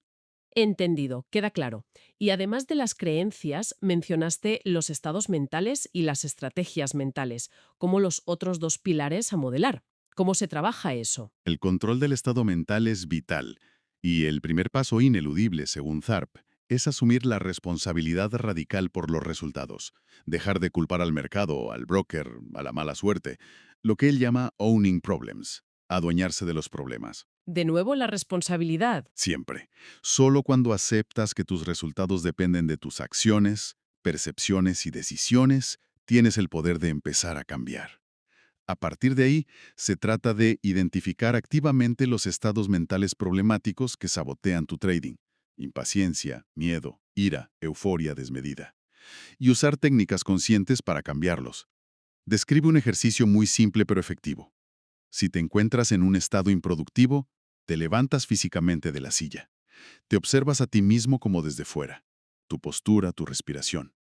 Entendido, queda claro. Y además de las creencias, mencionaste los estados mentales y las estrategias mentales, como los otros dos pilares a modelar. ¿Cómo se trabaja eso? El control del estado mental es vital, y el primer paso ineludible, según Tharp, es asumir la responsabilidad radical por los resultados, dejar de culpar al mercado, al broker, a la mala suerte, lo que él llama owning problems, adueñarse de los problemas. De nuevo, la responsabilidad. Siempre. Solo cuando aceptas que tus resultados dependen de tus acciones, percepciones y decisiones, tienes el poder de empezar a cambiar. A partir de ahí, se trata de identificar activamente los estados mentales problemáticos que sabotean tu trading. Impaciencia, miedo, ira, euforia desmedida. Y usar técnicas conscientes para cambiarlos. Describe un ejercicio muy simple pero efectivo. Si te encuentras en un estado improductivo, te levantas físicamente de la silla. Te observas a ti mismo como desde fuera. Tu postura, tu respiración.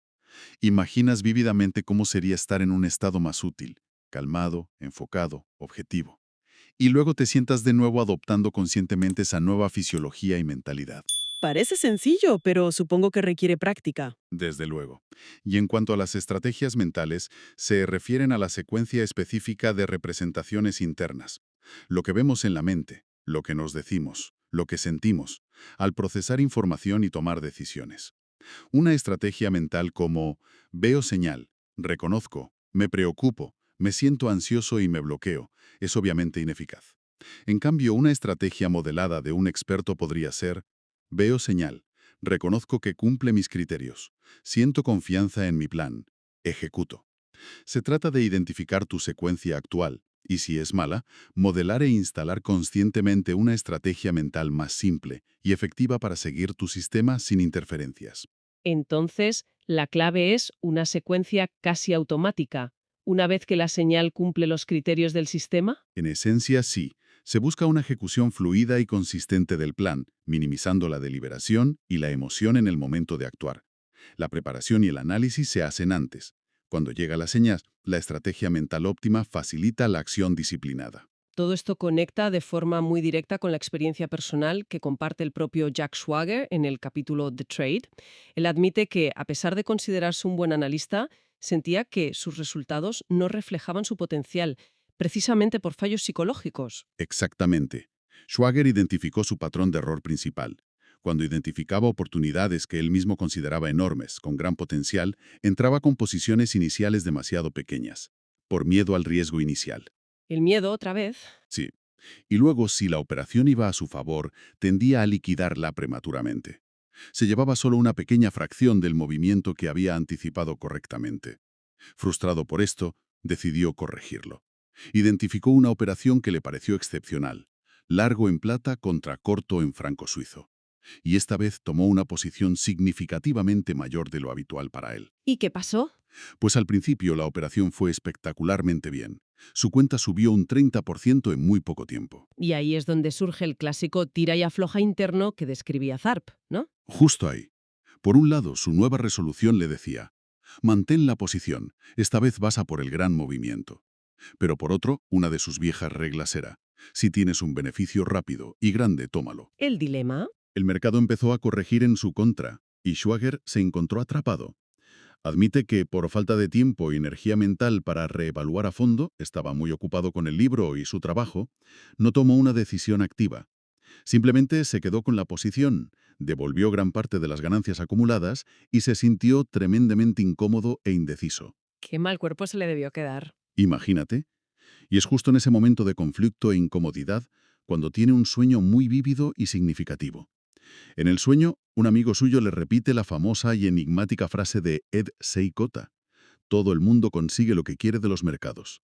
Imaginas vívidamente cómo sería estar en un estado más útil, calmado, enfocado, objetivo. Y luego te sientas de nuevo adoptando conscientemente esa nueva fisiología y mentalidad. Parece sencillo, pero supongo que requiere práctica. Desde luego. Y en cuanto a las estrategias mentales, se refieren a la secuencia específica de representaciones internas. Lo que vemos en la mente, lo que nos decimos, lo que sentimos, al procesar información y tomar decisiones. Una estrategia mental como veo señal, reconozco, me preocupo, me siento ansioso y me bloqueo, es obviamente ineficaz. En cambio, una estrategia modelada de un experto podría ser veo señal, reconozco que cumple mis criterios, siento confianza en mi plan, ejecuto. Se trata de identificar tu secuencia actual y, si es mala, modelar e instalar conscientemente una estrategia mental más simple y efectiva para seguir tu sistema sin interferencias. Entonces, la clave es una secuencia casi automática. Una vez que la señal cumple los criterios del sistema, En esencia, sí. Se busca una ejecución fluida y consistente del plan, minimizando la deliberación y la emoción en el momento de actuar. La preparación y el análisis se hacen antes. Cuando llega la señal, la estrategia mental óptima facilita la acción disciplinada. todo esto conecta de forma muy directa con la experiencia personal que comparte el propio Jack Schwager en el capítulo The Trade. Él admite que, a pesar de considerarse un buen analista, sentía que sus resultados no reflejaban su potencial, precisamente por fallos psicológicos. Exactamente. Schwager identificó su patrón de error principal. Cuando identificaba oportunidades que él mismo consideraba enormes, con gran potencial, entraba con posiciones iniciales demasiado pequeñas, por miedo al riesgo inicial. El miedo, otra vez. Sí. Y luego, si la operación iba a su favor, tendía a liquidarla prematuramente. Se llevaba solo una pequeña fracción del movimiento que había anticipado correctamente. Frustrado por esto, decidió corregirlo. Identificó una operación que le pareció excepcional, largo en plata contra corto en franco suizo. Y esta vez tomó una posición significativamente mayor de lo habitual para él. ¿Y qué pasó? Pues al principio la operación fue espectacularmente bien. Su cuenta subió un 30% en muy poco tiempo. Y ahí es donde surge el clásico tira y afloja interno que describía Tharp, ¿no? Justo ahí. Por un lado, su nueva resolución le decía, mantén la posición, esta vez vas a por el gran movimiento. Pero por otro, una de sus viejas reglas era, si tienes un beneficio rápido y grande, tómalo. El dilema. El mercado empezó a corregir en su contra, y Schwager se encontró atrapado. Admite que, por falta de tiempo y energía mental para reevaluar a fondo, estaba muy ocupado con el libro y su trabajo, no tomó una decisión activa. Simplemente se quedó con la posición, devolvió gran parte de las ganancias acumuladas y se sintió tremendamente incómodo e indeciso. Qué mal cuerpo se le debió quedar. Imagínate. Y es justo en ese momento de conflicto e incomodidad cuando tiene un sueño muy vívido y significativo. En el sueño, un amigo suyo le repite la famosa y enigmática frase de Ed Seykota: todo el mundo consigue lo que quiere de los mercados.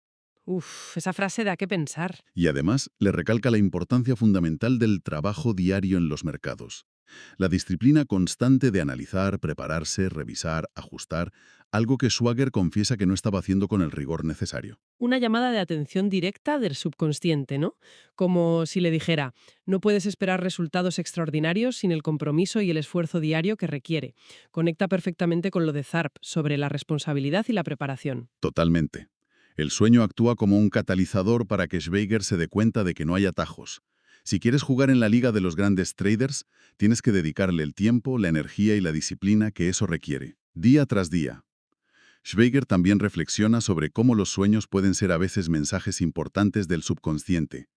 Uf, esa frase da que pensar. Y además le recalca la importancia fundamental del trabajo diario en los mercados. La disciplina constante de analizar, prepararse, revisar, ajustar, algo que Schwager confiesa que no estaba haciendo con el rigor necesario. Una llamada de atención directa del subconsciente, ¿no? Como si le dijera, no puedes esperar resultados extraordinarios sin el compromiso y el esfuerzo diario que requiere. Conecta perfectamente con lo de Tharp sobre la responsabilidad y la preparación. Totalmente. El sueño actúa como un catalizador para que Schwager se dé cuenta de que no hay atajos. Si quieres jugar en la liga de los grandes traders, tienes que dedicarle el tiempo, la energía y la disciplina que eso requiere, día tras día. Schwager también reflexiona sobre cómo los sueños pueden ser a veces mensajes importantes del subconsciente.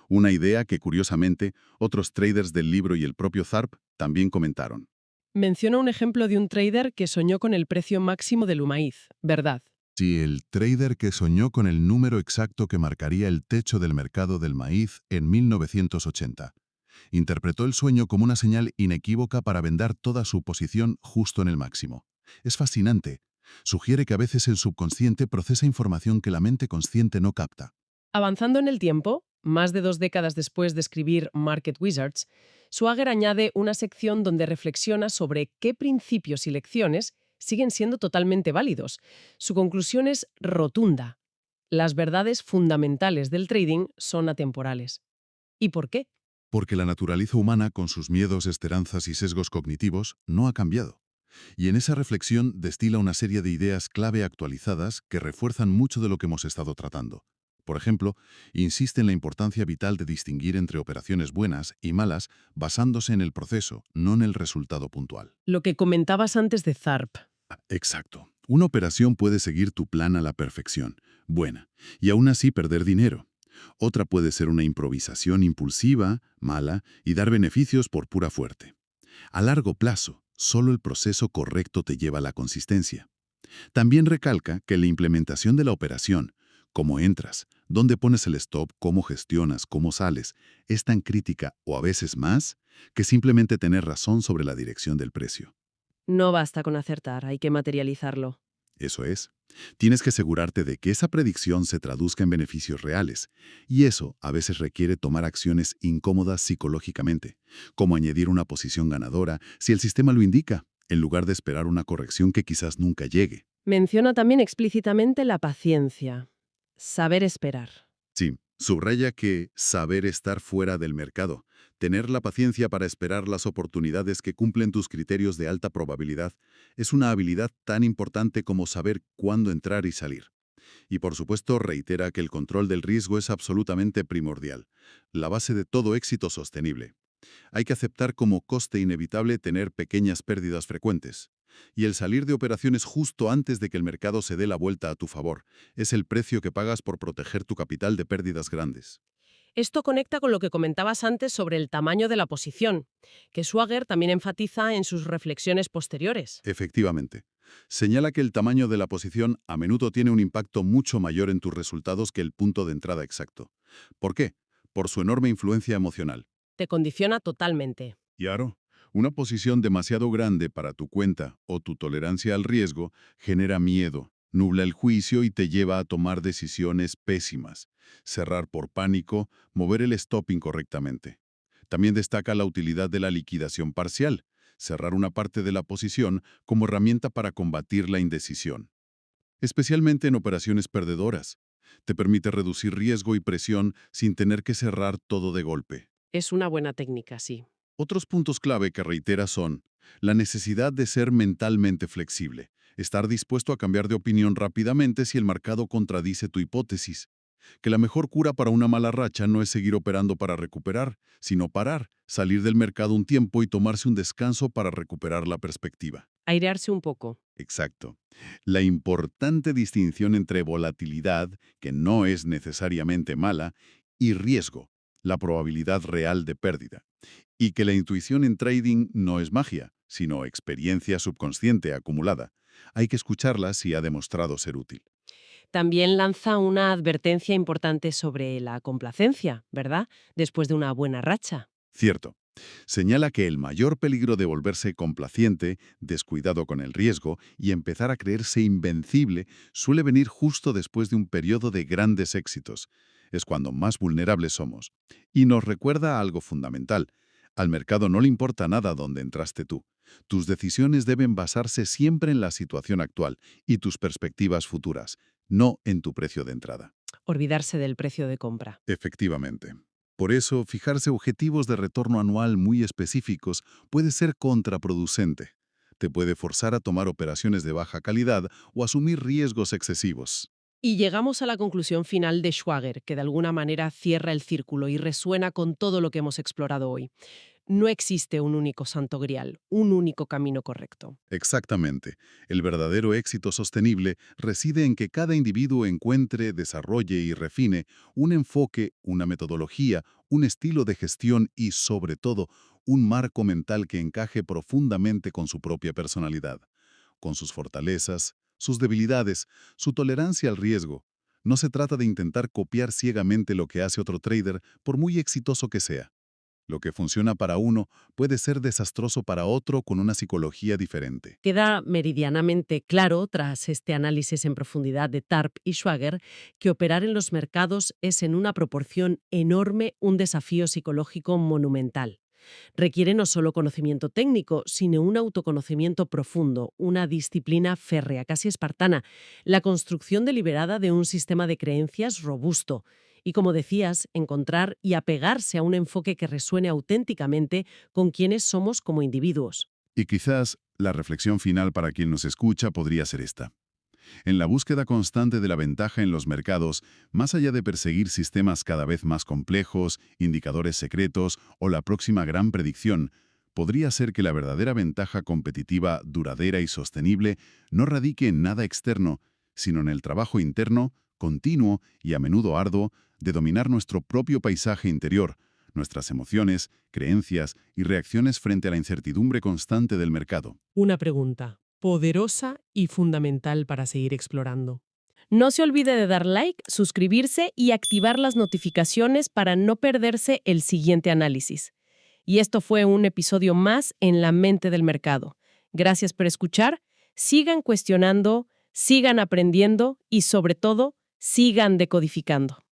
Una idea que, curiosamente, otros traders del libro y el propio Tharp también comentaron. Menciona un ejemplo de un trader que soñó con el precio máximo del maíz, ¿verdad? Sí, el trader que soñó con el número exacto que marcaría el techo del mercado del maíz en 1980. Interpretó el sueño como una señal inequívoca para vender toda su posición justo en el máximo. Es fascinante. Sugiere que a veces el subconsciente procesa información que la mente consciente no capta. Avanzando en el tiempo, más de 2 décadas después de escribir Market Wizards, Schwager añade una sección donde reflexiona sobre qué principios y lecciones siguen siendo totalmente válidos. Su conclusión es rotunda. Las verdades fundamentales del trading son atemporales. ¿Y por qué? Porque la naturaleza humana, con sus miedos, esperanzas y sesgos cognitivos, no ha cambiado. Y en esa reflexión destila una serie de ideas clave actualizadas que refuerzan mucho de lo que hemos estado tratando. Por ejemplo, insiste en la importancia vital de distinguir entre operaciones buenas y malas basándose en el proceso, no en el resultado puntual. Lo que comentabas antes de Tharp. Exacto. Una operación puede seguir tu plan a la perfección, buena, y aún así perder dinero. Otra puede ser una improvisación impulsiva, mala, y dar beneficios por pura fuerte. A largo plazo, solo el proceso correcto te lleva a la consistencia. También recalca que la implementación de la operación, cómo entras, dónde pones el stop, cómo gestionas, cómo sales, es tan crítica o a veces más que simplemente tener razón sobre la dirección del precio. No basta con acertar, hay que materializarlo. Eso es. Tienes que asegurarte de que esa predicción se traduzca en beneficios reales, y eso a veces requiere tomar acciones incómodas psicológicamente, como añadir una posición ganadora si el sistema lo indica, en lugar de esperar una corrección que quizás nunca llegue. Menciona también explícitamente la paciencia. Saber esperar. Sí, subraya que saber estar fuera del mercado, tener la paciencia para esperar las oportunidades que cumplen tus criterios de alta probabilidad, es una habilidad tan importante como saber cuándo entrar y salir. Y por supuesto reitera que el control del riesgo es absolutamente primordial, la base de todo éxito sostenible. Hay que aceptar como coste inevitable tener pequeñas pérdidas frecuentes. Y el salir de operaciones justo antes de que el mercado se dé la vuelta a tu favor es el precio que pagas por proteger tu capital de pérdidas grandes. Esto conecta con lo que comentabas antes sobre el tamaño de la posición, que Schwager también enfatiza en sus reflexiones posteriores. Efectivamente. Señala que el tamaño de la posición a menudo tiene un impacto mucho mayor en tus resultados que el punto de entrada exacto. ¿Por qué? Por su enorme influencia emocional. Te condiciona totalmente. Claro, una posición demasiado grande para tu cuenta o tu tolerancia al riesgo genera miedo, nubla el juicio y te lleva a tomar decisiones pésimas. Cerrar por pánico, mover el stop incorrectamente. También destaca la utilidad de la liquidación parcial, cerrar una parte de la posición como herramienta para combatir la indecisión. Especialmente en operaciones perdedoras. Te permite reducir riesgo y presión sin tener que cerrar todo de golpe. Es una buena técnica, sí. Otros puntos clave que reitera son la necesidad de ser mentalmente flexible, estar dispuesto a cambiar de opinión rápidamente si el mercado contradice tu hipótesis, que la mejor cura para una mala racha no es seguir operando para recuperar, sino parar, salir del mercado un tiempo y tomarse un descanso para recuperar la perspectiva. Airearse un poco. Exacto. La importante distinción entre volatilidad, que no es necesariamente mala, y riesgo, la probabilidad real de pérdida. Y que la intuición en trading no es magia, sino experiencia subconsciente acumulada. Hay que escucharla si ha demostrado ser útil. También lanza una advertencia importante sobre la complacencia, ¿verdad? Después de una buena racha. Cierto. Señala que el mayor peligro de volverse complaciente, descuidado con el riesgo y empezar a creerse invencible suele venir justo después de un periodo de grandes éxitos. Es cuando más vulnerables somos. Y nos recuerda algo fundamental. Al mercado no le importa nada dónde entraste tú. Tus decisiones deben basarse siempre en la situación actual y tus perspectivas futuras, no en tu precio de entrada. Olvidarse del precio de compra. Efectivamente. Por eso, fijarse objetivos de retorno anual muy específicos puede ser contraproducente. Te puede forzar a tomar operaciones de baja calidad o asumir riesgos excesivos. Y llegamos a la conclusión final de Schwager, que de alguna manera cierra el círculo y resuena con todo lo que hemos explorado hoy. No existe un único santo grial, un único camino correcto. Exactamente. El verdadero éxito sostenible reside en que cada individuo encuentre, desarrolle y refine un enfoque, una metodología, un estilo de gestión y, sobre todo, un marco mental que encaje profundamente con su propia personalidad, con sus fortalezas, sus debilidades, su tolerancia al riesgo. No se trata de intentar copiar ciegamente lo que hace otro trader, por muy exitoso que sea. Lo que funciona para uno puede ser desastroso para otro con una psicología diferente. Queda meridianamente claro, tras este análisis en profundidad de Tarp y Schwager, que operar en los mercados es en una proporción enorme un desafío psicológico monumental. Requiere no solo conocimiento técnico, sino un autoconocimiento profundo, una disciplina férrea, casi espartana, la construcción deliberada de un sistema de creencias robusto. Y como decías, encontrar y apegarse a un enfoque que resuene auténticamente con quienes somos como individuos. Y quizás la reflexión final para quien nos escucha podría ser esta. En la búsqueda constante de la ventaja en los mercados, más allá de perseguir sistemas cada vez más complejos, indicadores secretos o la próxima gran predicción, podría ser que la verdadera ventaja competitiva, duradera y sostenible no radique en nada externo, sino en el trabajo interno, continuo y a menudo arduo, de dominar nuestro propio paisaje interior, nuestras emociones, creencias y reacciones frente a la incertidumbre constante del mercado. Una pregunta poderosa y fundamental para seguir explorando. No se olvide de dar like, suscribirse y activar las notificaciones para no perderse el siguiente análisis. Y esto fue un episodio más en La Mente del Mercado. Gracias por escuchar, sigan cuestionando, sigan aprendiendo y sobre todo, sigan decodificando.